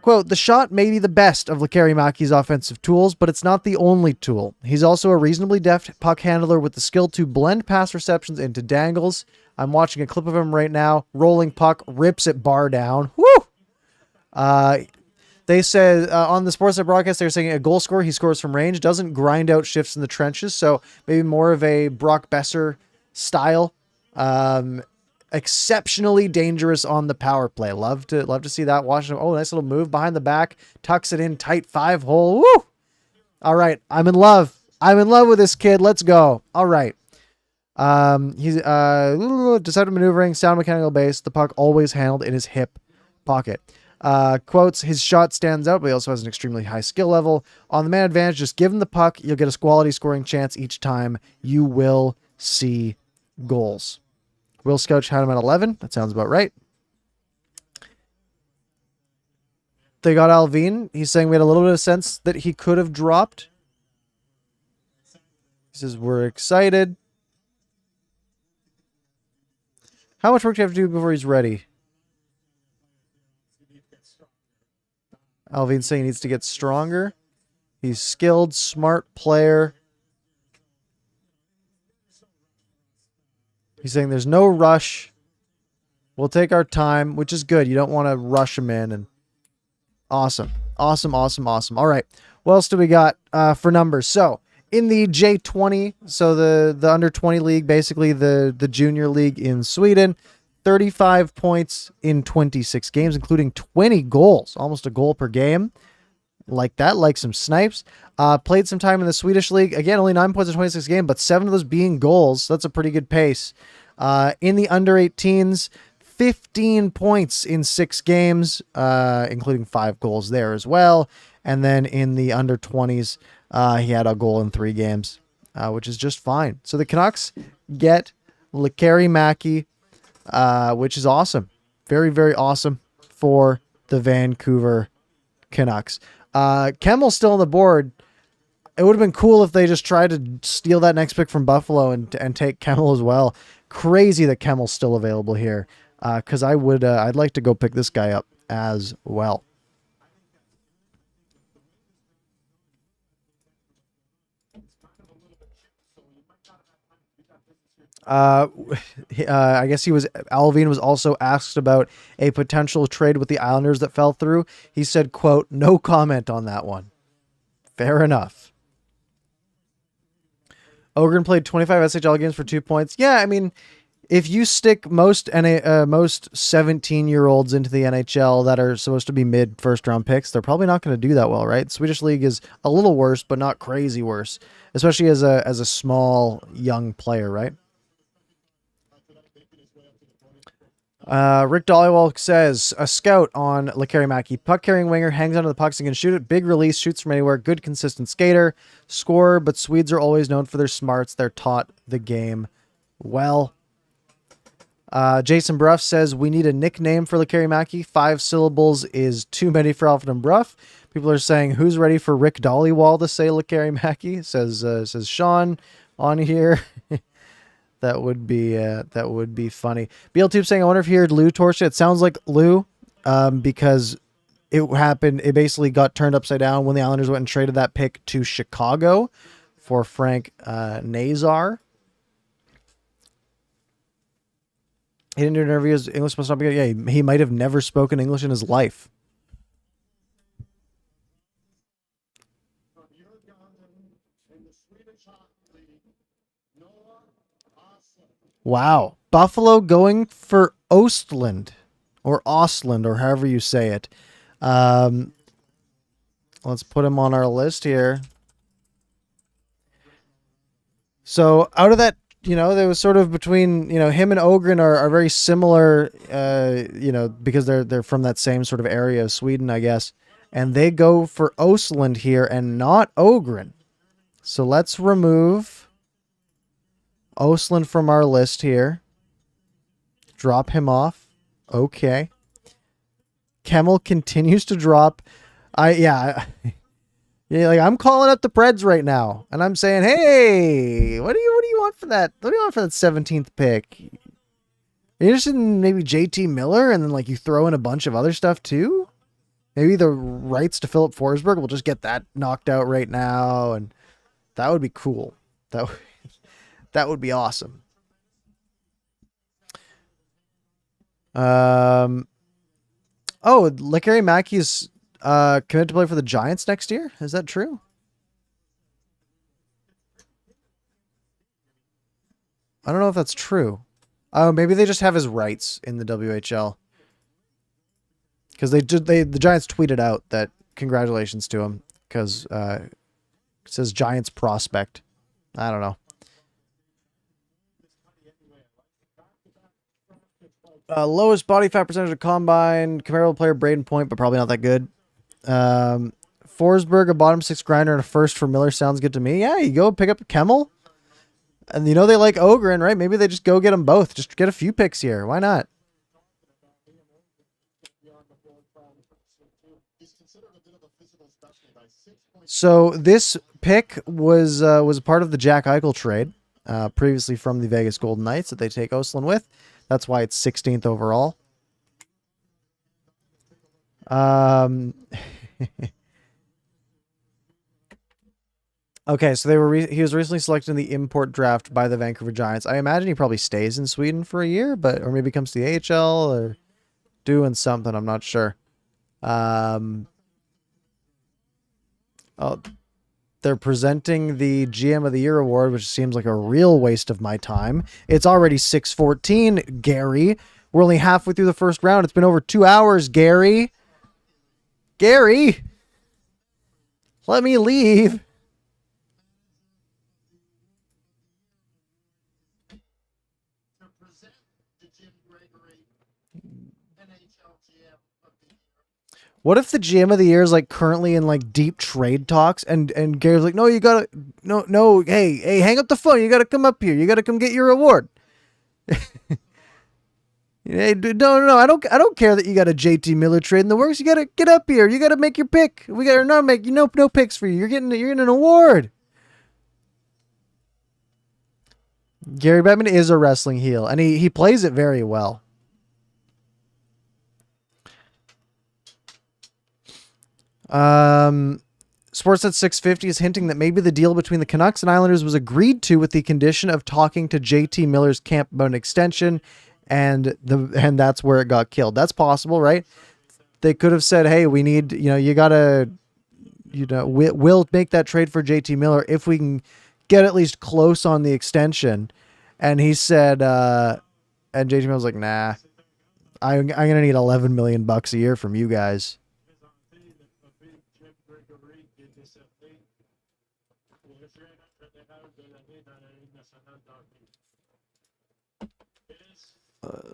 Quote, the shot may be the best of Lekkerimäki's offensive tools, but it's not the only tool. He's also a reasonably deft puck handler with the skill to blend pass receptions into dangles. I'm watching a clip of him right now. Rolling puck, rips it bar down. Woo! They said on the Sportsnet broadcast, they're saying a goal scorer, he scores from range, doesn't grind out shifts in the trenches. So maybe more of a Brock Besser style. Exceptionally dangerous on the power play. Love to see that. Washington. Oh, nice little move behind the back. Tucks it in tight 5-hole. Woo! All right. I'm in love. I'm in love with this kid. Let's go. All right. He's deceptive maneuvering, sound mechanical base. The puck always handled in his hip pocket. Quotes, his shot stands out, but he also has an extremely high skill level. On the man advantage, just give him the puck. You'll get a quality scoring chance each time. You will see goals. Will Scouch had him at 11. That sounds about right. They got Alvin. He's saying we had a little bit of sense that he could have dropped. He says, we're excited. How much work do you have to do before he's ready? Alvin's saying he needs to get stronger. He's skilled, smart player. He's saying there's no rush. We'll take our time, which is good. You don't want to rush him in. And Awesome. Awesome, awesome, awesome. All right. What else do we got for numbers? So in the J20, so the under 20 league, basically the junior league in Sweden, 35 points in 26 games, including 20 goals, almost a goal per game. Like that, like some snipes. Played some time in the Swedish league. Again, only 9 points in 26 games, but 7 of those being goals. That's a pretty good pace. In the under 18s, 15 points in 6 games, including 5 goals there as well. And then in the under 20s, he had a goal in 3 games, which is just fine. So the Canucks get Lekari Mackey, which is awesome. Very, very awesome for the Vancouver Canucks. Kemmel's still on the board. It would have been cool if they just tried to steal that next pick from Buffalo and take Kemmel as well. Crazy that Kemmel's still available here. Because I'd like to go pick this guy up as well. I guess Alvin was also asked about a potential trade with the Islanders that fell through. He said, quote, "No comment on that one." Fair enough. Ogren played 25 SHL games for 2 points. Yeah, I mean, if you stick most 17-year-olds into the NHL that are supposed to be mid first round picks, they're probably not going to do that well, right? Swedish league is a little worse, but not crazy worse, especially as a small young player, right? Rick Dollywall says, a scout on Lekari Mackey. Puck-carrying winger, hangs onto the pucks and can shoot it. Big release, shoots from anywhere. Good, consistent skater. Scorer, but Swedes are always known for their smarts. They're taught the game well. Jason Bruff says, we need a nickname for Lekari Mackey. 5 syllables is too many for Alfred and Bruff. People are saying, who's ready for Rick Dollywall to say Lekari Mackey? Says Sean on here. That would be funny. BLTube saying, I wonder if you heard Lou torch it. It sounds like Lou, because it happened. It basically got turned upside down when the Islanders went and traded that pick to Chicago for Frank Nazar. He didn't do interviews. English must not be good. Yeah, he might have never spoken English in his life. Wow. Buffalo going for Ostland or Ostland or however you say it. Let's put him on our list here. So out of that, there was sort of between, him and Ogren are very similar, because they're from that same sort of area of Sweden, I guess. And they go for Ostland here and not Ogren. So let's remove Ostland from our list here. Drop him off. Okay. Kemmel continues to drop. Yeah, like I'm calling up the Preds right now, and I'm saying, hey, what do you want for that? What do you want for that 17th pick? You're interested in maybe JT Miller, and then like you throw in a bunch of other stuff too? Maybe the rights to Philip Forsberg, we'll just get that knocked out right now, and that would be cool. That would be awesome. Oh, Lekari Mackey's committed to play for the Giants next year. Is that true? I don't know if that's true. Oh, maybe they just have his rights in the WHL. Because the Giants tweeted out that congratulations to him because it says Giants prospect. I don't know. Lowest body fat percentage of combine, comparable player Braden Point, but probably not that good. Forsberg, a bottom 6 grinder, and a first for Miller sounds good to me. Yeah, you go pick up Kemmel. And they like Ogren, right? Maybe they just go get them both. Just get a few picks here. Why not? So this pick was a part of the Jack Eichel trade, previously from the Vegas Golden Knights that they take Ostland with. That's why it's 16th overall. Okay, so he was recently selected in the import draft by the Vancouver Giants. I imagine he probably stays in Sweden for a year, or maybe comes to the AHL or doing something. I'm not sure. Oh, they're presenting the GM of the Year award, which seems like a real waste of my time. It's already 6:14, Gary. We're only halfway through the first round. It's been over 2 hours, Gary. Gary, let me leave. To present the Jim Gregory NHL GM of the Year. What if the GM of the Year is like currently in like deep trade talks and Gary's like, no, you gotta, no, hey, hang up the phone. You gotta come up here. You gotta come get your award. Hey, no, I don't care that you got a JT Miller trade in the works. You gotta get up here. You gotta make your pick. We gotta not make no picks for you. You're getting an award. Gary Bettman is a wrestling heel, and he plays it very well. Sportsnet 650 is hinting that maybe the deal between the Canucks and Islanders was agreed to with the condition of talking to JT Miller's camp about an extension, and that's where it got killed. That's possible, right? They could have said, "Hey, we need, you gotta, we'll make that trade for JT Miller if we can get at least close on the extension." And he said, and JT Miller was like, "Nah, I'm gonna need $11 million a year from you guys."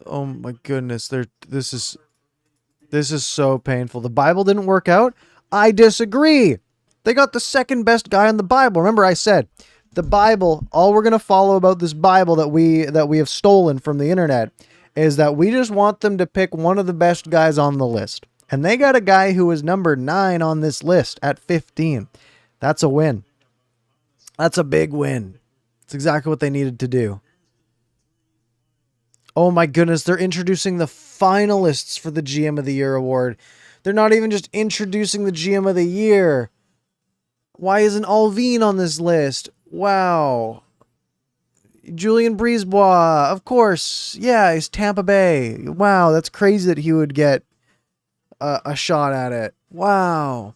Oh my goodness, this is so painful. The Bible didn't work out. I disagree. They got the second best guy in the Bible. Remember I said, the Bible, all we're going to follow about this Bible that we have stolen from the internet is that we just want them to pick one of the best guys on the list. And they got a guy who was number 9 on this list at 15. That's a win. That's a big win. It's exactly what they needed to do. Oh my goodness, they're introducing the finalists for the GM of the Year award. They're not even just introducing the GM of the Year. Why isn't Alvin on this list? Wow. Julien Brisebois, of course. Yeah, he's Tampa Bay. Wow, that's crazy that he would get a shot at it. Wow.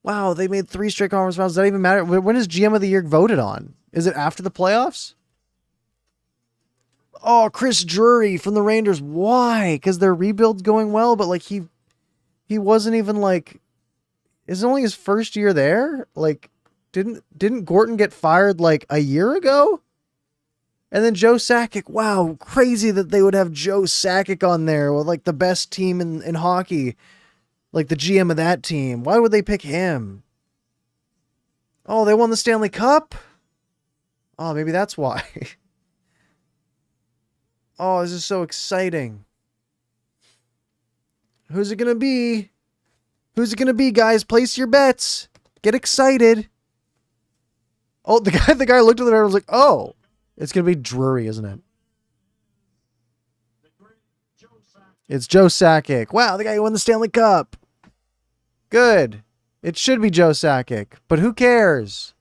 Wow, they made 3 straight conference finals. Does that even matter? When is GM of the Year voted on? Is it after the playoffs? Oh, Chris Drury from the Rangers. Why? Because their rebuild's going well, but like he wasn't even like, is it only his first year there? Like, didn't Gorton get fired like a year ago? And then Joe Sakic. Wow, crazy that they would have Joe Sakic on there with like the best team in hockey, like the GM of that team. Why would they pick him? Oh, they won the Stanley Cup? Oh, maybe that's why. Oh, this is so exciting. Who's it going to be? Who's it going to be, guys? Place your bets. Get excited. Oh, the guy looked at the and was like, "Oh, it's going to be Drury, isn't it?" It's Joe Sakic. Wow, the guy who won the Stanley Cup. Good. It should be Joe Sakic, but who cares?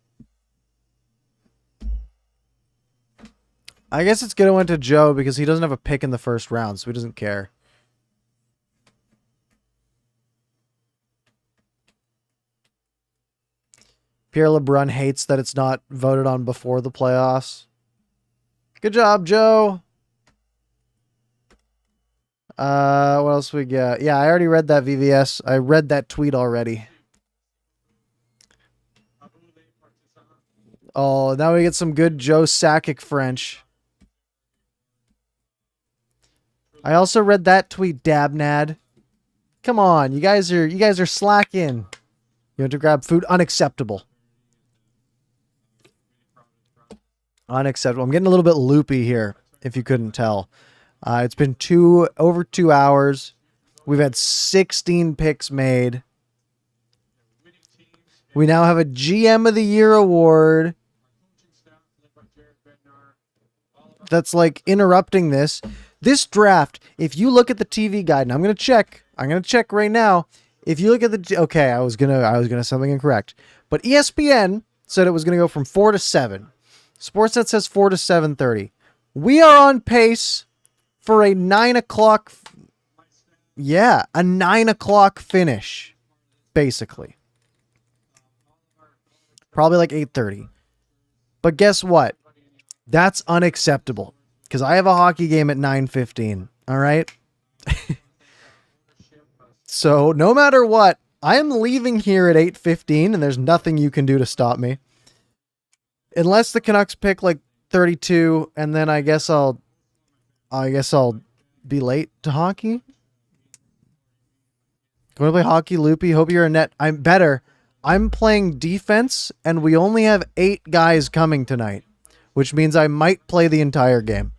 I guess it's going to went to Joe because he doesn't have a pick in the first round, so he doesn't care. Pierre LeBrun hates that it's not voted on before the playoffs. Good job, Joe. What else we got? Yeah, I already read that VVS. I read that tweet already. Oh, now we get some good Joe Sakic French. I also read that tweet, Dabnad. Come on, you guys are slacking. You want to grab food? Unacceptable. Unacceptable. I'm getting a little bit loopy here, if you couldn't tell. It's been over 2 hours. We've had 16 picks made. We now have a GM of the Year award. That's like interrupting this. This draft, if you look at the TV guide, and I'm going to check right now. If you look at the, okay, I was going to say something incorrect, but ESPN said it was going to go from 4 to 7. Sportsnet says 4 to 7:30. We are on pace for a 9 o'clock. Yeah, a 9 o'clock finish, basically. Probably like 8:30. But guess what? That's unacceptable because I have a hockey game at 9:15. All right. So no matter what, I am leaving here at 8:15, and there's nothing you can do to stop me. Unless the Canucks pick like 32, and then I guess I'll be late to hockey. Going to play hockey, Loopy? Hope you're a net. I'm better. I'm playing defense, and we only have 8 guys coming tonight, which means I might play the entire game.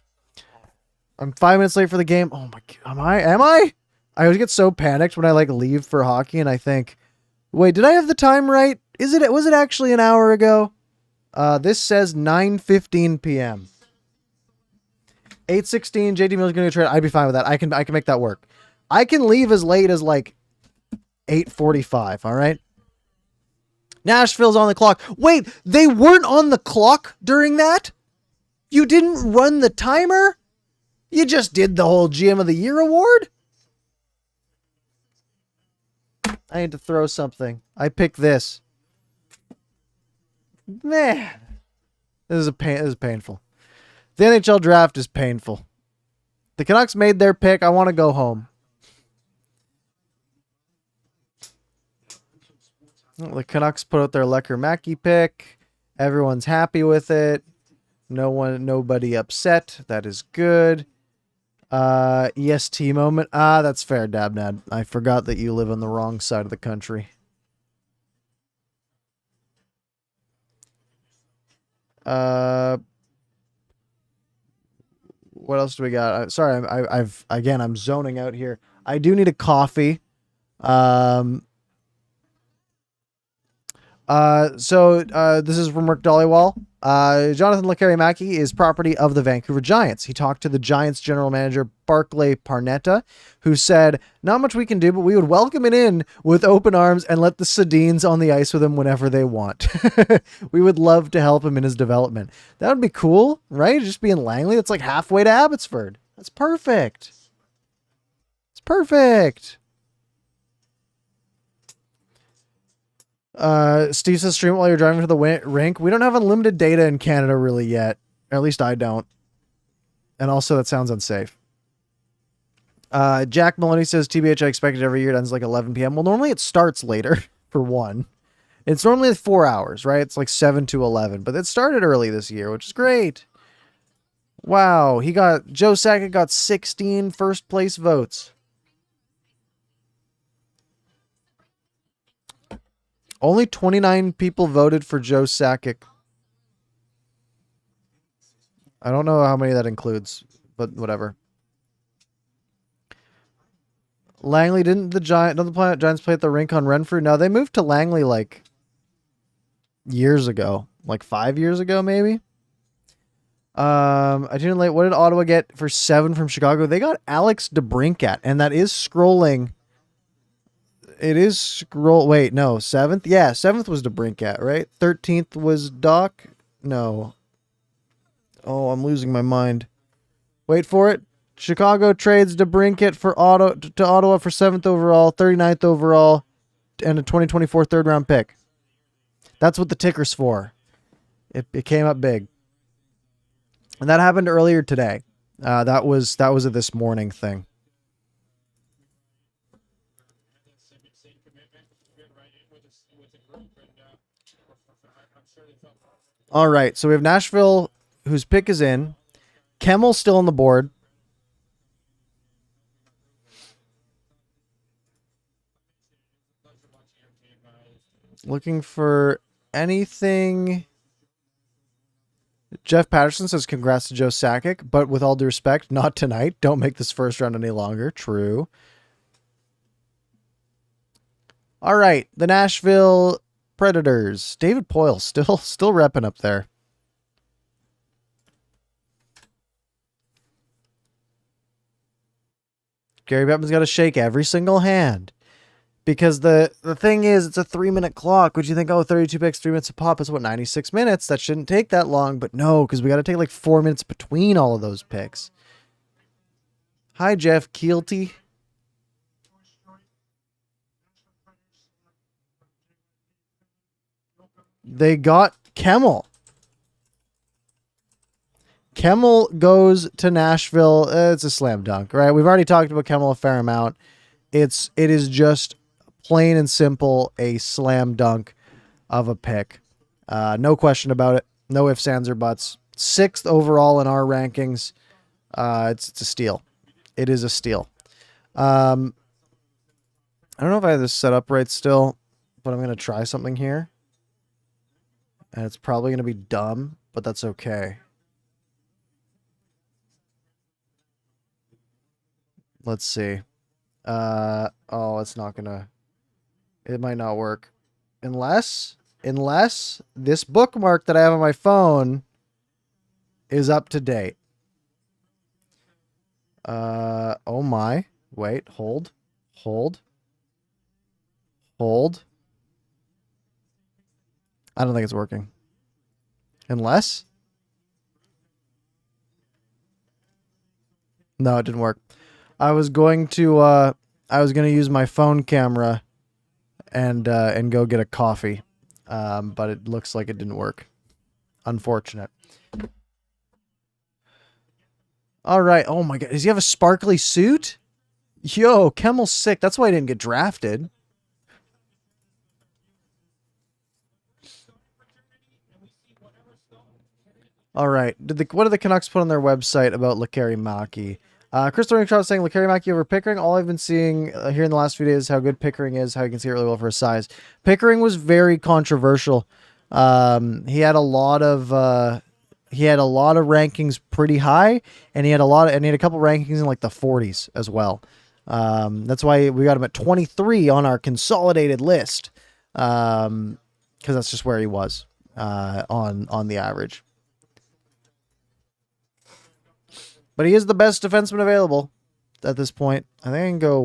I'm 5 minutes late for the game. Oh my god, am I? I always get so panicked when I like leave for hockey, and I think, wait, did I have the time right? Was it actually an hour ago? This says 9:15 p.m. 8:16. JD Miller's going to trade. I'd be fine with that. I can make that work. I can leave as late as like 8:45. All right. Nashville's on the clock. Wait, they weren't on the clock during that? You didn't run the timer? You just did the whole GM of the Year award? I need to throw something. I picked this. Man. This is painful. The NHL draft is painful. The Canucks made their pick. I want to go home. The Canucks put out their Lecker Mackey pick. Everyone's happy with it. Nobody upset. That is good. EST moment. That's fair, Dabnad. I forgot that you live on the wrong side of the country. What else do we got? Sorry, I'm zoning out here. I do need a coffee. This is from Rick Dollywall. Jonathan Lekari-Mackey is property of the Vancouver Giants. He talked to the Giants general manager, Barclay Parnetta, who said, not much we can do, but we would welcome it in with open arms and let the Sedins on the ice with him whenever they want. We would love to help him in his development. That would be cool, right? Just be in Langley. That's like halfway to Abbotsford. That's perfect. It's perfect. Steve says stream it while you're driving to the rink. We don't have unlimited data in Canada really yet. Or at least I don't. And also that sounds unsafe. Jack Maloney says TBH I expect it every year. It ends like 11 p.m. Well, normally it starts later for one. It's normally 4 hours, right? It's like 7 to 11, but it started early this year, which is great. Wow. Joe Sakic got 16 first place votes. Only 29 people voted for Joe Sakic. I don't know how many that includes, but whatever. Langley, didn't the Giants play at the rink on Renfrew? No, they moved to Langley like years ago, like 5 years ago, maybe. I tuned in late. What did Ottawa get for 7 from Chicago? They got Alex DeBrincat, and that is scrolling. It is scroll. Wait, no, 7th. Yeah, 7th was DeBrincat, right? 13th was Doc. No. Oh, I'm losing my mind. Wait for it. Chicago trades DeBrincat to Ottawa for 7th overall, 39th overall, and a 2024 third round pick. That's what the ticker's for. It came up big, and that happened earlier today. That was a this morning thing. All right, so we have Nashville, whose pick is in. Kemmel's still on the board. Looking for anything. Jeff Patterson says congrats to Joe Sakic, but with all due respect, not tonight. Don't make this first round any longer. True. All right, the Nashville Predators. David Poyle still repping up there. Gary Bettman's got to shake every single hand. Because the thing is, it's a 3-minute clock. Would you think, 32 picks, 3 minutes a pop is what, 96 minutes? That shouldn't take that long. But no, because we got to take like 4 minutes between all of those picks. Hi, Jeff Keelty. They got Kemmel. Kemmel goes to Nashville. It's a slam dunk, right? We've already talked about Kemmel a fair amount. It is just plain and simple a slam dunk of a pick. No question about it. No ifs, ands, or buts. 6th overall in our rankings. It's a steal. It is a steal. I don't know if I have this set up right still, but I'm going to try something here. And it's probably going to be dumb, but that's okay. Let's see. Oh, it's not going to... It might not work. Unless this bookmark that I have on my phone is up to date. Oh my. Wait, hold. I don't think it's working. Unless? No, it didn't work. I was going to use my phone camera and go get a coffee. But it looks like it didn't work. Unfortunate. All right. Oh my God. Does he have a sparkly suit? Yo, Kemmel's sick. That's why he didn't get drafted. All right. What did the Canucks put on their website about Lekari Maki? Crystal Ringshot saying Lekari Maki over Pickering. All I've been seeing here in the last few days is how good Pickering is, how you can see it really well for his size. Pickering was very controversial. He had a lot of rankings pretty high, and he had a couple rankings in like the 40s as well. That's why we got him at 23 on our consolidated list, because that's just where he was on the average. But he is the best defenseman available at this point. I think I can go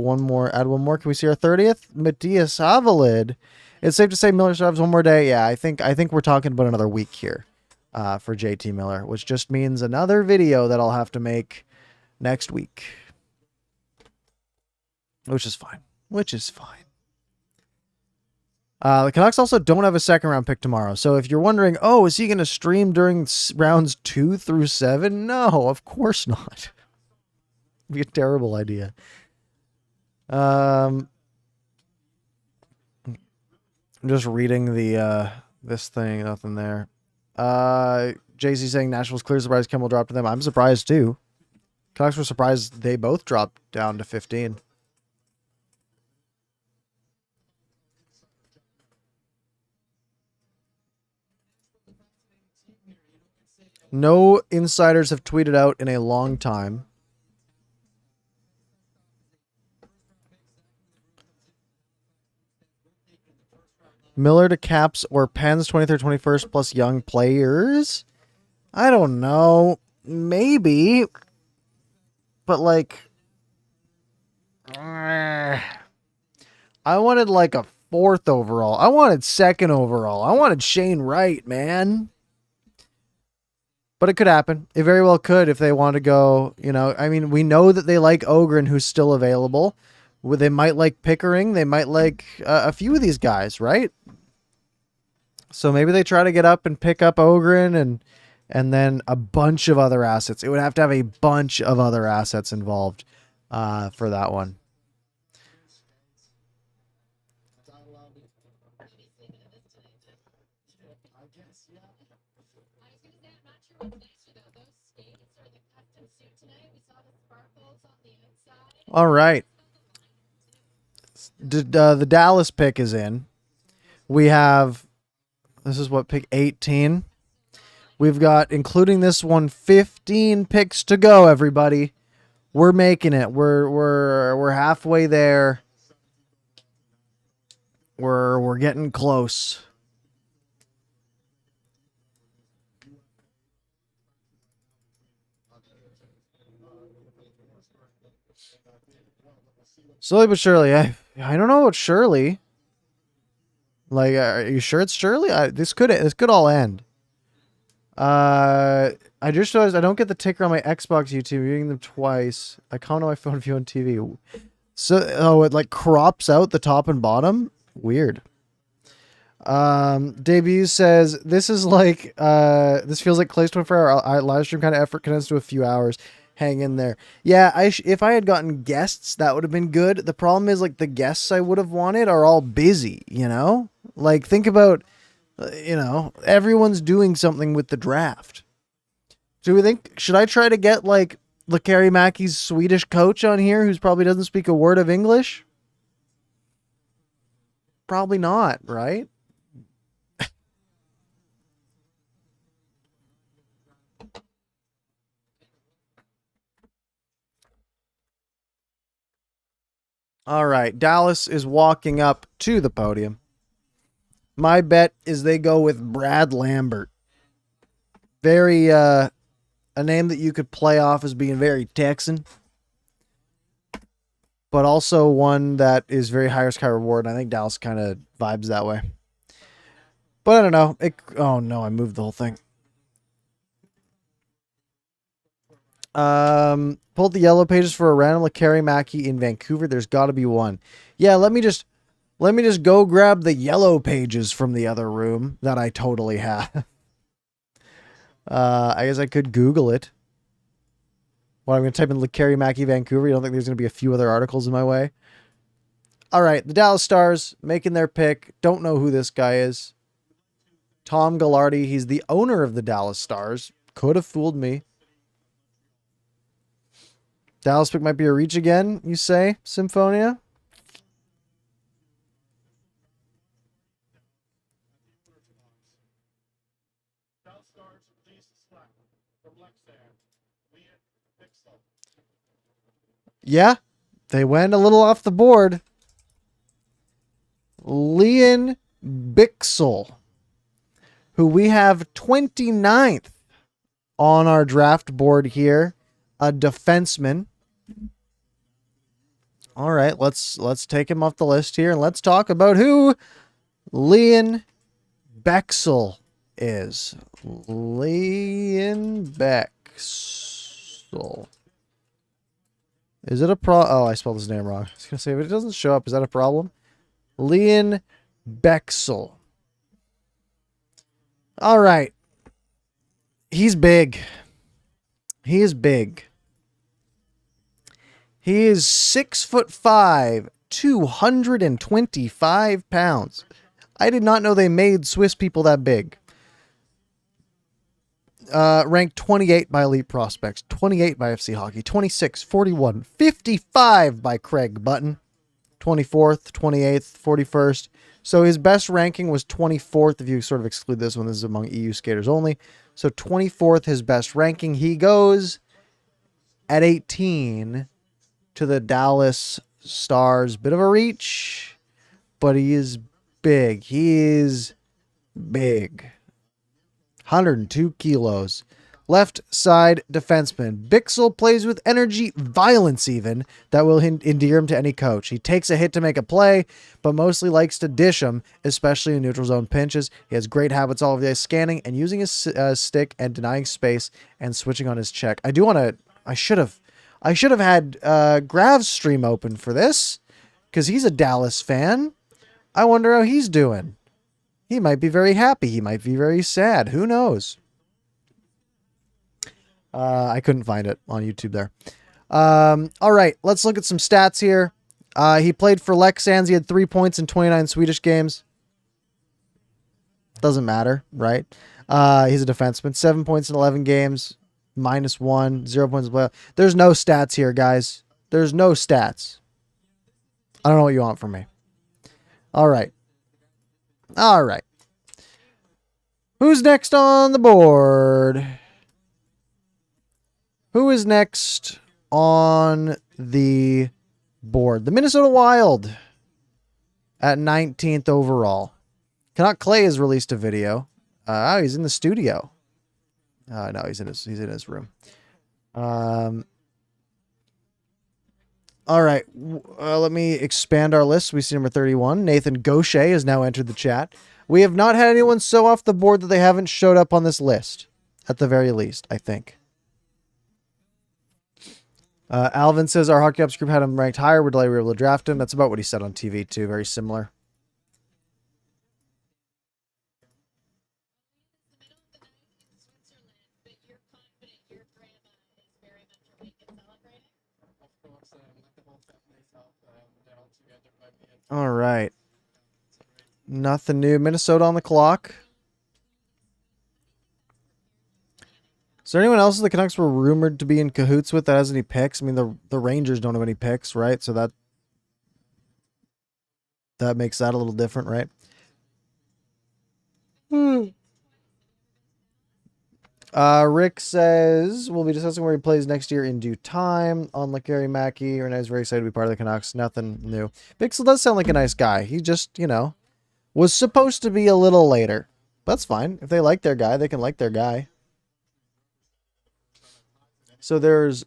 add one more. Can we see our 30th? Matthias Avalid. It's safe to say Miller survives one more day. Yeah, I think we're talking about another week here for JT Miller, which just means another video that I'll have to make next week. Which is fine. The Canucks also don't have a second round pick tomorrow. So if you're wondering, oh, is he going to stream during rounds 2 through 7? No, of course not. It'd be a terrible idea. I'm just reading this thing, nothing there. JC saying Nashville's clear surprise Kemmel dropped to them. I'm surprised too. Canucks were surprised they both dropped down to 15. No insiders have tweeted out in a long time. Miller to Caps or Pens 23rd, 21st plus young players? I don't know. Maybe. But like... I wanted like a 4th overall. I wanted 2nd overall. I wanted Shane Wright, man. But it could happen. It very well could if they want to go, I mean, we know that they like Ogren, who's still available. They might like Pickering. They might like a few of these guys, right? So maybe they try to get up and pick up Ogren and then a bunch of other assets. It would have to have a bunch of other assets involved for that one. All right. The Dallas pick is in. We have, this is what, pick 18. We've got, including this one, 15 picks to go, everybody. We're making it. We're halfway there. We're getting close. Slowly but surely. I don't know about Shirley. Like, are you sure it's Shirley? This could all end. I just realized I don't get the ticker on my Xbox YouTube. Viewing them twice. I comment on my phone, view on TV. So, it like crops out the top and bottom. Weird. Debut says this is like this feels like Clay's 24-hour live stream kind of effort condensed to a few hours. Hang in there. Yeah, if I had gotten guests, that would have been good. The problem is like the guests I would have wanted are all busy, you know? Like think about everyone's doing something with the draft. Do we think should I try to get like Lakari Mackey's Swedish coach on here who's probably doesn't speak a word of English? Probably not, right? All right, Dallas is walking up to the podium. My bet is they go with Brad Lambert. Very a name that you could play off as being very Texan, but also one that is very high risk, high reward. And I think Dallas kind of vibes that way. But I don't know. Oh no, I moved the whole thing. Pulled the yellow pages for a random Lakari Mackey in Vancouver. There's got to be one. Yeah, let me just go grab the yellow pages from the other room that I totally have. I guess I could Google it. Well, I'm going to type in Lakari Mackey Vancouver. You don't think there's going to be a few other articles in my way? All right, the Dallas Stars making their pick. Don't know who this guy is. Tom Gallardi. He's the owner of the Dallas Stars. Could have fooled me. Dallas pick might be a reach again, you say, Symphonia? Yeah, they went a little off the board. Leon Bixel, who we have 29th on our draft board here, a defenseman. All right, let's take him off the list here and let's talk about who Leon Bixel is. Leon Bixel. Is it a Oh, I spelled his name wrong. I was going to say, if it doesn't show up, is that a problem? Leon Bixel. All right. He's big. He is big. He is 6'5", 225 pounds. I did not know they made Swiss people that big. Ranked 28 by Elite Prospects, 28 by FC Hockey, 26, 41, 55 by Craig Button, 24th, 28th, 41st. So his best ranking was 24th if you sort of exclude this one. This is among EU skaters only. So 24th, his best ranking. He goes at 18 to the Dallas Stars. Bit of a reach, but he is big. He is big. 102 kilos. Left side defenseman. Bixel plays with energy, violence even, that will endear him to any coach. He takes a hit to make a play, but mostly likes to dish them, especially in neutral zone pinches. He has great habits all over the ice, scanning and using his stick and denying space and switching on his check. I should have had Grav's stream open for this because he's a Dallas fan. I wonder how he's doing. He might be very happy. He might be very sad. Who knows? I couldn't find it on YouTube there. All right, let's look at some stats here. He played for Leksands. He had 3 points in 29 Swedish games. Doesn't matter, right? He's a defenseman. 7 points in 11 games. -1. 0 points in play. There's no stats here, guys. There's no stats. I don't know what you want from me. All right. All right. Who's next on the board? Who is next on the board? The Minnesota Wild at 19th overall. Canuck Clay has released a video. He's in the studio. No, he's in his room. All right. Let me expand our list. We see number 31. Nathan Gaucher has now entered the chat. We have not had anyone so off the board that they haven't showed up on this list. At the very least, I think. Alvin says our Hockey Ops group had him ranked higher. We're able to draft him. That's about what he said on TV too. Very similar. All right. Nothing new. Minnesota on the clock. Is there anyone else the Canucks were rumored to be in cahoots with that has any picks? I mean, the Rangers don't have any picks, right? So that makes that a little different, right? Rick says we'll be discussing where he plays next year in due time. On Gary Mackey, Renee's very excited to be part of the Canucks. Nothing new. Pixel does sound like a nice guy. He just, was supposed to be a little later. That's fine. If they like their guy, they can like their guy. So there's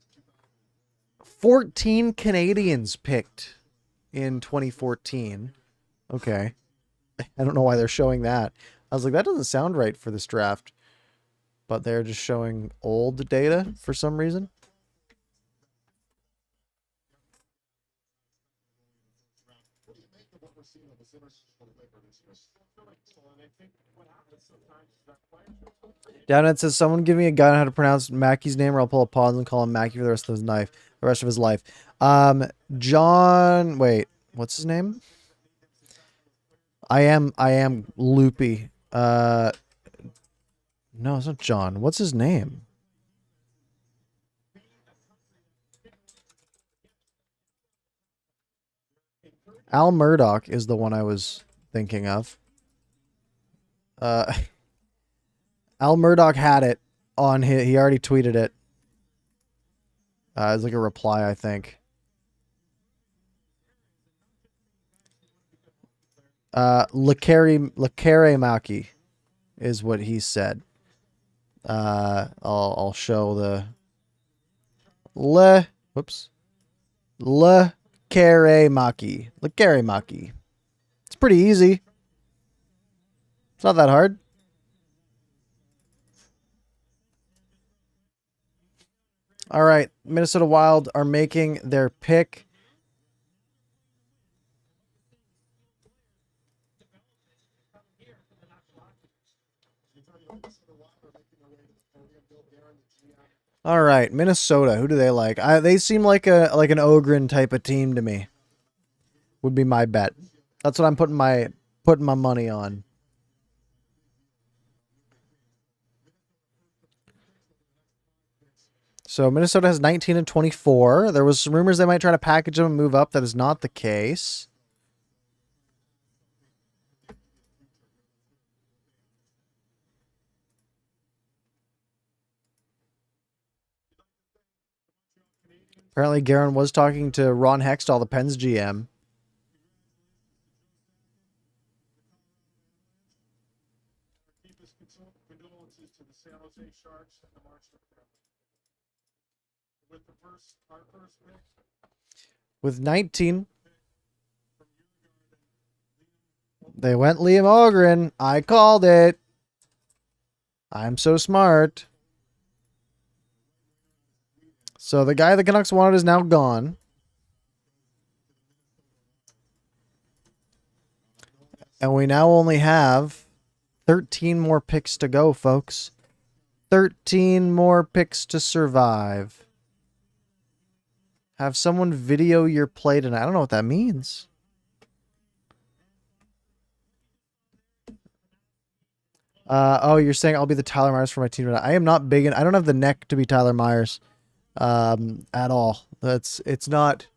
14 Canadians picked in 2014. Okay. I don't know why they're showing that. I was like, that doesn't sound right for this draft. But they're just showing old data for some reason. What do you make of what we're seeing on the international labor this year? And I think what happens sometimes is that players Downnet says, someone give me a guide on how to pronounce Mackey's name, or I'll pull a pause and call him Mackey for the rest of his life. John, wait, what's his name? I am loopy. No, it's not John. What's his name? Al Murdoch is the one I was thinking of. Al Murdoch had it on his, he already tweeted it. It's like a reply, I think. Lakari Maki is what he said. I'll show the Maki. It's pretty easy. It's not that hard. All right, Minnesota Wild are making their pick. All right, Minnesota. Who do they like? They seem like an Ogren type of team to me. Would be my bet. That's what I'm putting my money on. So Minnesota has 19 and 24. There was some rumors they might try to package them and move up. That is not the case. Apparently, Guerin was talking to Ron Hextall, the Pens GM. deepest condolences to the San Jose Sharks and the March with our first pick. With 19, they went Liam Ogren. I called it. I'm so smart. So the guy the Canucks wanted is now gone. And we now only have 13 more picks to go, folks. 13 more picks to survive. Have someone video your play tonight. I don't know what that means. Oh, you're saying I'll be the Tyler Myers for my team tonight. I am not big, and I don't have the neck to be Tyler Myers. At all. It's not.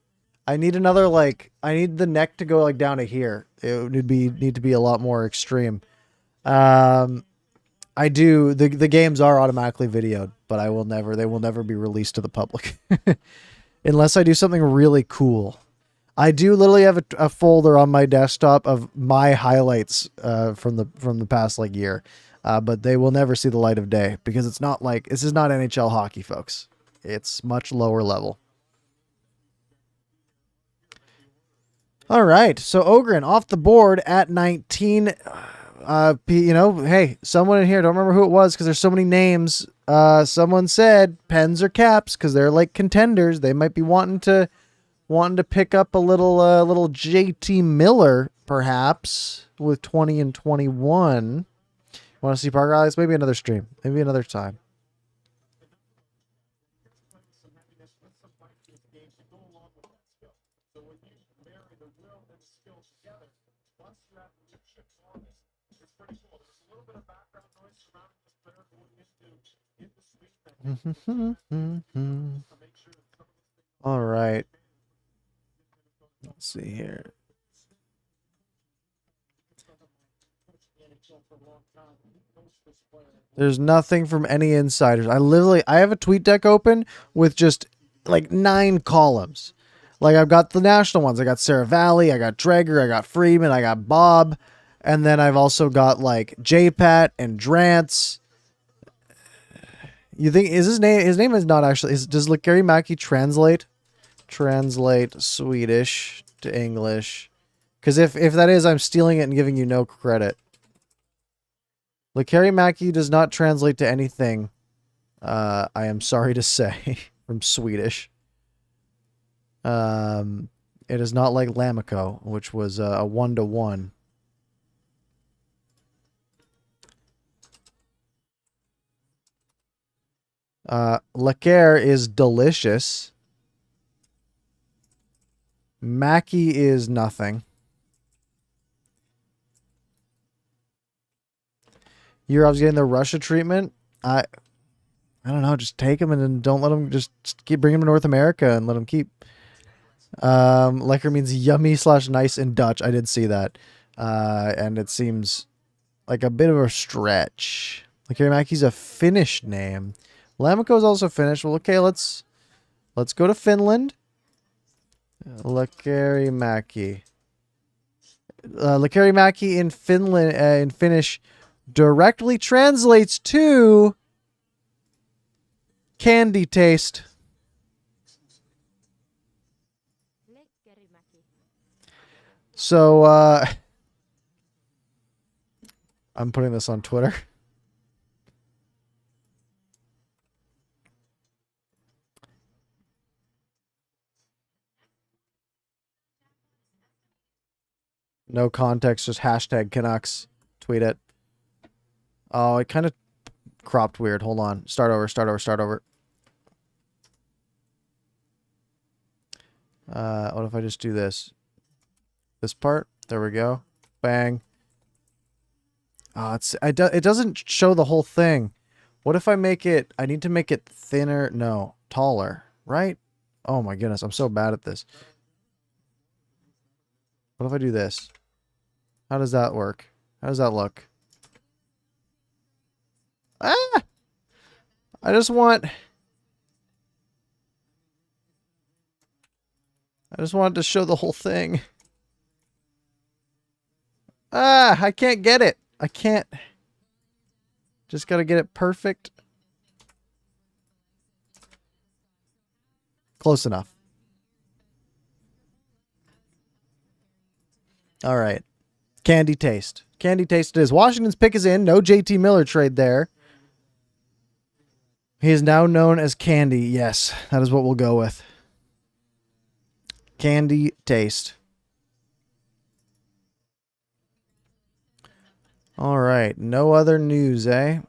I need another, I need the neck to go down to here. It would need to be a lot more extreme. I do. The games are automatically videoed, but they will never be released to the public unless I do something really cool. I do literally have a folder on my desktop of my highlights from the past year, but they will never see the light of day because it's not this is not NHL hockey, folks. It's much lower level. All right, so Ogren off the board at 19. Hey, someone in here, don't remember who it was because there's so many names. Someone said Pens or Caps because they're contenders. They might be wanting to pick up a little JT Miller perhaps with 20 and 21. Want to see Parker highlights? Maybe another stream. Maybe another time. the will and the skill together. Once you have leadership qualities, it's pretty cool. There's a little bit of background noise surrounding this player going into the suite that to make sure that some of these things All right. Let's see here. There's nothing from any insiders. I have a tweet deck open with just like 9 columns. Like I've got the national ones. I got Sarah Valley, I got Drager, I got Freeman, I got Bob, and then I've also got like JPat and Drance. You think is his name? His name is not actually. Does Gary Mackey translate Swedish to English? Because if that is, I'm stealing it and giving you no credit. Lakari Mackey does not translate to anything, I am sorry to say, from Swedish. It is not like Lamico, which was a 1-to-1. Laquer is delicious. Mackey is nothing. Yurov's getting the Russia treatment. I don't know. Just take him and then don't let him. Just keep bringing him to North America and let him keep. Lekker means yummy / nice in Dutch. I did see that, and it seems like a bit of a stretch. Lakari Mackey's a Finnish name. Lamico is also Finnish. Well, okay, let's go to Finland. Lakari Mackey. Lakari Mackey in Finland in Finnish directly translates to candy taste. So I'm putting this on Twitter. No context, just hashtag Canucks. Tweet it. Oh, it kind of cropped weird. Hold on. Start over. What if I just do this? This part? There we go. Bang. Oh, it doesn't show the whole thing. What if I make it... I need to make it thinner. No, taller. Right? Oh my goodness, I'm so bad at this. What if I do this? How does that work? How does that look? Ah! I just want to show the whole thing. Ah, I can't get it. I can't. Just got to get it perfect. Close enough. All right. Candy taste. Candy taste it is. Washington's pick is in. No JT Miller trade there. He is now known as Candy. Yes, that is what we'll go with. Candy taste. All right. No other news, eh?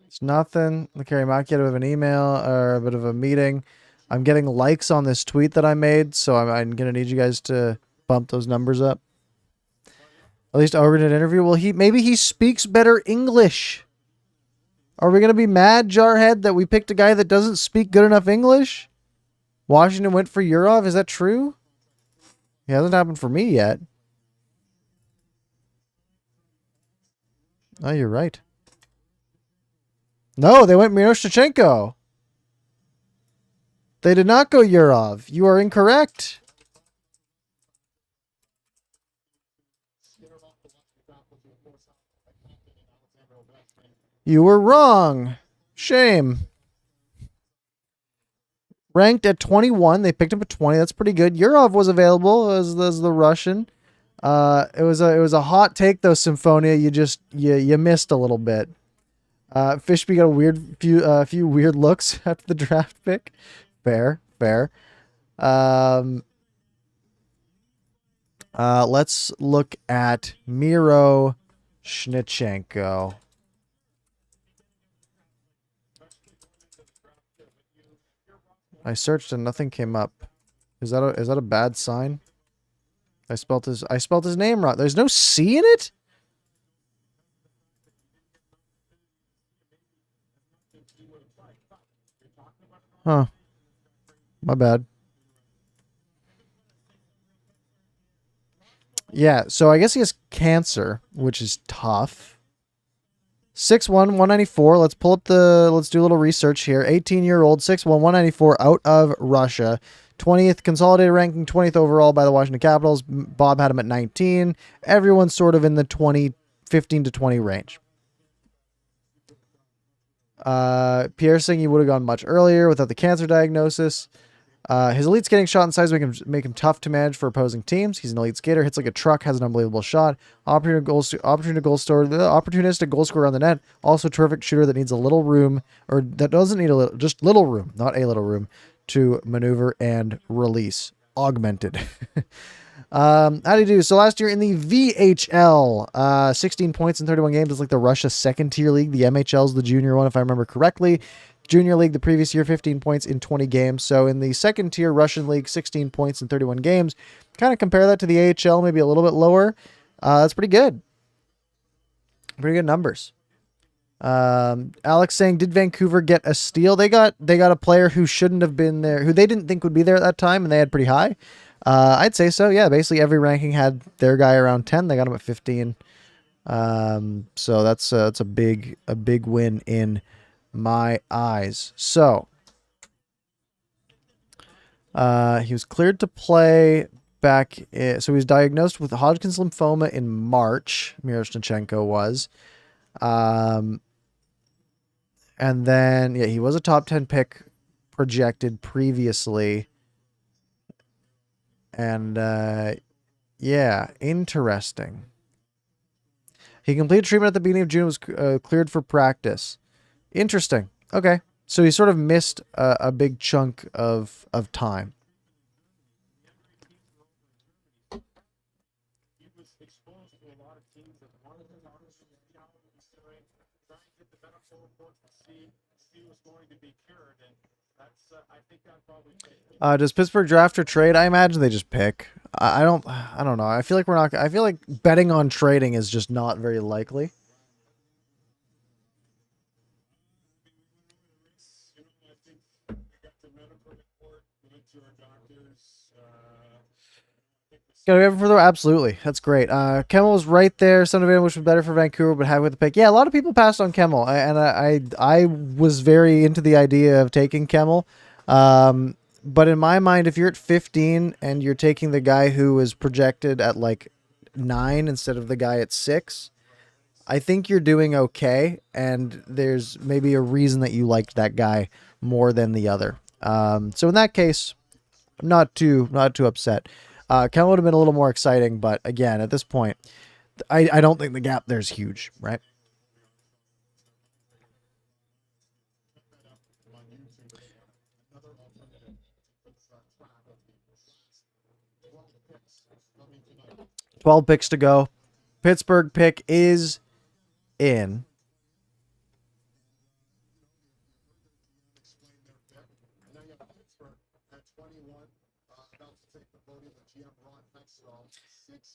It's nothing. Lakari Mackey had a bit of an email or a bit of a meeting. I'm getting likes on this tweet that I made, so I'm going to need you guys to bump those numbers up. At least over in an interview. Well, maybe he speaks better English. Are we going to be mad, Jarhead, that we picked a guy that doesn't speak good enough English? Washington went for Yurov. Is that true? It hasn't happened for me yet. Oh, you're right. No, they went Miroshnichenko. They did not go Yurov. You are incorrect. You were wrong. Shame. Ranked at 21. They picked up at 20. That's pretty good. Yurov was available as the Russian. It was a hot take though, Symphonia. You missed a little bit. Fishby got a few weird looks after the draft pick. Fair. Let's look at Miro Shnichenko. I searched and nothing came up. Is that a bad sign? I spelt his name wrong. There's no C in it? Huh. My bad. Yeah, so I guess he has cancer, which is tough. 6'1", 194. Let's do a little research here. 18-year-old, 6'1", 194, out of Russia. 20th consolidated ranking, 20th overall by the Washington Capitals. Bob had him at 19. Everyone's sort of in the 15 to 20 range. Pierre saying he would have gone much earlier without the cancer diagnosis. His elite skating shot and size make him tough to manage for opposing teams. He's an elite skater, hits like a truck, has an unbelievable shot. Opportunistic goal scorer on the net. Also terrific shooter that needs a little room, or that doesn't need just little room, not a little room, to maneuver and release. Augmented. How do you do? So last year in the VHL, 16 points in 31 games. It's like the Russia second tier league. The MHL is the junior one, if I remember correctly. Junior League the previous year, 15 points in 20 games. So in the second tier Russian League, 16 points in 31 games. Kind of compare that to the AHL, maybe a little bit lower. That's pretty good. Pretty good numbers. Alex saying, did Vancouver get a steal? They got a player who shouldn't have been there, who they didn't think would be there at that time, and they had pretty high. I'd say so. Yeah, basically every ranking had their guy around 10. They got him at 15. So that's a big win in my eyes. So he was cleared to play back so he was diagnosed with Hodgkin's lymphoma in March. Miroshnichenko was and then he was a top 10 pick projected previously, and interesting. He completed treatment at the beginning of June, was cleared for practice. Interesting. Okay. So he sort of missed a big chunk of time. He was exposed to a lot of teams that wanted him, honestly, how he was doing, trying to get the medical report to see he was going to be cured, and that's I think that probably. Does Pittsburgh draft or trade? I imagine they just pick. I don't know. I feel like betting on trading is just not very likely. Got to be further? Absolutely. That's great. Kemmel was right there. Son of Van, which was better for Vancouver, but happy with the pick. Yeah, a lot of people passed on Kemmel, and I was very into the idea of taking Kemmel. But in my mind, if you're at 15 and you're taking the guy who is projected at like 9 instead of the guy at 6, I think you're doing okay, and there's maybe a reason that you liked that guy more than the other. So in that case, I'm not too upset. Kemmel would have been a little more exciting, but again, at this point, I don't think the gap there's huge, right? $12 picks to go. Pittsburgh pick is in.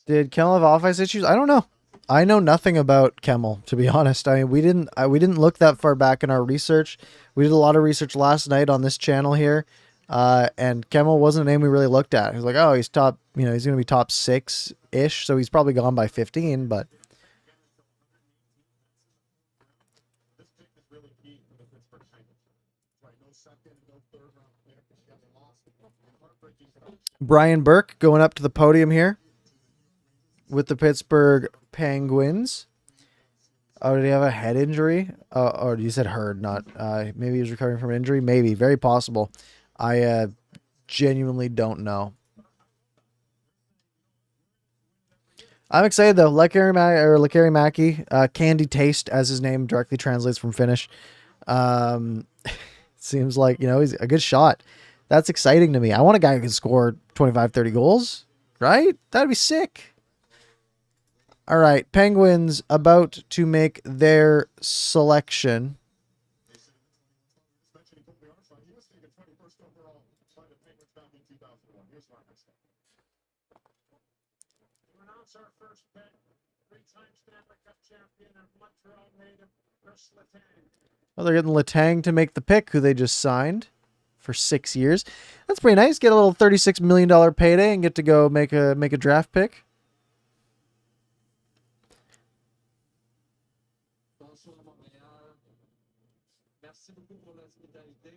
Did Kemmel have off-ice issues? I don't know. I know nothing about Kemmel, to be honest. I mean, we didn't look that far back in our research. We did a lot of research last night on this channel here, and Kemmel wasn't a name we really looked at. He was like, oh, he's top, he's going to be top 6-ish, so he's probably gone by 15, but. Brian Burke going up to the podium here with the Pittsburgh Penguins. Oh, did he have a head injury? Or you said heard, not maybe he was recovering from an injury. Maybe, very possible. I genuinely don't know. I'm excited though. Lakari Maki, Candy Taste, as his name directly translates from Finnish. Seems like he's a good shot. That's exciting to me. I want a guy who can score 25, 30 goals, right? That'd be sick. All right, Penguins about to make their selection. Mentioning Kobe Armstrong, he was taken 21st overall by the Penguins back in 2001. Here's my next step. To announce our first pick, three-time Stanley Cup champion and Montreal native, Chris Letang. Well, they're getting Letang to make the pick, who they just signed for 6 years. That's pretty nice. Get a little $36 million payday and get to go make a draft pick. Bonsoir Montréal. Merci beaucoup pour l'hospitalité.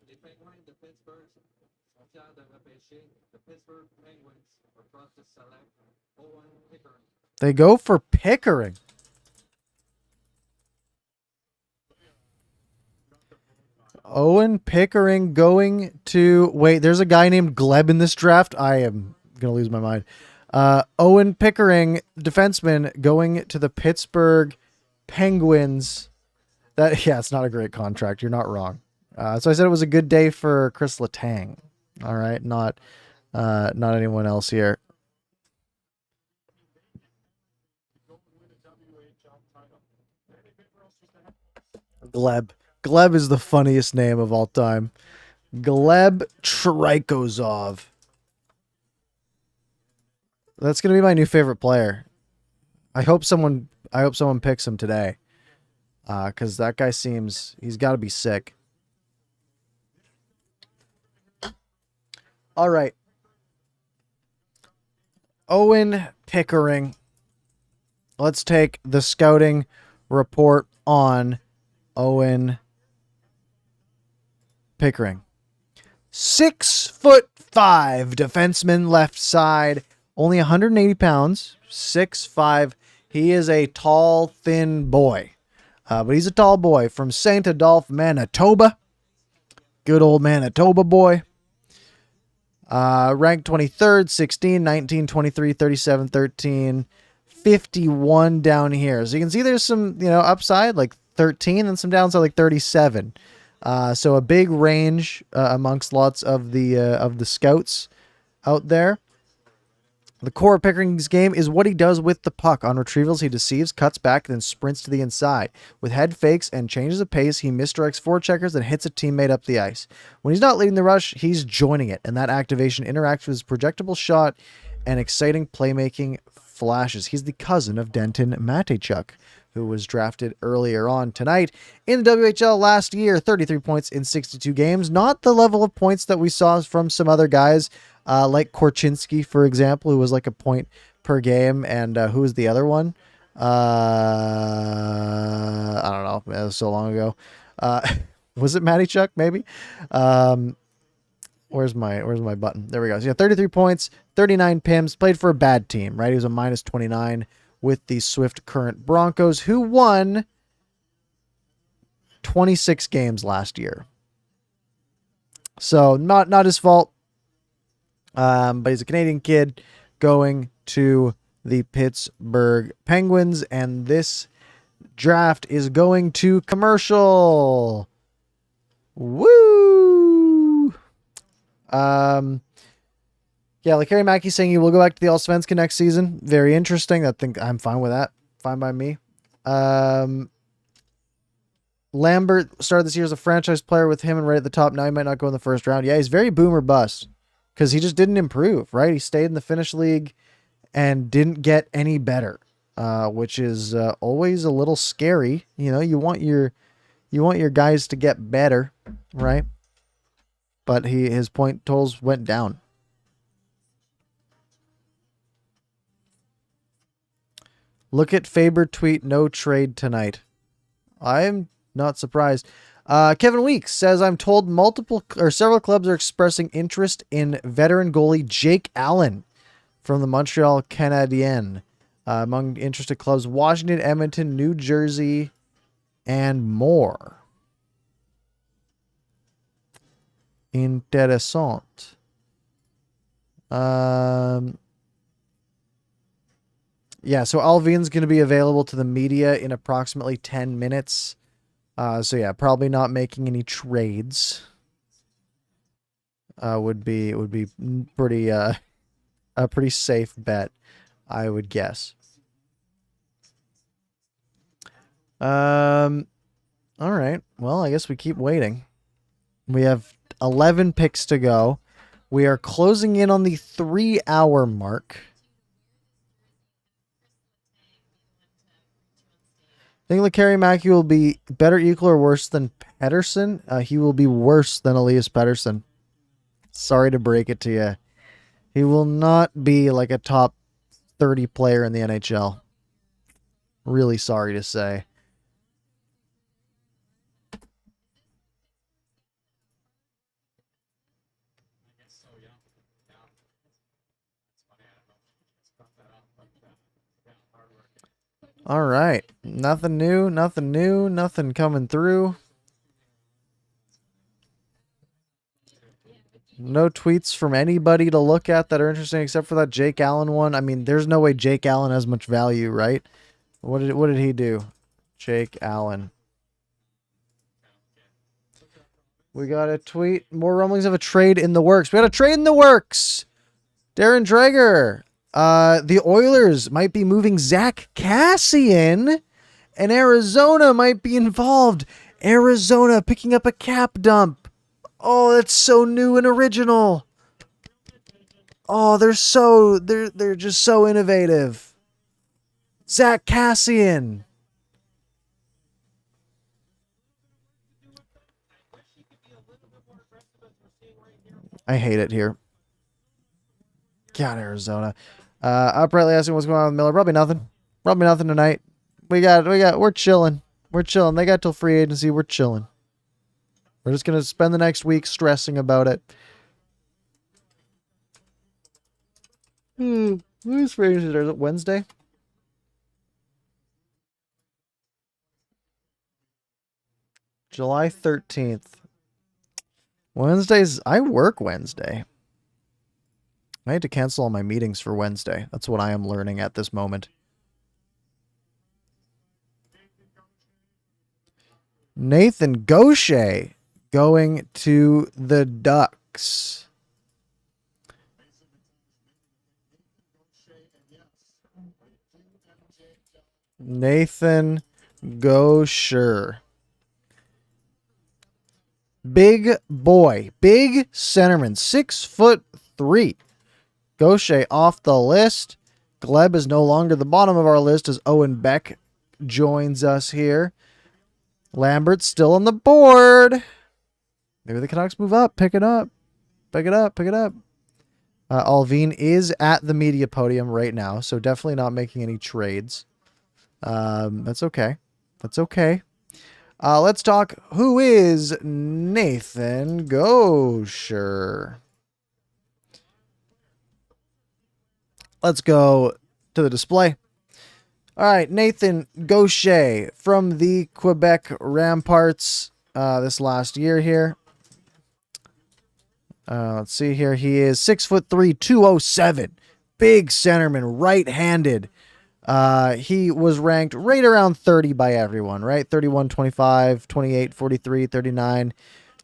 Les Penguins de Pittsburgh sont fiers de repêcher the Pittsburgh Penguins across the select Owen Pickering. They go for Pickering. Owen Pickering going to... Wait, there's a guy named Gleb in this draft. I am going to lose my mind. Owen Pickering, defenseman, going to the Pittsburgh Penguins. Yeah, it's not a great contract. You're not wrong. So I said it was a good day for Chris Letang. All right, not anyone else here. Gleb. Gleb is the funniest name of all time. Gleb Trikozov. That's gonna be my new favorite player. I hope someone picks him today. Because that guy he's got to be sick. All right. Owen Pickering. Let's take the scouting report on Owen Pickering. 6'5" defenseman, left side, only 180 pounds, 6'5". He is a tall, thin boy. But he's a tall boy from St. Adolphe, Manitoba. Good old Manitoba boy. Ranked 23rd, 16, 19, 23, 37, 13, 51 down here. So you can see there's some, upside, like 13, and some downside, like 37. So a big range amongst lots of the scouts out there. The core of Pickering's game is what he does with the puck. On retrievals, he deceives, cuts back, then sprints to the inside. With head fakes and changes of pace, he misdirects forecheckers and hits a teammate up the ice. When he's not leading the rush, he's joining it, and that activation interacts with his projectable shot and exciting playmaking flashes. He's the cousin of Denton Mateychuk, who was drafted earlier on tonight. In the WHL last year, 33 points in 62 games. Not the level of points that we saw from some other guys, like Korchinski, for example, who was like a point per game. And who was the other one? I don't know. It was so long ago. Was it Mateychuk, maybe? Where's my button? There we go. So yeah, 33 points, 39 PIMs, played for a bad team, right? He was a minus 29 with the Swift Current Broncos, who won 26 games last year. So not his fault. But he's a Canadian kid going to the Pittsburgh Penguins, and this draft is going to commercial. Woo! Yeah, like Harry Mackey saying he will go back to the Allsvenskan next season. Very interesting. I'm fine with that. Fine by me. Lambert started this year as a franchise player with him and right at the top. Now he might not go in the first round. Yeah, he's very boom or bust because he just didn't improve, right? He stayed in the Finnish league and didn't get any better, which is always a little scary. You want your guys to get better, right? But his point totals went down. Look at Faber tweet, no trade tonight. I'm not surprised. Kevin Weeks says, I'm told several clubs are expressing interest in veteran goalie Jake Allen from the Montreal Canadiens. Among interested clubs, Washington, Edmonton, New Jersey, and more. Interessant. Yeah, so Alvin's going to be available to the media in approximately 10 minutes. So yeah, probably not making any trades. would be pretty a pretty safe bet, I would guess. All right. Well, I guess we keep waiting. We have 11 picks to go. We are closing in on the 3-hour mark. I think Lekari Mackey will be better, equal, or worse than Pettersson. He will be worse than Elias Pettersson. Sorry to break it to you. He will not be like a top 30 player in the NHL. Really sorry to say. I guess so, yeah. Yeah. It's funny, I don't know. It's cut that up, but yeah, hard work. All right. Nothing new, nothing new, nothing coming through. No tweets from anybody to look at that are interesting except for that Jake Allen one. I mean, there's no way Jake Allen has much value, right? What did he do? Jake Allen. We got a tweet. More rumblings of a trade in the works. We got a trade in the works. Darren Dreger. The Oilers might be moving Zach Cassian, and Arizona might be involved. Arizona picking up a cap dump. Oh, that's so new and original. Oh, they're just so innovative. Zach Cassian. I hate it here. God, Arizona. Uprightly asking what's going on with Miller. Probably nothing. Probably nothing tonight. We're chilling. We're chilling. They got till free agency. We're chilling. We're just going to spend the next week stressing about it. Who's free agency? Is it Wednesday? July 13th. Wednesdays, I work Wednesday. I had to cancel all my meetings for Wednesday. That's what I am learning at this moment. Nathan Gaucher going to the Ducks. Nathan Gaucher. Big boy. Big centerman. 6'3". Gaucher off the list. Gleb is no longer the bottom of our list as Owen Beck joins us here. Lambert's still on the board. Maybe the Canucks move up. Pick it up. Pick it up. Pick it up. Alvin is at the media podium right now, so definitely not making any trades. That's okay. That's okay. Let's talk. Who is Nathan Gaucher? Let's go to the display. All right, Nathan Gaucher from the Quebec Ramparts this last year here. Let's see here. He is 6'3", 207. Big centerman, right-handed. He was ranked right around 30 by everyone, right? 31, 25, 28, 43, 39.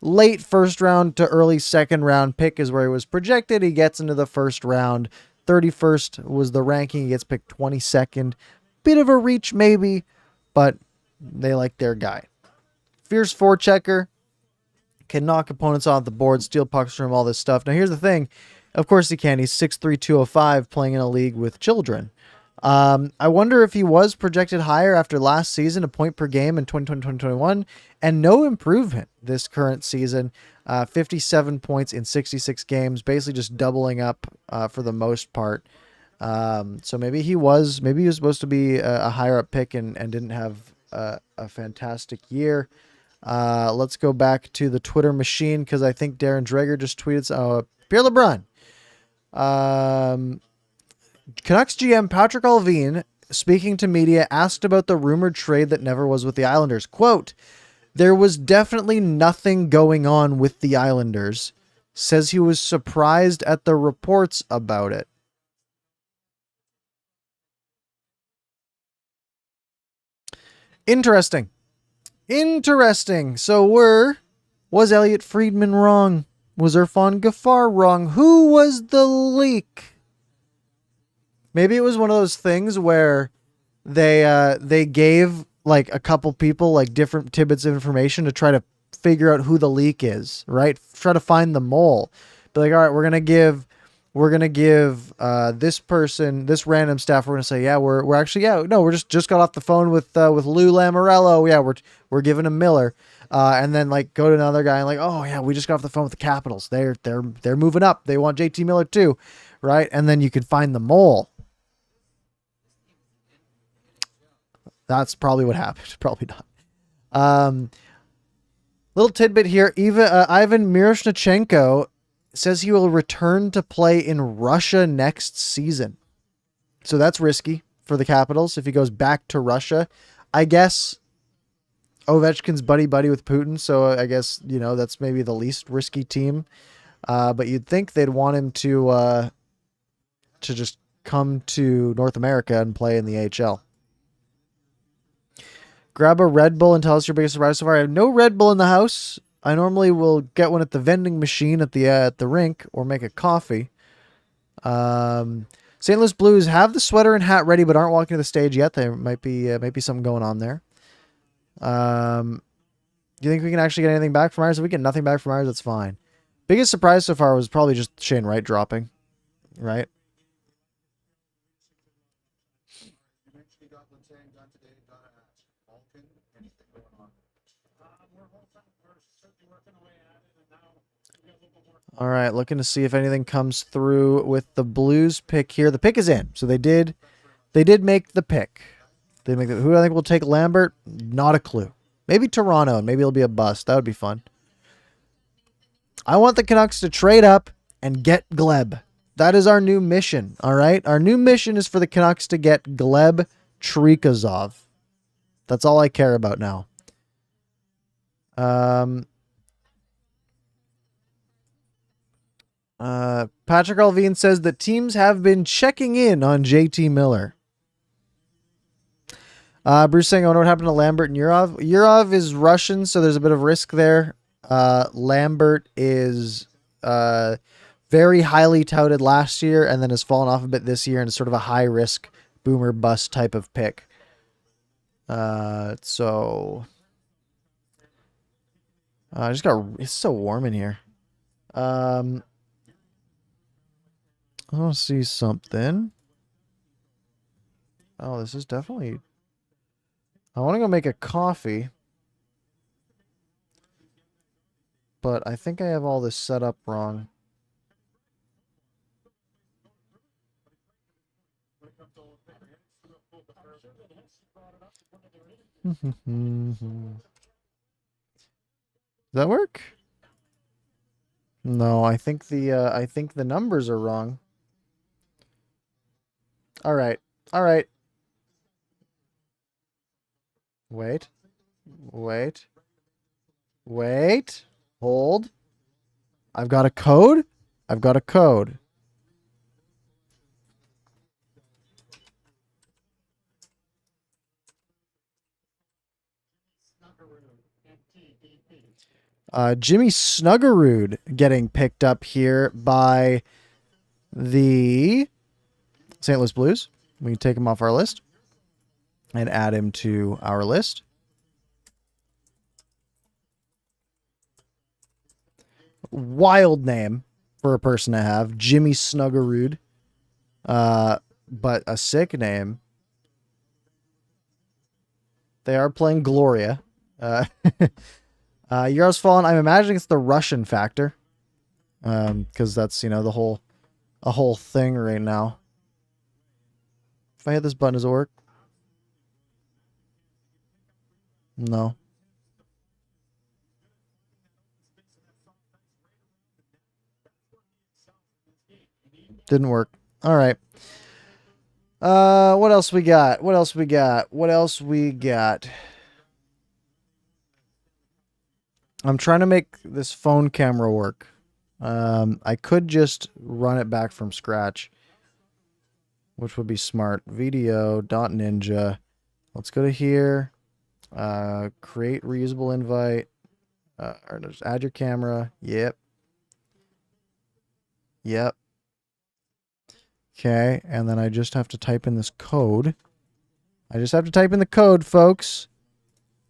Late first round to early second round pick is where he was projected. He gets into the first round. 31st was the ranking. He gets picked 22nd. Bit of a reach maybe, but they like their guy. Fierce forechecker. Can knock opponents off the board, steal pucks from him, all this stuff. Now here's the thing. Of course he can. He's 6'3", 205, playing in a league with children. I wonder if he was projected higher after last season, a point per game in 2020-2021, and no improvement this current season. 57 points in 66 games, basically just doubling up for the most part. So maybe he was supposed to be a higher up pick and didn't have a fantastic year. Let's go back to the Twitter machine because I think Darren Dreger just tweeted. Pierre LeBrun. Canucks GM Patrick Allvin, speaking to media, asked about the rumored trade that never was with the Islanders. Quote, "There was definitely nothing going on with the Islanders." Says he was surprised at the reports about it. Interesting. So was Elliot Friedman wrong? Was Irfan Gafar wrong? Who was the leak? Maybe it was one of those things where they gave like a couple people like different tidbits of information to try to figure out who the leak is, right? Try to find the mole. Be like, all right, we're gonna give this person, this random staff, we're gonna say, yeah, we're actually, yeah, no, we're just got off the phone with Lou Lamorello. Yeah, we're giving him Miller. And then like go to another guy and like, oh yeah, we just got off the phone with the Capitals. They're moving up. They want JT Miller too, right? And then you can find the mole. That's probably what happened. Probably not. Little tidbit here. Ivan Miroshnichenko says he will return to play in Russia next season. So that's risky for the Capitals if he goes back to Russia. I guess Ovechkin's buddy with Putin, so I guess, you know, that's maybe the least risky team. But you'd think they'd want him to just come to North America and play in the AHL. Grab a Red Bull and tell us your biggest surprise so far. I have no Red Bull in the house. I normally will get one at the vending machine at the rink or make a coffee. St. Louis Blues have the sweater and hat ready, but aren't walking to the stage yet. There might be something going on there. Do you think we can actually get anything back from ours? If we get nothing back from ours, that's fine. Biggest surprise so far was probably just Shane Wright dropping, right? You mentioned you got Letang, got today, got Malkin, anything going on? We're certainly working away at it, and now we got a little bit more. All right, looking to see if anything comes through with the Blues pick here. The pick is in, so they did make the pick. They make who I think will take Lambert. Not a clue. Maybe Toronto, and maybe it'll be a bust. That would be fun. I want the Canucks to trade up and get Gleb. That is our new mission. All right, our new mission is for the Canucks to get Gleb Trikazov. That's all I care about now. Patrick Alvin says that teams have been checking in on JT Miller. Bruce saying, I wonder what happened to Lambert and Yurov. Yurov is Russian, so there's a bit of risk there. Lambert is very highly touted last year and then has fallen off a bit this year and is sort of a high-risk boomer bust type of pick. So it's so warm in here. I want to see something. Oh, this is definitely... I want to go make a coffee. But I think I have all this set up wrong. Does that work? No, I think the numbers are wrong. All right. All right. Wait. Wait. Wait. Hold. I've got a code. I've got a code. Jimmy Snuggerud getting picked up here by the St. Louis Blues. We can take him off our list and add him to our list. Wild name for a person to have, Jimmy Snuggerud. But a sick name. They are playing Gloria. Euros Fallen, I'm imagining it's the Russian factor. Because that's, you know, a whole thing right now. If I hit this button, does it work? No. Didn't work. All right. What else we got? What else we got? What else we got? I'm trying to make this phone camera work. I could just run it back from scratch, which would be smart. Video.ninja. Let's go to here. Create reusable invite. Or just add your camera. Yep. Yep. Okay, and then I just have to type in this code. I just have to type in the code, folks.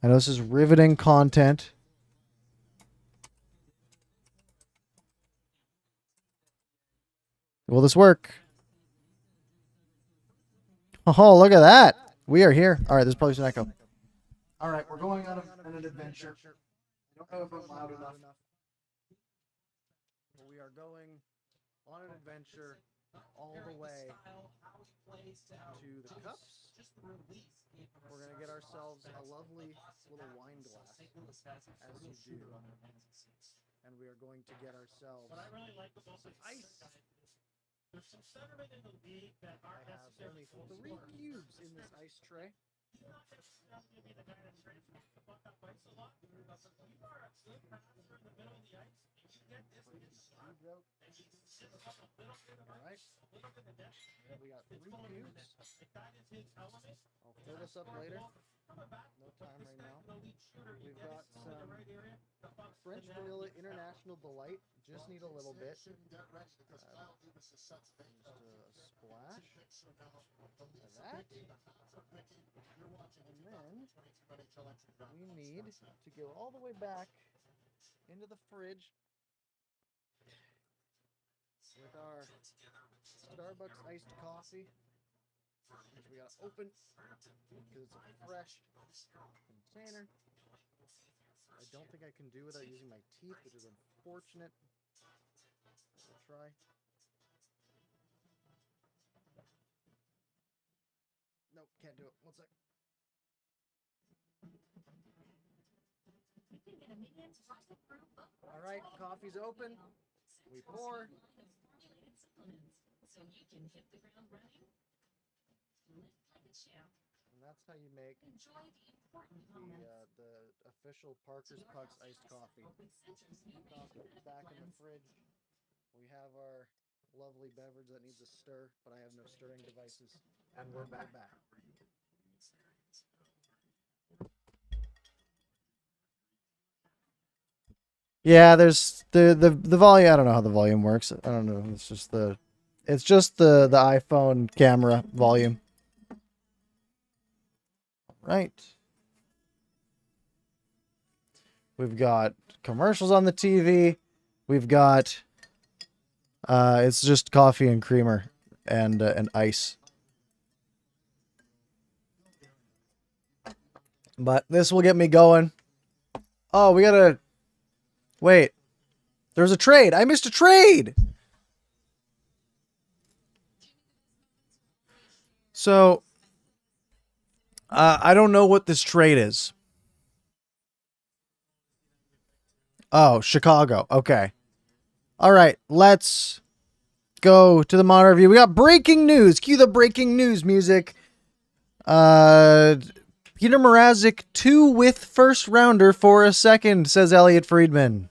I know this is riveting content. Will this work? Oh, look at that. We are here. All right, there's probably some echo. All right, we're going on an adventure. I don't know if I'm loud enough. But we are going on an adventure all the way to the Cups. We're going to get ourselves a lovely little wine glass, as you do. And we are going to get ourselves What I really like about some this ice. there's some centermen in the league that I aren't have necessarily only 3 cubes in this ice tray. He's not necessarily going to be the guy that trains to buck up ice a lot. But you are a good passer in the middle of the ice, and you get this and you start, and he sits up a little bit of ice, a little bit of depth. We got 3 cubes. If that is his element, I'll fill this up later. coming back, No time right now. the lead shooter, you We've get got it in the some right area. The Bucks French can now Vanilla International Delight. Just need a little bit. Just a splash of that. And then we need to go all the way back into the fridge with our Starbucks iced coffee, which we gotta open because it's a fresh container. I don't think I can do without using my teeth, which is unfortunate. We'll try. Nope, can't do it. One sec. All right, coffee's open. We pour. So you can hit the ground running. Live like a champ. And that's how you make Enjoy the important moments. the official ParkersPucks iced coffee. Coffee back in the fridge. We have our lovely beverage that needs a stir, but I have no stirring devices. And we're back. Yeah, there's the volume. I don't know how the volume works. I don't know. It's just the iPhone camera volume. Right. We've got commercials on the TV. We've got it's just coffee and creamer and ice. But this will get me going. Oh, we gotta wait. There's a trade. I missed a trade. So I don't know what this trade is. Oh, Chicago. Okay. All right. Let's go to the monitor view. We got breaking news. Cue the breaking news music. Peter Mrazek 2 with first rounder for a second, says Elliot Friedman.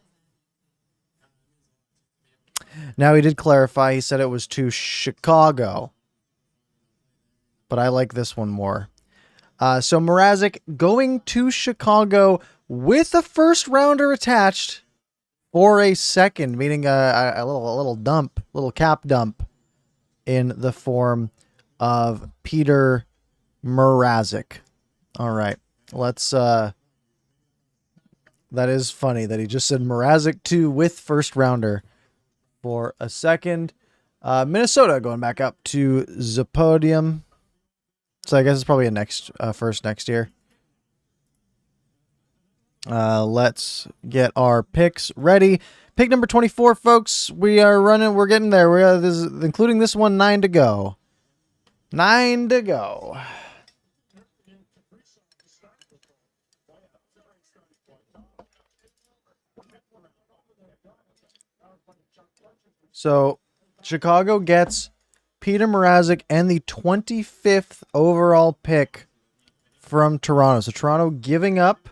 Now he did clarify. He said it was to Chicago. But I like this one more. So Mrazek going to Chicago with a first rounder attached for a second, meaning a little dump, little cap dump in the form of Peter Mrazek. All right, let's. That is funny that he just said Mrazek 2 with first rounder for a second. Minnesota going back up to the podium. So I guess it's probably a first next year. Let's get our picks ready. Pick number 24, folks. We're getting there. Including this one, 9 to go. 9 to go. So Chicago gets Peter Mrazek and the 25th overall pick from Toronto. So Toronto giving up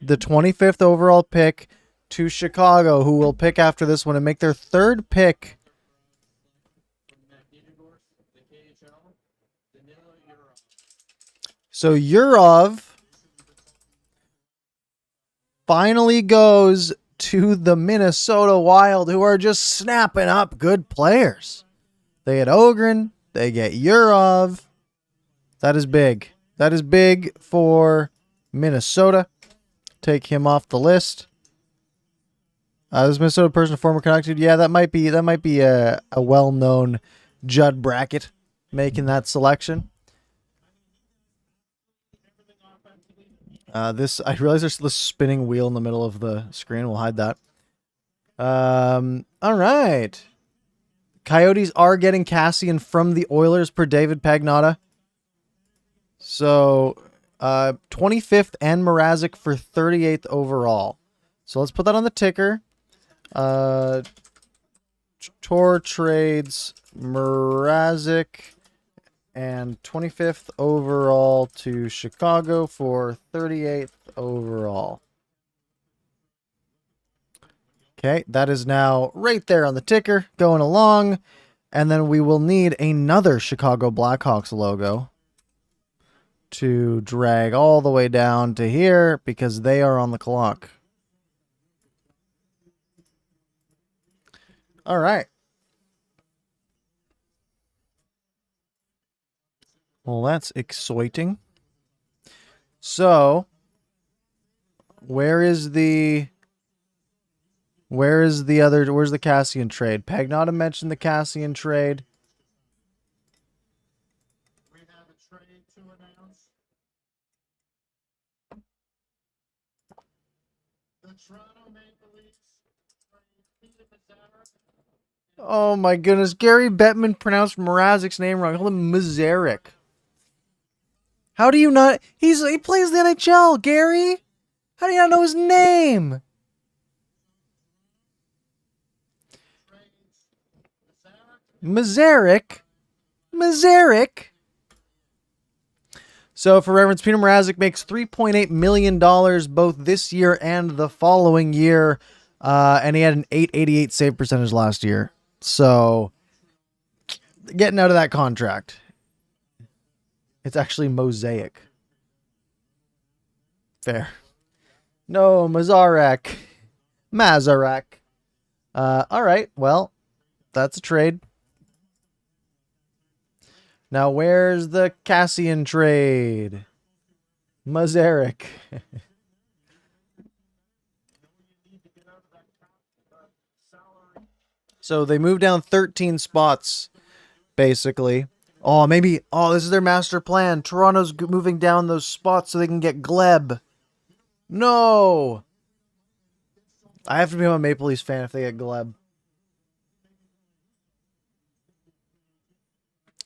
the 25th overall pick to Chicago, who will pick after this one and make their third pick. So Yurov finally goes to the Minnesota Wild, who are just snapping up good players. They get Ogren. They get Yurov. That is big. That is big for Minnesota. Take him off the list. This Minnesota person, former Canucks dude. Yeah, that might be a well-known Judd Brackett making that selection. I realize there's this spinning wheel in the middle of the screen. We'll hide that. All right. Coyotes are getting Cassian from the Oilers per David Pagnotta. So, 25th and Mrazek for 38th overall. So let's put that on the ticker. Tor trades Mrazek and 25th overall to Chicago for 38th overall. Okay, that is now right there on the ticker, going along. And then we will need another Chicago Blackhawks logo to drag all the way down to here because they are on the clock. All right. Well, that's exciting. So, where's the where's the Cassian trade? Pagnotta mentioned the Cassian trade. We have a trade to announce. The Toronto Maple Leafs trade Peter Mazzara. Oh my goodness, Gary Bettman pronounced Mrazek's name wrong. Call him Mazarek. How do you not? He plays the NHL, Gary. How do you not know his name? Mazarek. So for reference, Peter Mrazek makes $3.8 million both this year and the following year. And he had an .888 save percentage last year. So getting out of that contract. It's actually Mosaic. Fair. No, Mazarek. All right. Well, that's a trade. Now, where's the Cassian trade? Mazarek. So they moved down 13 spots, basically. Oh, maybe. Oh, this is their master plan. Toronto's moving down those spots so they can get Gleb. No. I have to become a Maple Leafs fan if they get Gleb.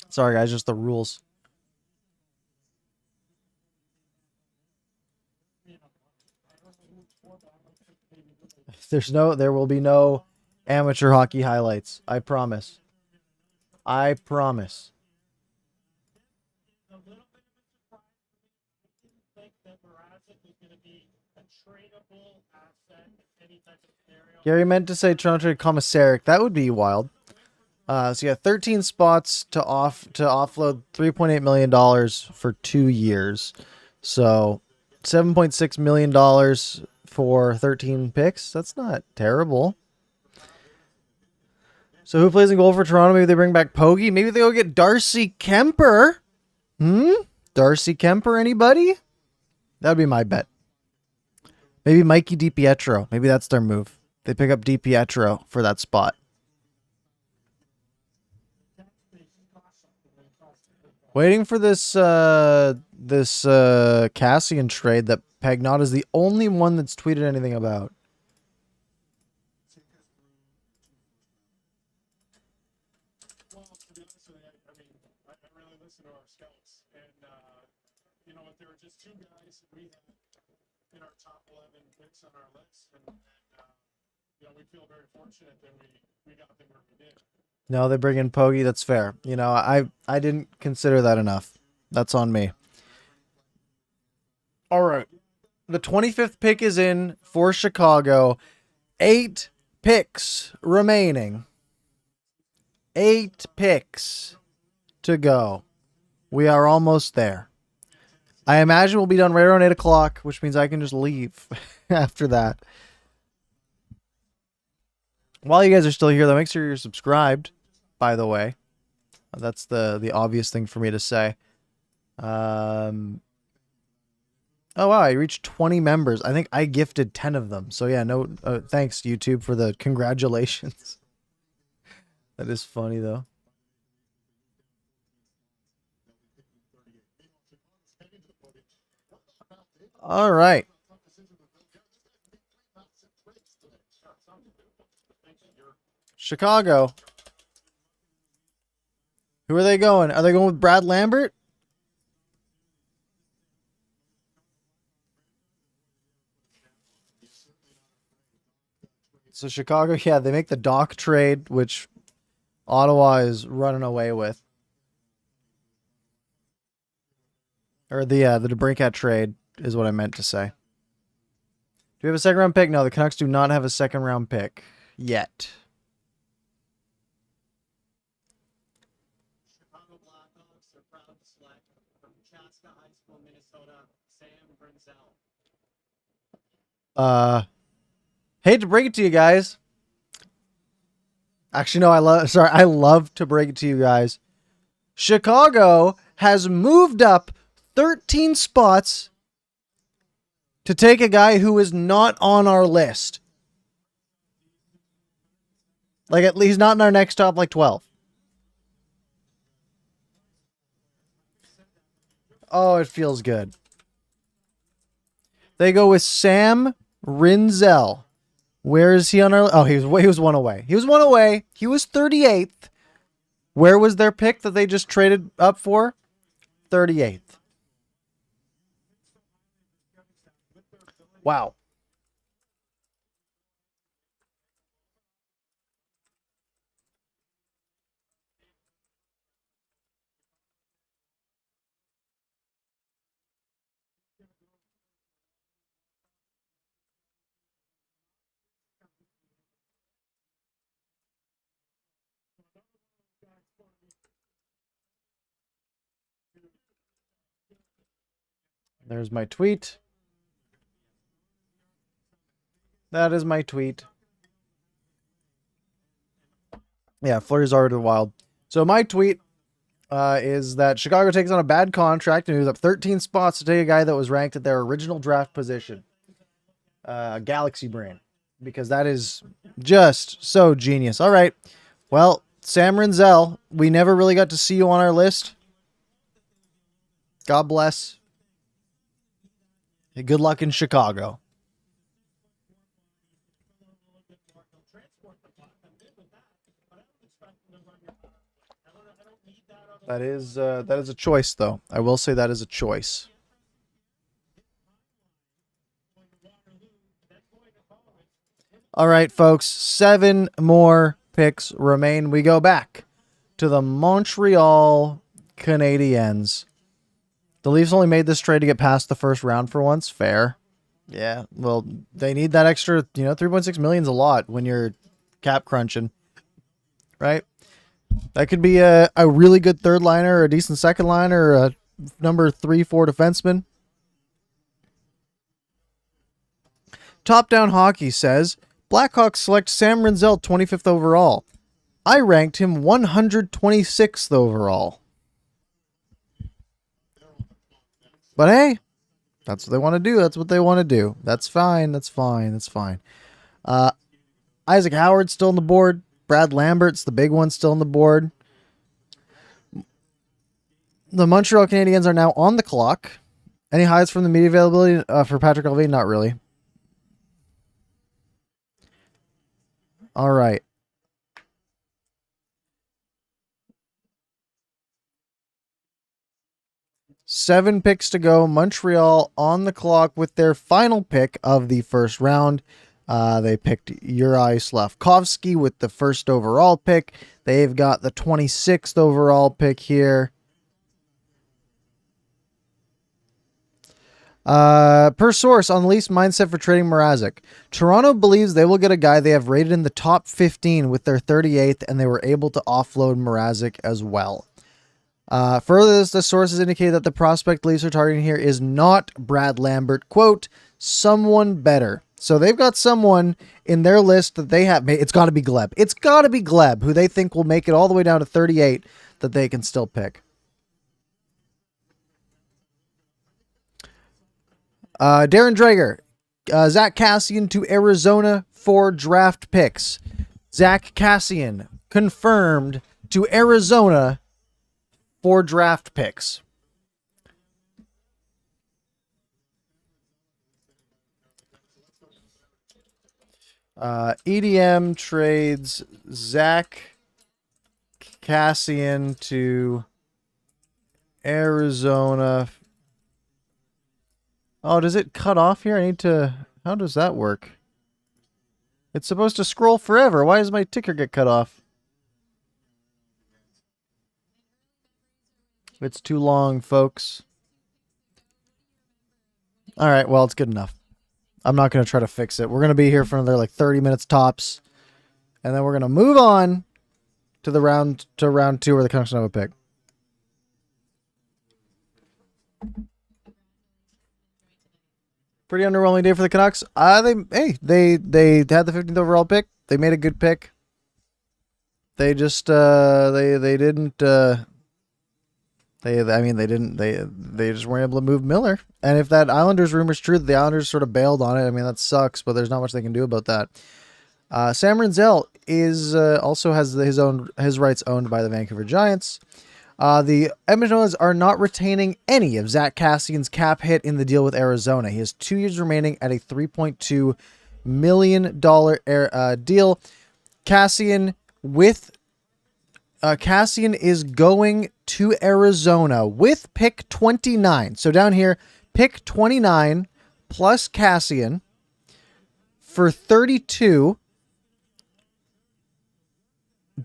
Sorry, guys, just the rules. There will be no amateur hockey highlights. I promise. I promise. A little bit of a surprise for me. I didn't think that Mrazek was going to be a tradable asset in any type of scenario. Gary meant to say Toronto trade Commissaric. That would be wild. So you got 13 spots to offload $3.8 million for 2 years. So $7.6 million for 13 picks. That's not terrible. So who plays in goal for Toronto? Maybe they bring back Pogge. Maybe they go get Darcy Kemper. Darcy Kemper, anybody? That would be my bet. Maybe Mikey DiPietro. Maybe that's their move. They pick up DiPietro for that spot. Waiting for this Cassian trade that Pagnotta is the only one that's tweeted anything about. Well, to be honest with you, I mean, I really listen to our scouts, and you know, if there were just 2 guys we had in our top 11 picks on our list, and you know, we feel very fortunate that we got them where we did. No, they bring in Pogge. That's fair. You know, I didn't consider that enough. That's on me. All right. The 25th pick is in for Chicago. 8 picks remaining. 8 picks to go. We are almost there. I imagine we'll be done right around 8 o'clock, which means I can just leave after that. While you guys are still here, though, make sure you're subscribed, by the way. That's the obvious thing for me to say. Oh, wow, I reached 20 members. I think I gifted 10 of them. So, yeah, no, thanks, YouTube, for the congratulations. That is funny, though. All right. Chicago. Who are they going? Are they going with Brad Lambert? So Chicago, yeah, they make the Doc trade, which Ottawa is running away with. Or the DeBrincat trade is what I meant to say. Do we have a second round pick? No, the Canucks do not have a second round pick yet. Chicago Blackhawks are proud to select from Chaska High School, Minnesota, Sam Brinzel. Hate to break it to you guys. Actually, no, I love to break it to you guys. Chicago has moved up 13 spots to take a guy who is not on our list. Like, at least not in our next top, 12. Oh, it feels good. They go with Sam Rinzel. Where is he on our... Oh, he was one away. He was one away. He was 38th. Where was their pick that they just traded up for? 38th. Wow. There's my tweet. That is my tweet. Yeah, Fleury's already wild. So my tweet is that Chicago takes on a bad contract and moves up 13 spots to take a guy that was ranked at their original draft position. Galaxy brain. Because that is just so genius. All right. Well, Sam Rinzel, we never really got to see you on our list. God bless. Good luck in Chicago. That is a choice, though. I will say that is a choice. All right, folks. 7 more picks remain. We go back to the Montreal Canadiens. The Leafs only made this trade to get past the first round for once. Fair. Yeah, well, they need that extra, $3.6 million is a lot when you're cap crunching, right? That could be a really good third liner, or a decent second liner, or a number 3-4 defenseman. Top Down Hockey says, Blackhawks select Sam Rinzel 25th overall. I ranked him 126th overall. But hey, that's what they want to do. That's what they want to do. That's fine. That's fine. That's fine. Isaac Howard's still on the board. Brad Lambert's the big one, still on the board. The Montreal Canadiens are now on the clock. Any highs from the media availability for Patrick Allvin? Not really. All right. Seven picks to go. Montreal on the clock with their final pick of the first round. They picked Yuri Slavkovsky with the first overall pick. They've got the 26th overall pick here. Per source on the Leafs mindset for trading Mrazek, Toronto believes they will get a guy they have rated in the top 15 with their 38th, and they were able to offload Mrazek as well. Further, the sources indicate that the prospect Leafs are targeting here is not Brad Lambert. Quote, someone better. So they've got someone in their list that they have. It's got to be Gleb. It's got to be Gleb, who they think will make it all the way down to 38 that they can still pick. Darren Dreger, Zach Cassian to Arizona for draft picks. Zach Cassian confirmed to Arizona for draft picks. EDM trades Zach Cassian to Arizona. Oh, does it cut off here? I need to... How does that work? It's supposed to scroll forever. Why does my ticker get cut off? It's too long, folks. All right, well, it's good enough. I'm not going to try to fix it. We're going to be here for another like 30 minutes tops. And then we're going to move on to the round 2 where the Canucks don't have a pick. Pretty underwhelming day for the Canucks. They had the 15th overall pick. They made a good pick. They just they didn't they just weren't able to move Miller. And if that Islanders rumor is true, that the Islanders sort of bailed on it, I mean, that sucks, but there's not much they can do about that. Sam Renzel is also has his rights owned by the Vancouver Giants. The Edmonton Oilers are not retaining any of Zach Cassian's cap hit in the deal with Arizona. He has 2 years remaining at a $3.2 million deal. Cassian is going to Arizona with pick 29. So down here, pick 29 plus Cassian for 32.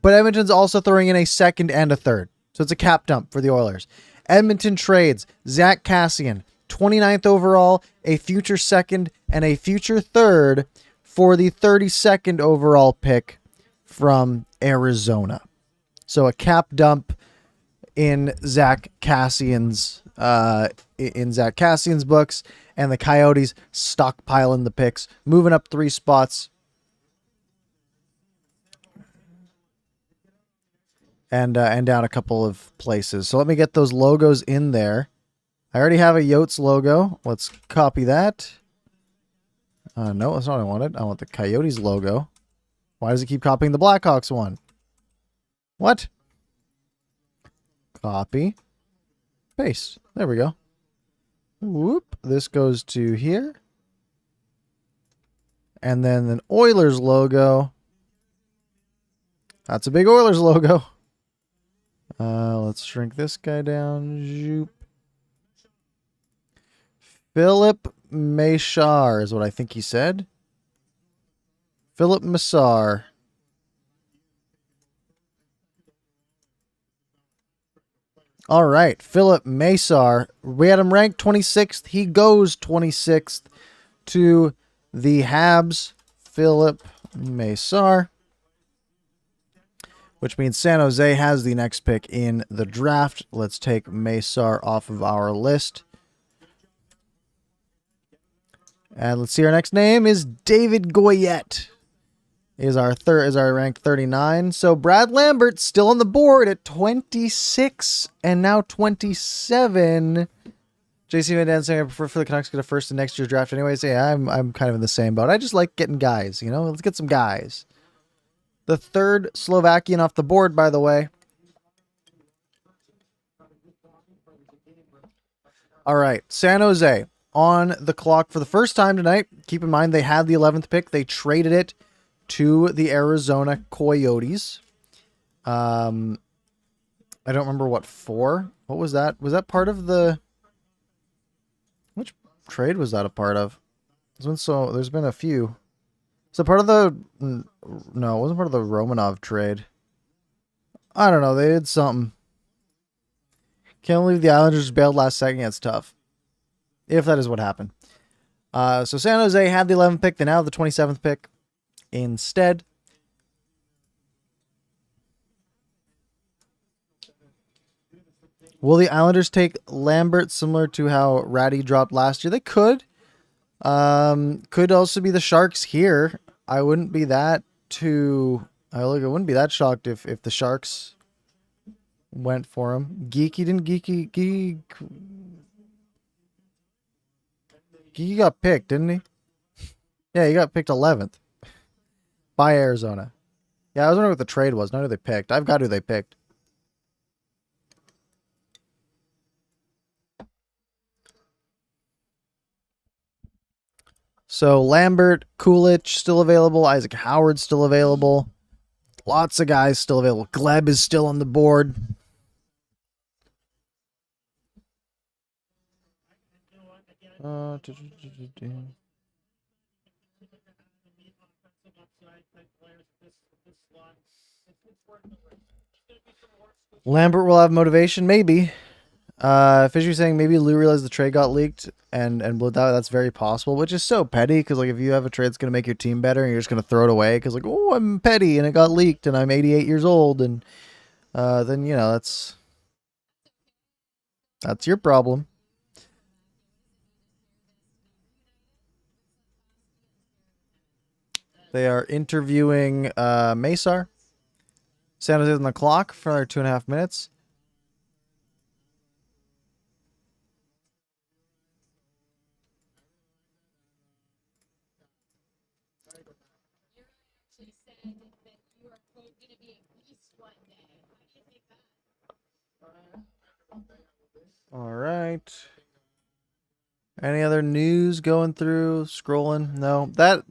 But Edmonton's also throwing in a second and a third. So it's a cap dump for the Oilers. Edmonton trades Zach Cassian, 29th overall, a future second, and a future third for the 32nd overall pick from Arizona. So a cap dump in Zach Cassian's books, and the Coyotes stockpiling the picks, moving up 3 spots. And down a couple of places. So let me get those logos in there. I already have a Yotes logo. Let's copy that. No, that's not what I wanted. I want the Coyotes logo. Why does it keep copying the Blackhawks one? What? Copy. Paste. There we go. Whoop. This goes to here. And then an Oilers logo. That's a big Oilers logo. Let's shrink this guy down. Zoop. Philip Machar is what I think he said. Philip Machar. All right, Philip Machar. We had him ranked 26th. He goes 26th to the Habs. Philip Machar. Which means San Jose has the next pick in the draft. Let's take Machar off of our list. And let's see, our next name is David Goyette. Is our ranked 39. So Brad Lambert still on the board at 26 and now 27. JC Van Dan saying I prefer for the Canucks to get a first in next year's draft. Anyways, yeah, I'm kind of in the same boat. I just like getting guys, you know. Let's get some guys. The third Slovakian off the board, by the way. All right, San Jose on the clock for the first time tonight. Keep in mind they had the 11th pick. They traded it to the Arizona Coyotes. I don't remember what for. What was that? Was that part of the... Which trade was that a part of? There's been a few. Is it part of the... No, it wasn't part of the Romanov trade. I don't know. They did something. Can't believe the Islanders bailed last second. It's tough. If that is what happened. So San Jose had the 11th pick. They now have the 27th pick instead. Will the Islanders take Lambert similar to how Ratty dropped last year? They could. Could also be the Sharks here. I wouldn't be that too. I wouldn't be that shocked if the Sharks went for him. Geeky got picked, didn't he? Yeah, he got picked 11th by Arizona. Yeah, I was wondering what the trade was, not who they picked. I've got who they picked. So Lambert, Kulich still available. Isaac Howard still available. Lots of guys still available. Gleb is still on the board. Lambert will have motivation, maybe. Fisher's saying maybe Lou realized the trade got leaked and blew it out. That's very possible, which is so petty because like if you have a trade that's gonna make your team better and you're just gonna throw it away because like oh I'm petty and it got leaked and I'm 88 years old and then you know that's your problem. They are interviewing Masar. San Jose's on the clock for another 2.5 minutes. Actually said that you are, quote, going to be a beast one day. How do you take that? All right. Any other news going through? Scrolling? No. That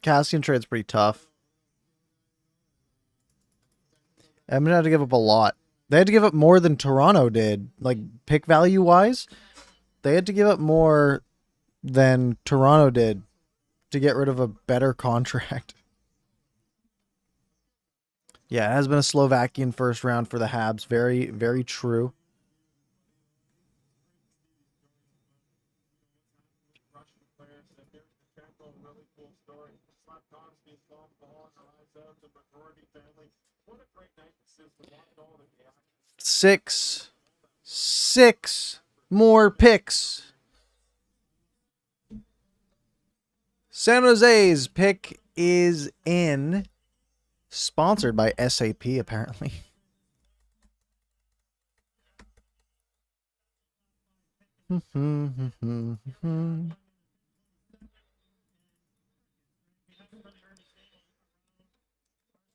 Cassian trade's pretty tough. Edmonton had to give up a lot. They had to give up more than Toronto did. Like, pick value wise, they had to give up more than Toronto did to get rid of a better contract. Yeah, it has been a Slovakian first round for the Habs. Very, very true. Russian players, and here's the Champo, really cool story. Slavkovsky, long ball, eyes out, the majority family. What a great night this is to watch all the action. Six more picks. San Jose's pick is in. Sponsored by SAP, apparently.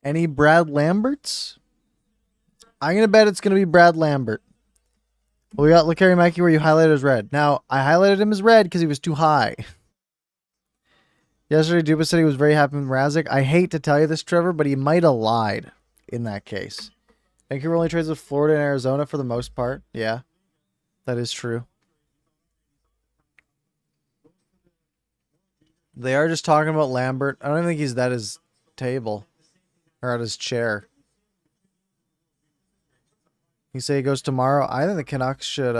Any Brad Lamberts? I'm going to bet it's going to be Brad Lambert. We got Lakari Mikey where you highlighted as red. Now, I highlighted him as red because he was too high. Yesterday, Duba said he was very happy with Mrazek. I hate to tell you this, Trevor, but he might have lied in that case. Vancouver only trades with Florida and Arizona for the most part. Yeah, that is true. They are just talking about Lambert. I don't even think he's at his table or at his chair. You say he goes tomorrow? I think the Canucks should,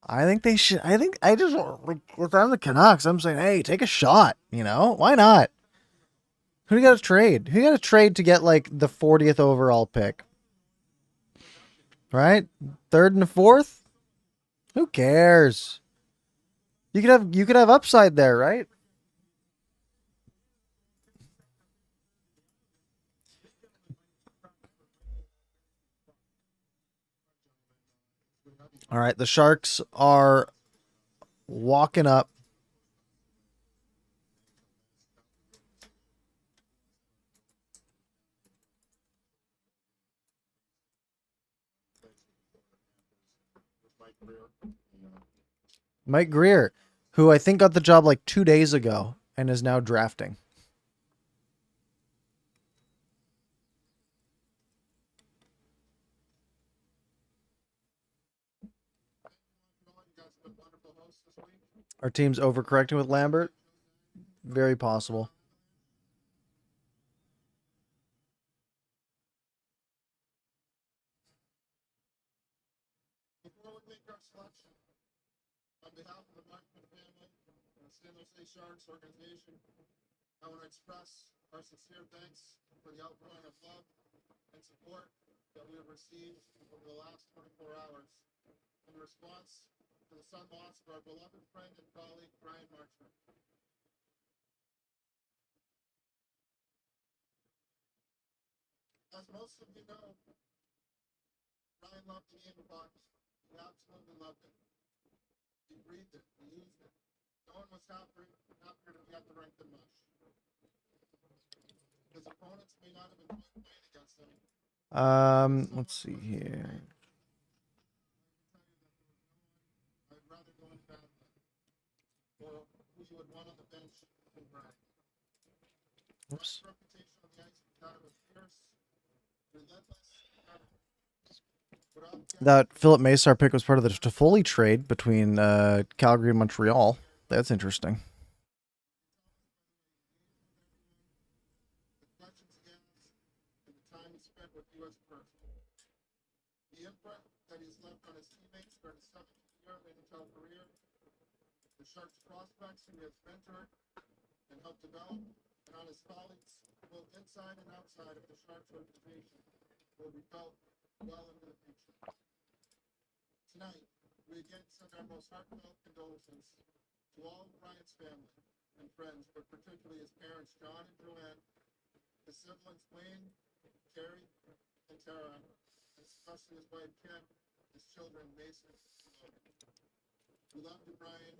I think they should. I just, like, if I'm the Canucks, I'm saying, hey, take a shot. You know, why not? Who do you got to trade? Who do you got to trade to get like the 40th overall pick? Right, 3rd and 4th. Who cares? You could have upside there, right? All right, the Sharks are walking up. Mike Greer, who I think got the job like 2 days ago and is now drafting. Our team's overcorrecting with Lambert. Very possible. Before we make our selection, on behalf of the Markman family and the San Jose Sharks organization, I want to express our sincere thanks for the outpouring of love and support that we have received over the last 24 hours. In response, for the sudden loss of our beloved friend and colleague, Brian Marchman. As most of you know, Brian loved the game of hockey. He absolutely loved it. He breathed it. He used it. No one was happier to be at the rink than much. His opponents may not have enjoyed playing against him. Let's see here. I'd rather go in battle or who you would want on the bench than Brian. Oops. Brian's reputation on the ice was fierce, relentless, That Philip Masar pick was part of the Toffoli trade between Calgary and Montreal. That's interesting. the questions he asked, and the time he spent with you as a person. The imprint that he's left on his teammates during his 17-year NHL career, the Sharks prospects who he has mentored and helped develop, and on his colleagues, both inside and outside of the Sharks organization, will be felt well into the future. Tonight, we again send our most heartfelt condolences to all of Brian's family and friends, but particularly his parents, John and Joanne, his siblings, Wayne, Carrie, and Tara, and especially his wife, Kim, his children, Mason and Logan. We love you, Brian.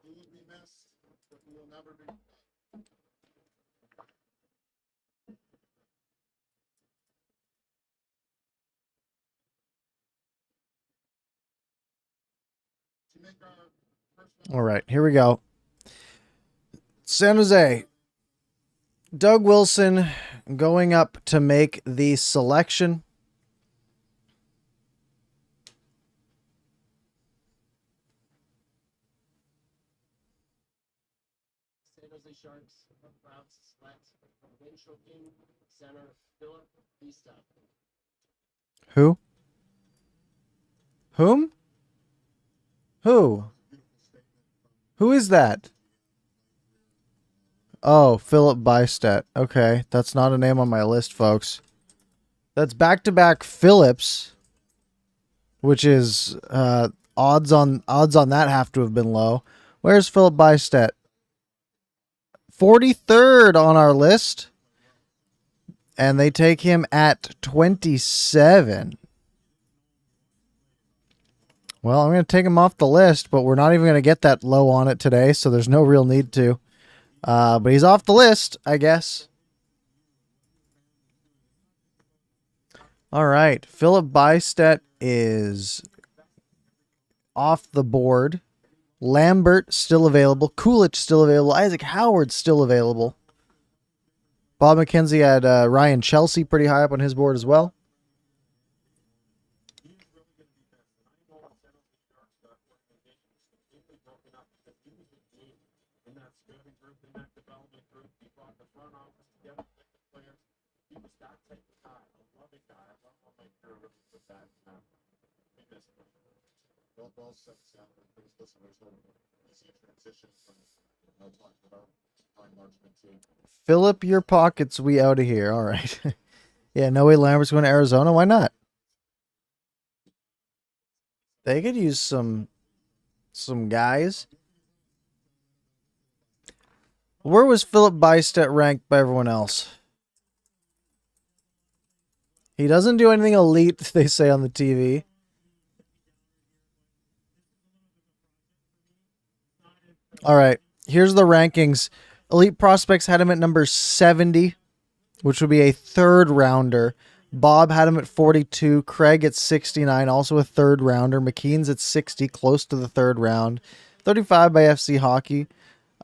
You will be missed, but you will never be forgotten. To make our first All right, here we go. San Jose. Doug Wilson going up to make the selection. San Jose Sharks are proud to select provincial king center Philip Vista. Who? Whom? Who? Who is that? Oh, Philip Bystedt. Okay, that's not a name on my list, folks. That's back-to-back Phillips, which is odds on that have to have been low. Where's Philip Bystedt? 43rd on our list, and they take him at 27. Well, I'm going to take him off the list, but we're not even going to get that low on it today, so there's no real need to. But he's off the list, I guess. All right. Philip Bystedt is off the board. Lambert still available. Kulich still available. Isaac Howard still available. Bob McKenzie had Ryan Chelsea pretty high up on his board as well. In that scouting group, in that development group, he brought the front office together with the players. He was that type of guy, a loving guy. I love how Mike Kerr really put that. We miss him. Well said, Sam. For his listeners, we see a transition from talking about Brian Marchman to Fill up your pockets. We out of here. All right. Yeah, no way Lambert's going to Arizona. Why not? They could use some guys. Where was Philip Bystedt ranked by everyone else? He doesn't do anything elite, they say on the TV. All right, here's the rankings. Elite Prospects had him at number 70, which would be a third rounder. Bob had him at 42. Craig at 69, also a third rounder. McKean's at 60, close to the third round. 35 by FC Hockey.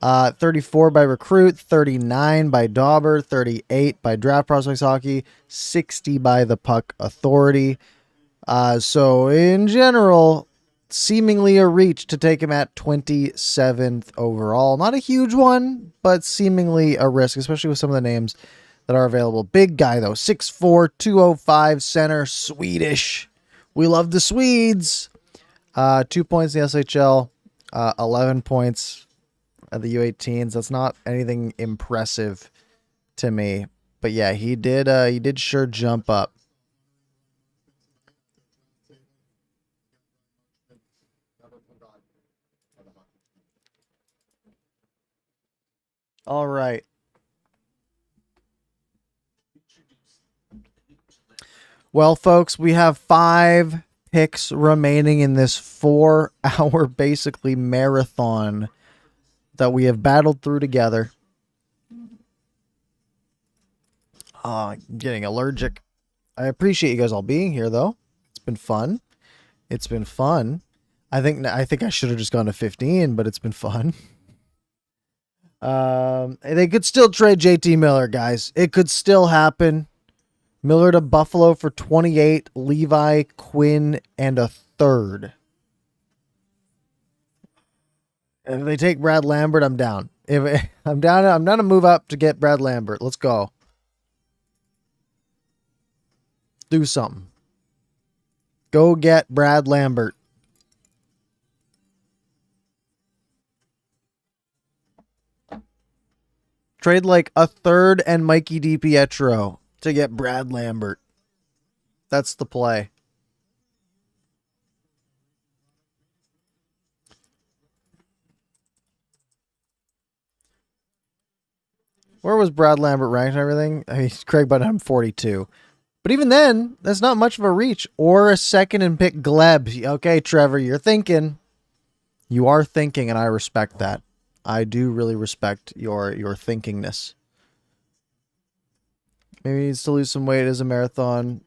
34 by Recruit, 39 by Dauber, 38 by Draft Prospects Hockey, 60 by the Puck Authority. So in general, seemingly a reach to take him at 27th overall. Not a huge one, but seemingly a risk, especially with some of the names that are available. Big guy though, 6'4", 205 center, Swedish. We love the Swedes. 2 points in the SHL, 11 points at the U18s. That's not anything impressive to me, but yeah, he did sure jump up. never forgotten. All right. Well, folks, we have 5 picks remaining in this 4-hour basically marathon that we have battled through together. I'm getting allergic. I appreciate you guys all being here, though. It's been fun. It's been fun. I think I should have just gone to 15, but it's been fun. They could still trade JT Miller, guys. It could still happen. Miller to Buffalo for 28, Levi, Quinn, and a third. If they take Brad Lambert, I'm down. If I'm down to move up to get Brad Lambert. Let's go. Do something. Go get Brad Lambert. Trade like a third and Mikey DiPietro to get Brad Lambert. That's the play. Where was Brad Lambert ranked and everything? I mean, Craig Button, 42. But even then, that's not much of a reach. Or a second and pick Gleb. Okay, Trevor, you're thinking. You are thinking, and I respect that. I do really respect your thinkingness. Maybe he needs to lose some weight as a marathon.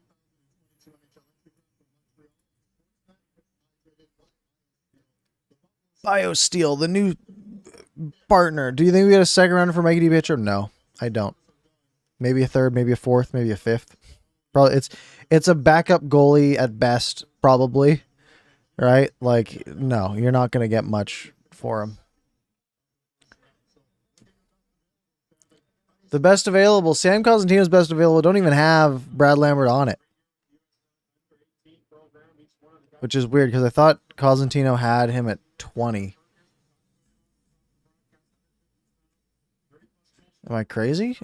BioSteel, the new partner. Do you think we get a second rounder for Mikey DiPietro? No, I don't. Maybe a third, maybe a fourth, maybe a fifth. Probably it's a backup goalie at best, probably. Right? Like, no, you're not going to get much for him. The best available, Sam Cosentino's best available, don't even have Brad Lambert on it. Which is weird because I thought Cosentino had him at 20. Am I crazy?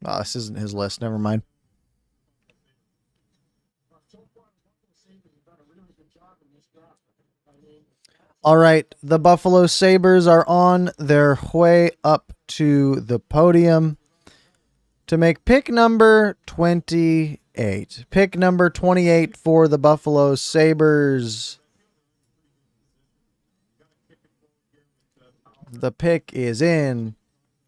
Oh, this isn't his list. Never mind. All right, the Buffalo Sabres are on their way up to the podium to make pick number 28. Pick number 28 for the Buffalo Sabres. The pick is in.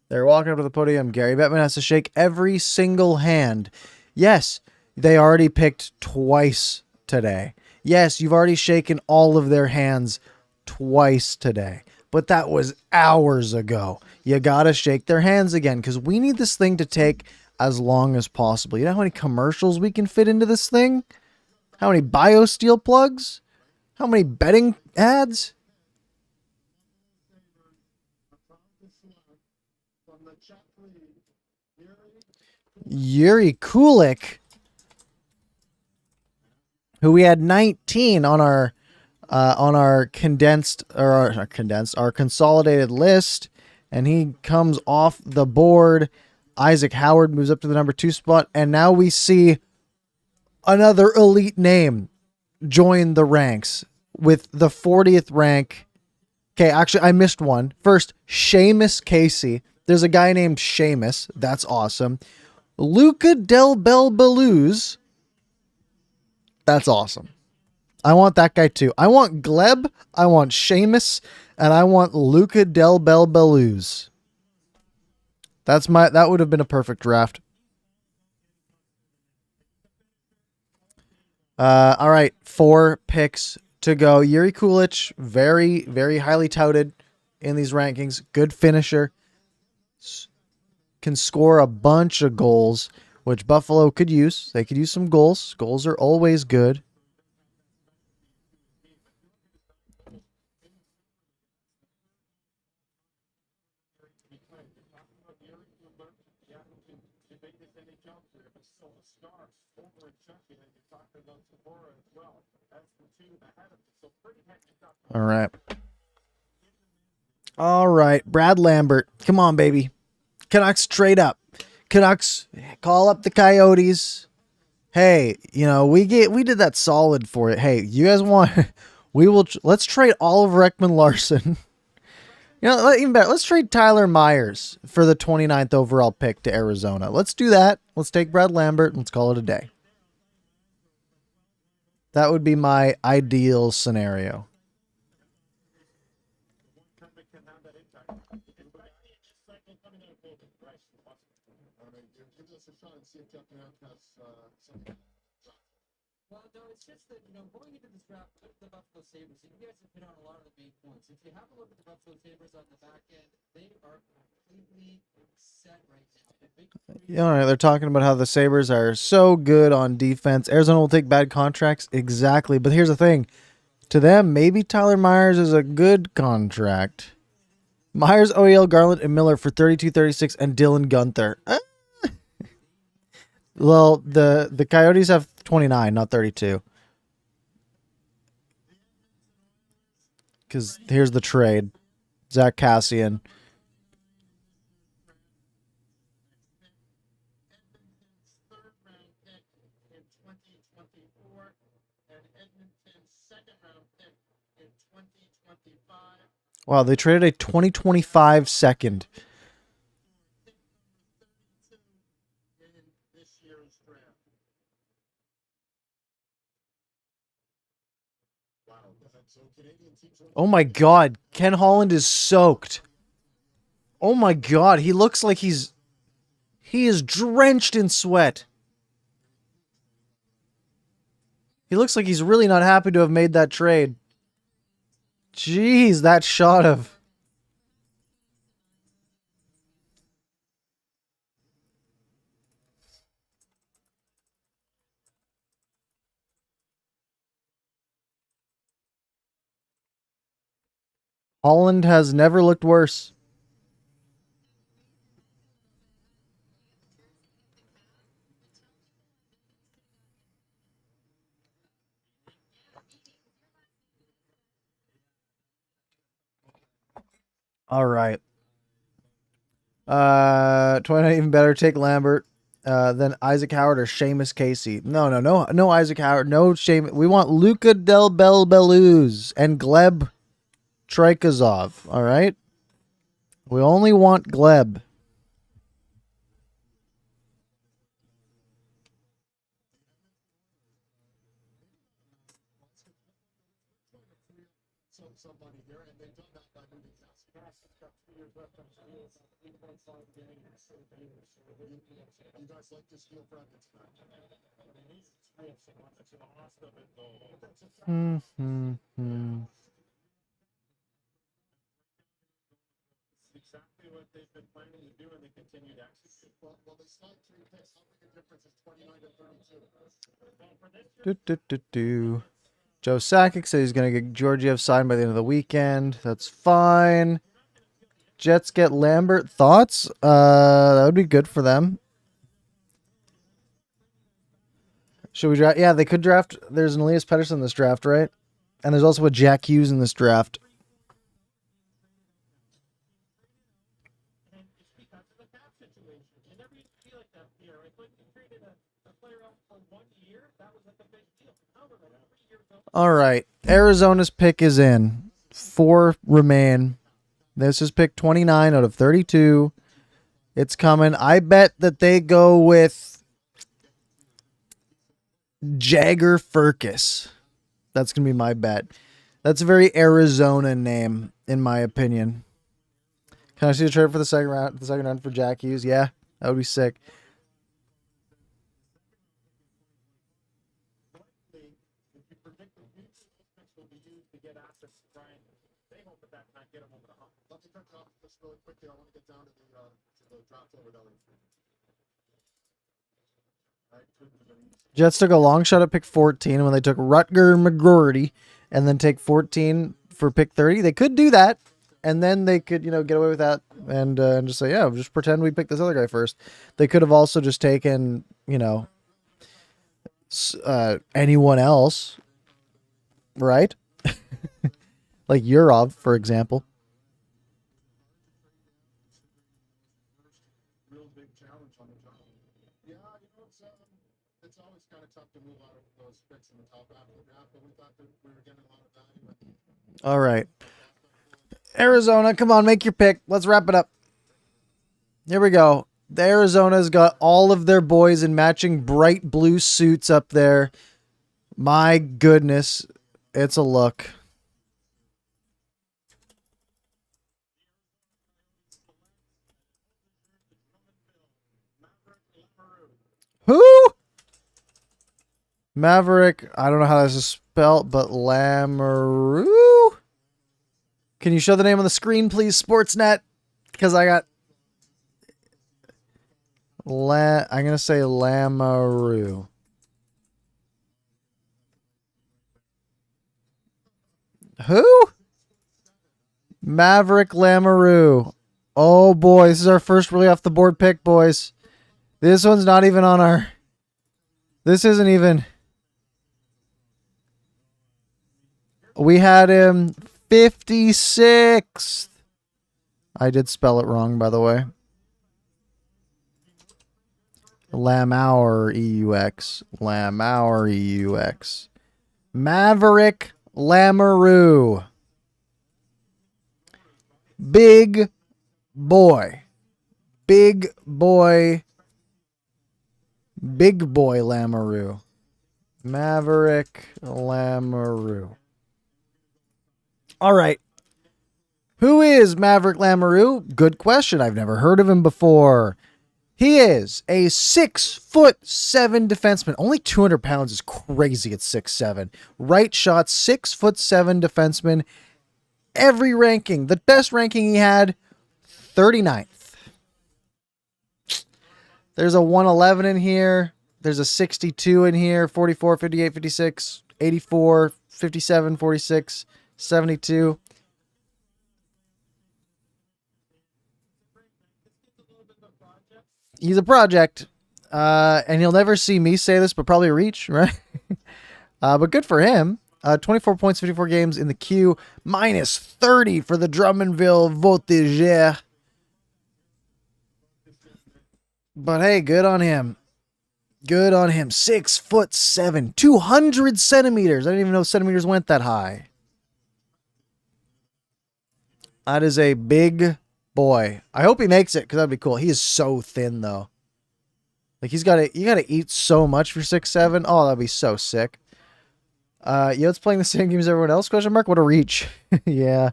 They're walking up to the podium. Gary Bettman has to shake every single hand. Yes, they already picked twice today. Yes, you've already shaken all of their hands twice today. But that was hours ago. You got to shake their hands again because we need this thing to take as long as possible. You know how many commercials we can fit into this thing? How many BioSteel plugs? How many betting ads? Yuri Kulik, who we had 19 on our consolidated list, and he comes off the board. Isaac Howard moves up to the number 2 spot, and now we see another elite name join the ranks with the 40th rank. Okay, actually, I missed one. First, Seamus Casey. There's a guy named Seamus. That's awesome. Luca Del Belbeluz. That's awesome. I want that guy too. I want Gleb, I want Seamus, and I want Luca Del Belbeluz. That would have been a perfect draft. All right, 4 picks to go. Yuri Kulich, very, very highly touted in these rankings. Good finisher. Can score a bunch of goals, which Buffalo could use. They could use some goals. Goals are always good. All right. All right. Brad Lambert. Come on, baby. Canucks trade up. Canucks call up the Coyotes. Hey, you know, we did that solid for it. Hey, you guys want let's trade Oliver Ekman Larson. You know, even better. Let's trade Tyler Myers for the 29th overall pick to Arizona. Let's do that. Let's take Brad Lambert and let's call it a day. That would be my ideal scenario. Kind of can have that impact. And with that cycle coming out of COVID, right? All right, give us a shot and see if Jeff Knapp has something. Well, no, it's just that, going into this draft with the Buffalo Sabres, and you guys have hit on a lot of the main points. If you have a look at the Buffalo Sabres on the back end, they are completely set right now. The big three All right, they're talking about how the Sabres are so good on defense. Arizona will take bad contracts. Exactly. But here's the thing. To them, maybe Tyler Myers is a good contract. Myers, OEL, Garland, and Miller for 32, 36, and Dylan Gunther. Well, the Coyotes have 29, not 32. Because here's the trade. Zach Cassian. Edmonton's third-round pick in 2024 and Edmonton's second-round pick in 2025. Wow, they traded a 2025 second. In this year's draft. Wow. So Canadian teams are Oh my God, Ken Holland is soaked. Oh my God, he looks like he is drenched in sweat. He looks like he's really not happy to have made that trade. Jeez, that shot of... Holland has never looked worse. All right. 29 even better. Take Lambert. Then Isaac Howard or Seamus Casey. No Isaac Howard. No Seamus. We want Luka Del Belbeluz and Gleb Trikazov. All right. We only want Gleb. somebody here, and they've done that by moving Cassidy. Cassidy's got 2 years left on his deal, 8.5 games. You guys like this deal for Edmonton? I mean, he's real so much. That's the cost of it, though. It's exactly what they've been planning to do, and they continue to execute. Well, they slide 3 picks. How big a difference is 29 to 32? Well, for this year, Joe Sakic said he's going to get Georgiev signed by the end of the weekend. That's fine. Jets get Lambert. Thoughts? That would be good for them. Should we draft? Yeah, they could draft. There's an Elias Pettersson in this draft, right? And there's also a Jack Hughes in this draft. and it's because of the cap situation. It never used to be like that here. Like when you traded a player out for 1 year, that was like a big deal. Now we're like 3 years old. All right. Arizona's pick is in. 4 remain. This is pick 29 out of 32. It's coming. I bet that they go with Jagger Furcus. That's going to be my bet. That's a very Arizona name, in my opinion. Can I see a trade for the second round for Jack Hughes? Yeah, that would be sick. If you predict the use of those picks will be used to get assets to Brian, they hope that might get them over the hump. Let me cut off this really quickly. I want to get down to the draft over there. Jets took a long shot at pick 14, and when they took Rutger McGroarty and then take 14 for pick 30, they could do that, and then they could, get away with that and just say, yeah, just pretend we picked this other guy first. They could have also just taken, anyone else, right? Like Yurov, for example. Real big challenge on the job. Yeah, it's always kind of tough to move out of those picks in the top half of the draft, but we thought that we were getting a lot of value. All right. Arizona, come on, make your pick. Let's wrap it up. Here we go. The Arizona's got all of their boys in matching bright blue suits up there. My goodness, it's a look. Who? Maverick, I don't know how this is spelled, but Lamoureux? Can you show the name on the screen, please, Sportsnet? Because I got... I'm going to say Lamoureux. Who? Maverick Lamoureux. Oh, boy. This is our first really off the board pick, boys. This one's not even on our... This isn't even... We had him 56th. I did spell it wrong, by the way. Lamoureux. Lamoureux. Maverick Lamoureux. Big boy. Big boy. Big boy Lamoureux. Maverick Lamoureux. All right. Who is Maverick Lamoureux? Good question. I've never heard of him before. He is a 6'7" defenseman. Only 200 pounds is crazy at 6'7". Right shot, 6'7" defenseman. Every ranking, the best ranking he had, 39th. There's a 111 in here. There's a 62 in here. 44, 58, 56, 84, 57, 46, 72. He's a project, and he'll never see me say this, but probably reach, right? But good for him. 24 points, 54 games in the queue, minus 30 for the Drummondville Voltigeur. But hey, good on him. Good on him. 6'7", 200 centimeters. I didn't even know centimeters went that high. That is a big boy. I hope he makes it because that'd be cool. He is so thin though. Like you gotta eat so much for 6'7". Oh, that'd be so sick. It's playing the same game as everyone else? Question mark. What a reach. Yeah.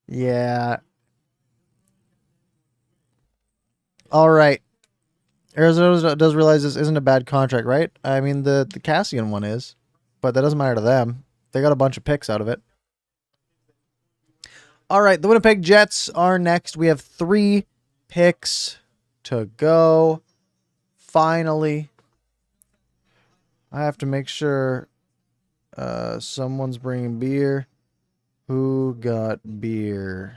Yeah. All right. Arizona does realize this isn't a bad contract, right? I mean, the Cassian one is, but that doesn't matter to them. They got a bunch of picks out of it. All right, the Winnipeg Jets are next. We have 3 picks to go. Finally. I have to make sure someone's bringing beer. Who got beer?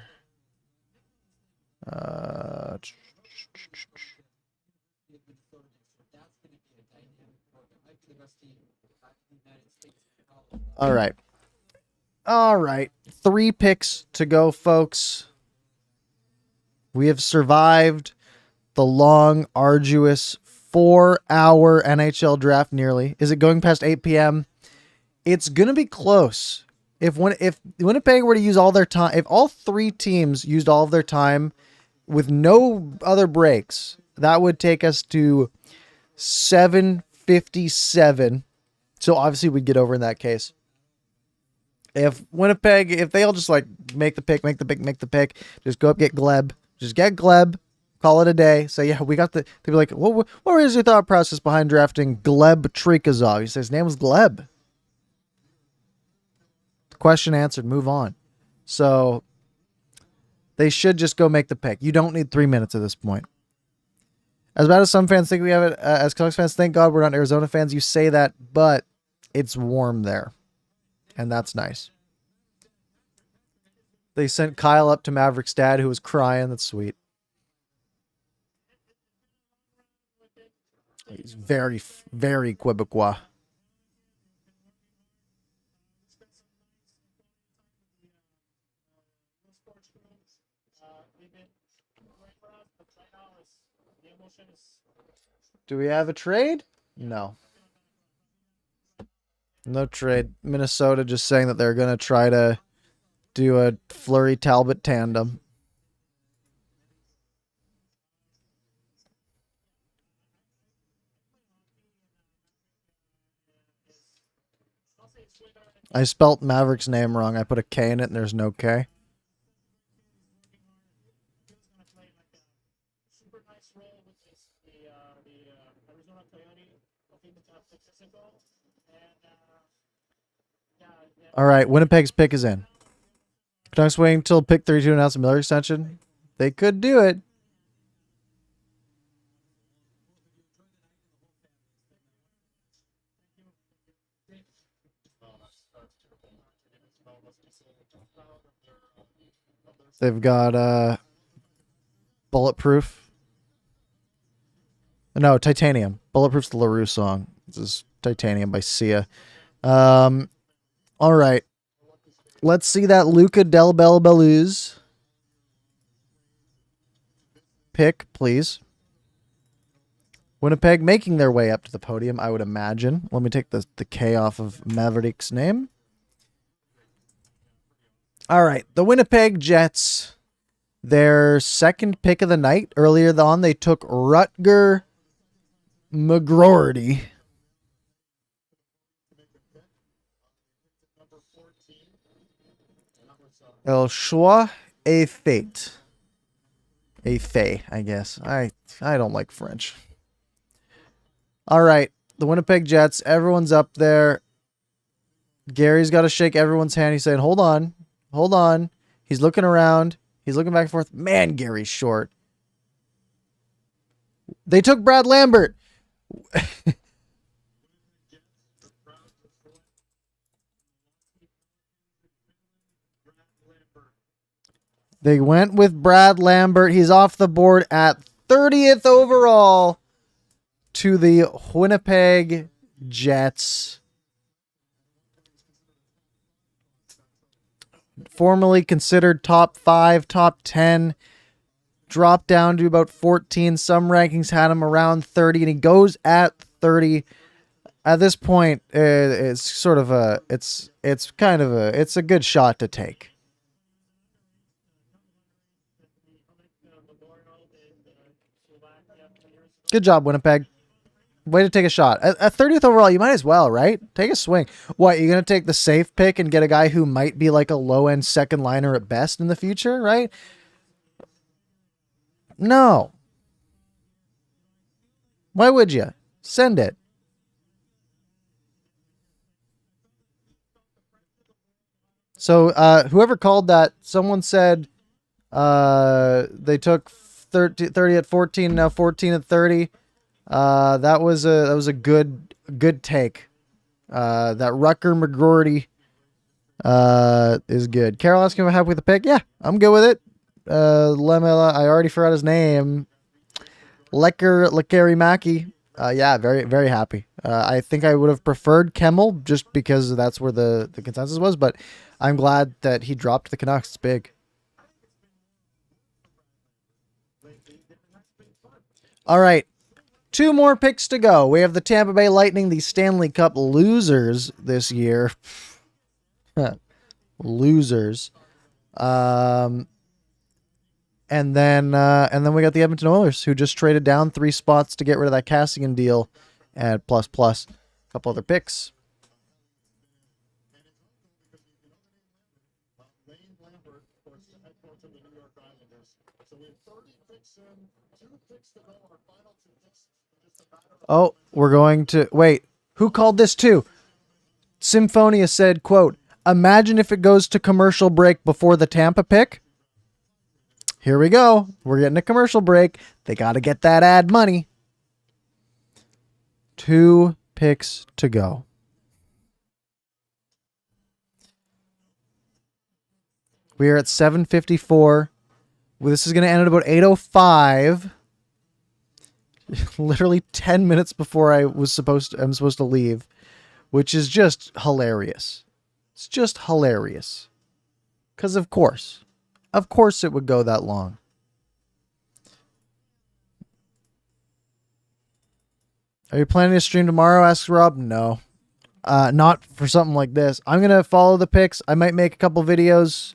All right. All right. 3 picks to go, folks. We have survived the long, arduous 4-hour NHL draft nearly. Is it going past 8 p.m.? It's going to be close. If Winnipeg were to use all their time, if all 3 teams used all of their time with no other breaks, that would take us to 7:57. So obviously we'd get over in that case. If Winnipeg, if they all just like make the pick, just go up, get Gleb, call it a day. Say, yeah, we got they'd be like, what was your thought process behind drafting Gleb Trikazov? He says his name was Gleb. Question answered, move on. So they should just go make the pick. You don't need 3 minutes at this point. As bad as some fans think we have it, as Canucks fans, thank God we're not Arizona fans. You say that, but it's warm there. And that's nice. They sent Kyle up to Maverick's dad, who was crying. That's sweet. He's very, very Quebecois. Do we have a trade? No. No trade. Minnesota just saying that they're going to try to do a Fleury Talbot tandem. I spelt Maverick's name wrong. I put a K in it and there's no K. Super nice role with the Arizona Coyote looking physical. And All right, Winnipeg's pick is in. Canucks waiting until pick 32 to announce a Miller extension. They could do it. They've got Bulletproof. No, Titanium. Bulletproof's the LaRue song. This is Titanium by Sia. All right. Let's see that Luca Del Belbeluz pick, please. Winnipeg making their way up to the podium, I would imagine. Let me take the K off of Maverick's name. All right. The Winnipeg Jets, their second pick of the night. Earlier on, they took Rutger McGroarty. El choix est fait. A fait, I guess. I don't like French. All right. The Winnipeg Jets, everyone's up there. Gary's got to shake everyone's hand. He's saying, hold on. Hold on. He's looking around. He's looking back and forth. Man, Gary's short. They took Brad Lambert. They went with Brad Lambert. He's off the board at 30th overall to the Winnipeg Jets. Formerly considered top 5, top 10. Dropped down to about 14. Some rankings had him around 30, and he goes at 30. At this point, it's sort of it's a good shot to take. Good job, Winnipeg. Way to take a shot. At 30th overall, you might as well, right? Take a swing. What, you're going to take the safe pick and get a guy who might be like a low-end second liner at best in the future, right? No. Why would you? Send it. So whoever called that, someone said they took 30 at 14, now 14 at 30. That was a good take. That Rutger McGroarty is good. Carol asking if I'm happy with the pick. Yeah, I'm good with it. Lemela, I already forgot his name. Lekari Maki. Yeah, very, very happy. I think I would have preferred Kemmel just because that's where the consensus was, but I'm glad that he dropped the Canucks. It's big. All right. 2 more picks to go. We have the Tampa Bay Lightning, the Stanley Cup losers this year. Losers. And then we got the Edmonton Oilers, who just traded down 3 spots to get rid of that Cassian deal at plus a couple other picks. Oh, we're going to wait. Who called this too? Symphonia said, quote, "Imagine if it goes to commercial break before the Tampa pick." Here we go. We're getting a commercial break. They got to get that ad money. 2 picks to go. We are at 7:54. Well, this is going to end at about 8:05. Literally 10 minutes before I'm supposed to leave, which is just hilarious. It's just hilarious. Because of course it would go that long. Are you planning to stream tomorrow? Asks Rob. No, not for something like this. I'm going to follow the picks. I might make a couple videos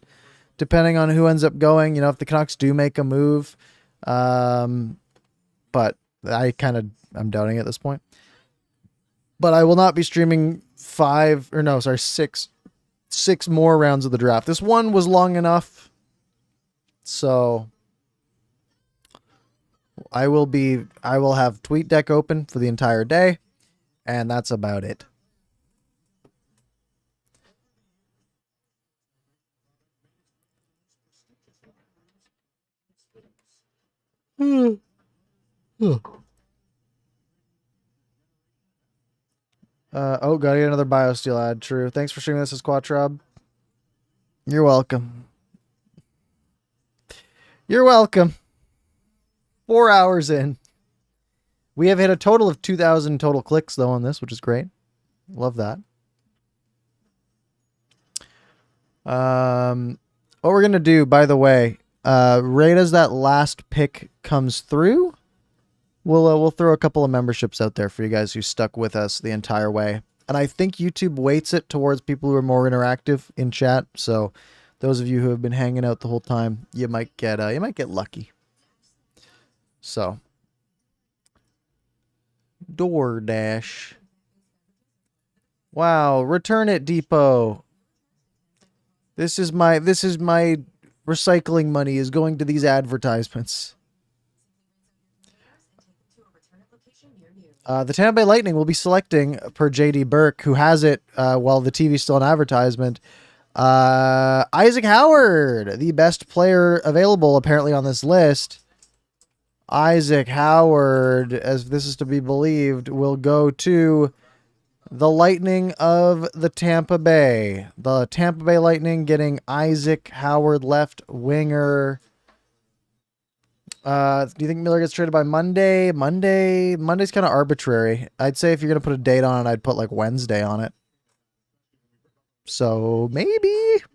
depending on who ends up going. You know, if the Canucks do make a move, but I'm doubting it at this point. But I will not be streaming six more rounds of the draft. This one was long enough, so I will have TweetDeck open for the entire day, and that's about it. Gotta get another BioSteel ad. True. Thanks for streaming this as Quattrob. You're welcome. You're welcome. 4 hours in. We have hit a total of 2,000 total clicks, though, on this, which is great. Love that. What we're going to do, by the way, right as that last pick comes through, we'll throw a couple of memberships out there for you guys who stuck with us the entire way. And I think YouTube weights it towards people who are more interactive in chat. So those of you who have been hanging out the whole time, you might get lucky. So DoorDash. Wow, return it, Depot. This is my recycling money is going to these advertisements. The Tampa Bay Lightning will be selecting, per JD Burke, who has it while the TV's still an advertisement, Isaac Howard, the best player available apparently on this list. Isaac Howard, as this is to be believed, will go to the Lightning of the Tampa Bay. The Tampa Bay Lightning getting Isaac Howard, left winger. Do you think Miller gets traded by Monday? Monday's kind of arbitrary. I'd say if you're going to put a date on it, I'd put like Wednesday on it. So maybe. This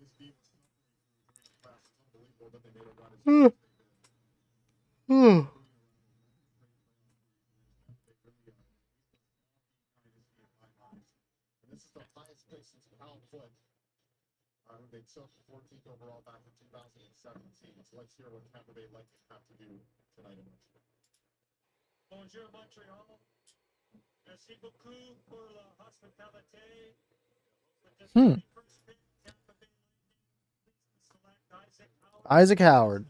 is the highest pick since Cal Foot. They took 14th overall back in 2017. So let's hear what Tampa Bay Lightning have to do tonight in Montreal. Bonjour Montréal. Merci beaucoup pour la hospitalité. With this very first pick, Tampa Bay Lightning select Isaac Howard. Isaac Howard.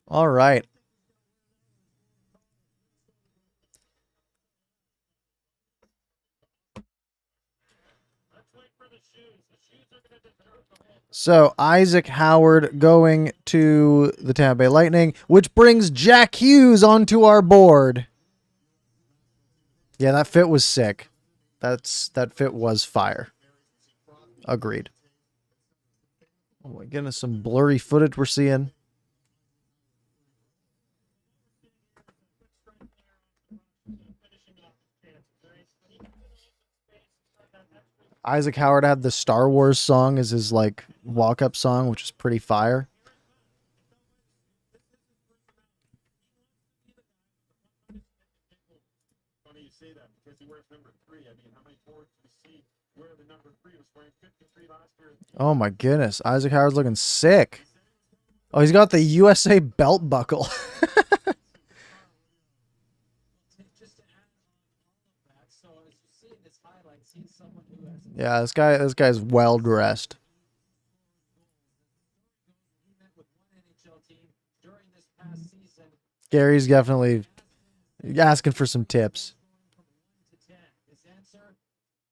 All right. So Isaac Howard going to the Tampa Bay Lightning, which brings Jack Hughes onto our board. Yeah, that fit was sick. That fit was fire. Agreed. Oh my goodness, some blurry footage we're seeing. Isaac Howard had the Star Wars song as his like walk-up song, which is pretty fire. Funny you say that because he wears number 3. I mean, how many forwards do we see wear the number 3? He was wearing 53 last year. Oh my goodness, Isaac Howard's looking sick. Oh, he's got the USA belt buckle. Yeah, this guy's well dressed. Gary's definitely asking for some tips. His answer,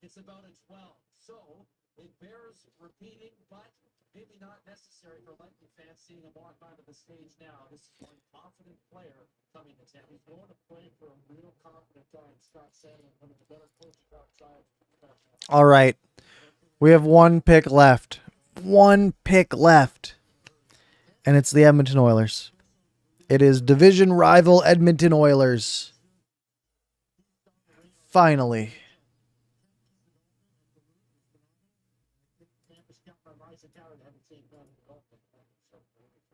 it's about a 12. So it bears repeating, but maybe not necessary for Lightning fans seeing him walk onto the stage now. This is one confident player coming to town. He's going to play for a real confident guy. Scott Sandlin, one of the better coaches outside. All right. We have one pick left. One pick left. And it's the Edmonton Oilers. It is division rival Edmonton Oilers. Finally.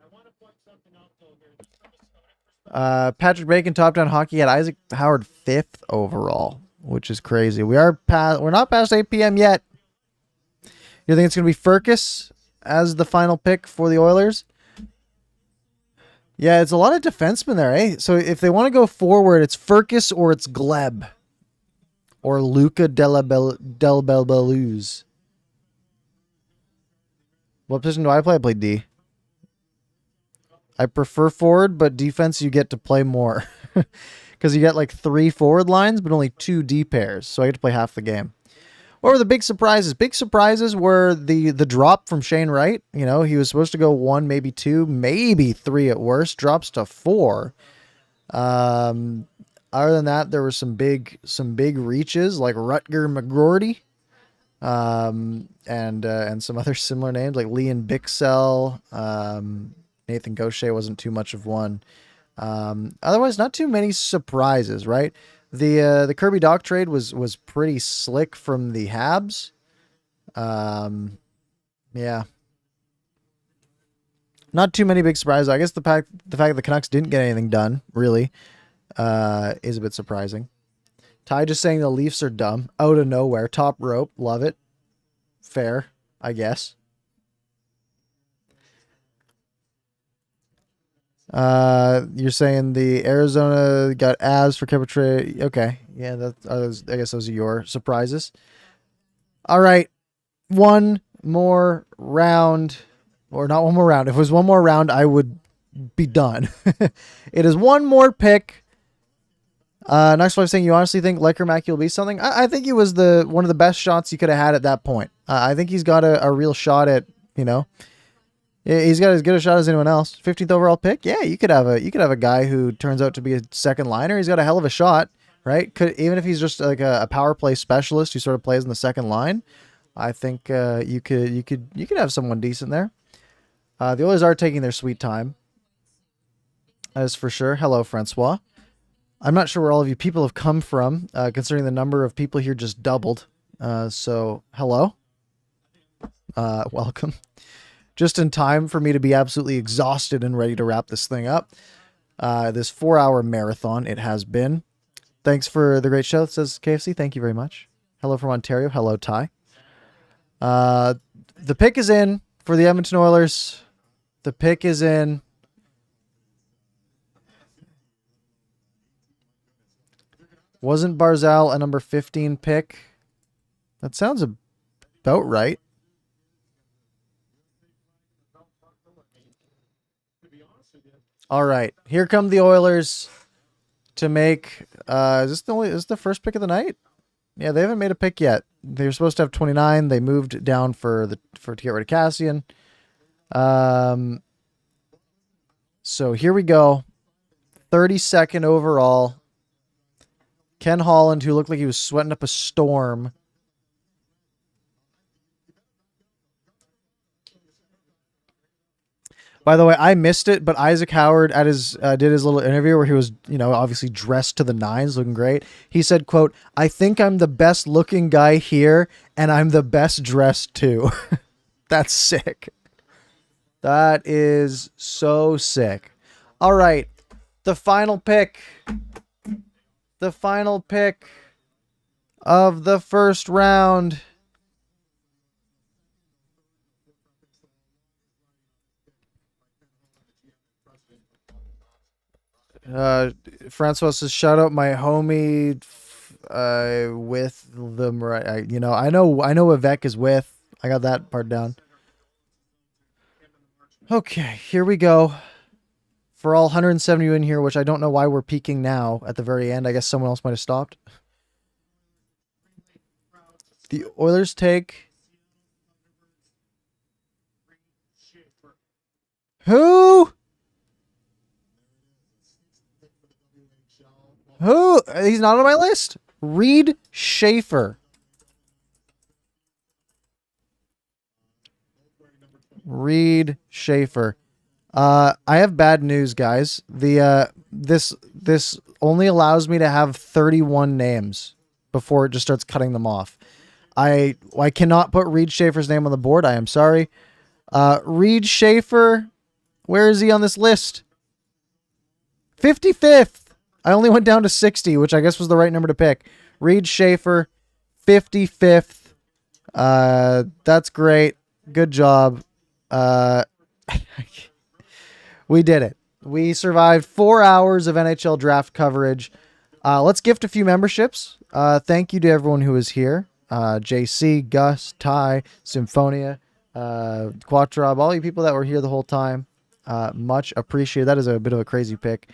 I want to point something out though here. This from a scouting Patrick Bacon, Top Down Hockey, had Isaac Howard 5th overall, which is crazy. We're not past 8 p.m. yet. You think it's going to be Furcus as the final pick for the Oilers? Yeah, it's a lot of defensemen there, eh? So if they want to go forward, it's Furcus or it's Gleb. Or Luca Delbeluz. What position do I play? I play D. I prefer forward, but defense you get to play more. Because you get like 3 forward lines, but only 2 D pairs. So I get to play half the game. What were the big surprises? Big surprises were the drop from Shane Wright. You know, he was supposed to go 1, maybe 2, maybe 3 at worst. Drops to 4. Other than that, there were some big reaches like Rutger McGroarty, and some other similar names like Leon Bixell. Nathan Gaucher wasn't too much of one. Otherwise, not too many surprises, right? The Kirby Doc trade was pretty slick from the Habs. Yeah. Not too many big surprises. I guess the fact the Canucks didn't get anything done, really, is a bit surprising. Ty just saying the Leafs are dumb. Out of nowhere. Top rope. Love it. Fair, I guess. You're saying the Arizona got abs for Kemper trade. Okay. Yeah, I guess those are your surprises. All right. One more round. Or not one more round. If it was one more round, I would be done. It is one more pick. Next one saying you honestly think Leiker Mackey will be something? I think he was one of the best shots you could have had at that point. I think he's got a real shot at, he's got as good a shot as anyone else. 15th overall pick? Yeah, you could have a guy who turns out to be a second liner. He's got a hell of a shot, right? Even if he's just like a power play specialist who sort of plays in the second line, I think you could have someone decent there. The Oilers are taking their sweet time, as for sure. Hello, Francois. I'm not sure where all of you people have come from, considering the number of people here just doubled. So, hello. Welcome. Just in time for me to be absolutely exhausted and ready to wrap this thing up. This 4-hour marathon it has been. Thanks for the great show, says KFC. Thank you very much. Hello from Ontario. Hello, Ty. The pick is in for the Edmonton Oilers. The pick is in. Wasn't Barzal a number 15 pick? That sounds about right. All right, here come the Oilers to make. Is this the first pick of the night? Yeah, they haven't made a pick yet. They were supposed to have 29. They moved down to get rid of Cassian. So here we go. 32nd overall. Ken Holland, who looked like he was sweating up a storm. By the way, I missed it, but Isaac Howard did his little interview where he was, obviously dressed to the nines, looking great. He said, quote, "I think I'm the best looking guy here, and I'm the best dressed too." That's sick. That is so sick. All right, the final pick. The final pick of the first round. Francois says, "Shout out my homie with the I know Avec is with. I got that part down." Okay, here we go. For all 170 in here, which I don't know why we're peaking now at the very end. I guess someone else might have stopped. The Oilers take... Who? Who? He's not on my list. Reed Schaefer. Reed Schaefer. I have bad news, guys. This only allows me to have 31 names before it just starts cutting them off. I cannot put Reed Schaefer's name on the board. I am sorry. Reed Schaefer, where is he on this list? 55th. I only went down to 60, which I guess was the right number to pick. Reed Schaefer, 55th. That's great. Good job. We did it. We survived 4 hours of NHL draft coverage. Let's gift a few memberships. Thank you to everyone who was here. JC, Gus, Ty, Symphonia, Quattrob, all you people that were here the whole time. Much appreciated. That is a bit of a crazy pick.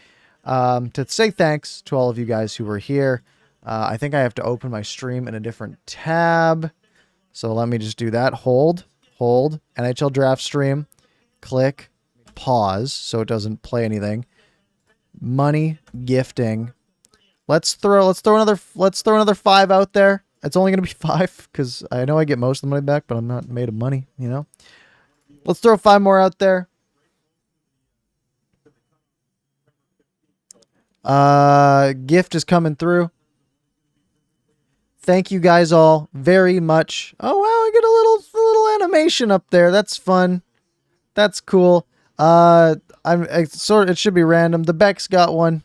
To say thanks to all of you guys who were here. I think I have to open my stream in a different tab. So let me just do that. Hold, NHL draft stream, click, pause so it doesn't play anything. Money gifting. Let's throw another 5 out there. It's only going to be 5 because I know I get most of the money back, but I'm not made of money, you know. Let's throw 5 more out there. Gift is coming through. Thank you guys all very much. Oh wow, I get a little animation up there. That's fun. That's cool. It should be random. The Beck's got one.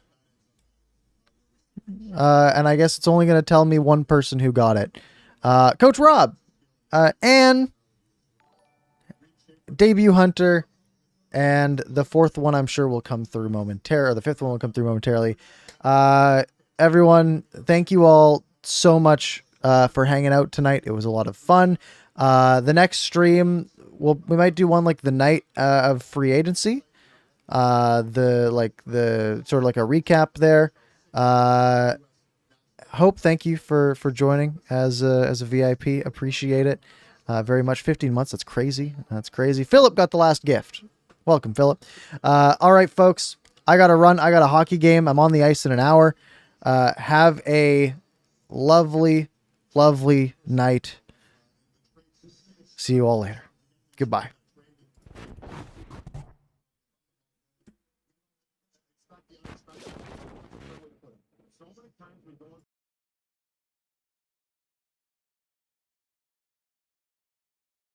And I guess it's only going to tell me one person who got it. Coach Rob, Ann, Debut Hunter, and the 4th one I'm sure will come through momentarily. Or the 5th one will come through momentarily. Everyone, thank you all so much for hanging out tonight. It was a lot of fun. The next stream, we might do one like the night of free agency. The sort of like a recap there. Hope, thank you for joining as a VIP. Appreciate it very much. 15 months. That's crazy. That's crazy. Philip got the last gift. Welcome, Philip. All right, folks. I got to run. I got a hockey game. I'm on the ice in an hour. Have a lovely, lovely night. See you all later. Goodbye.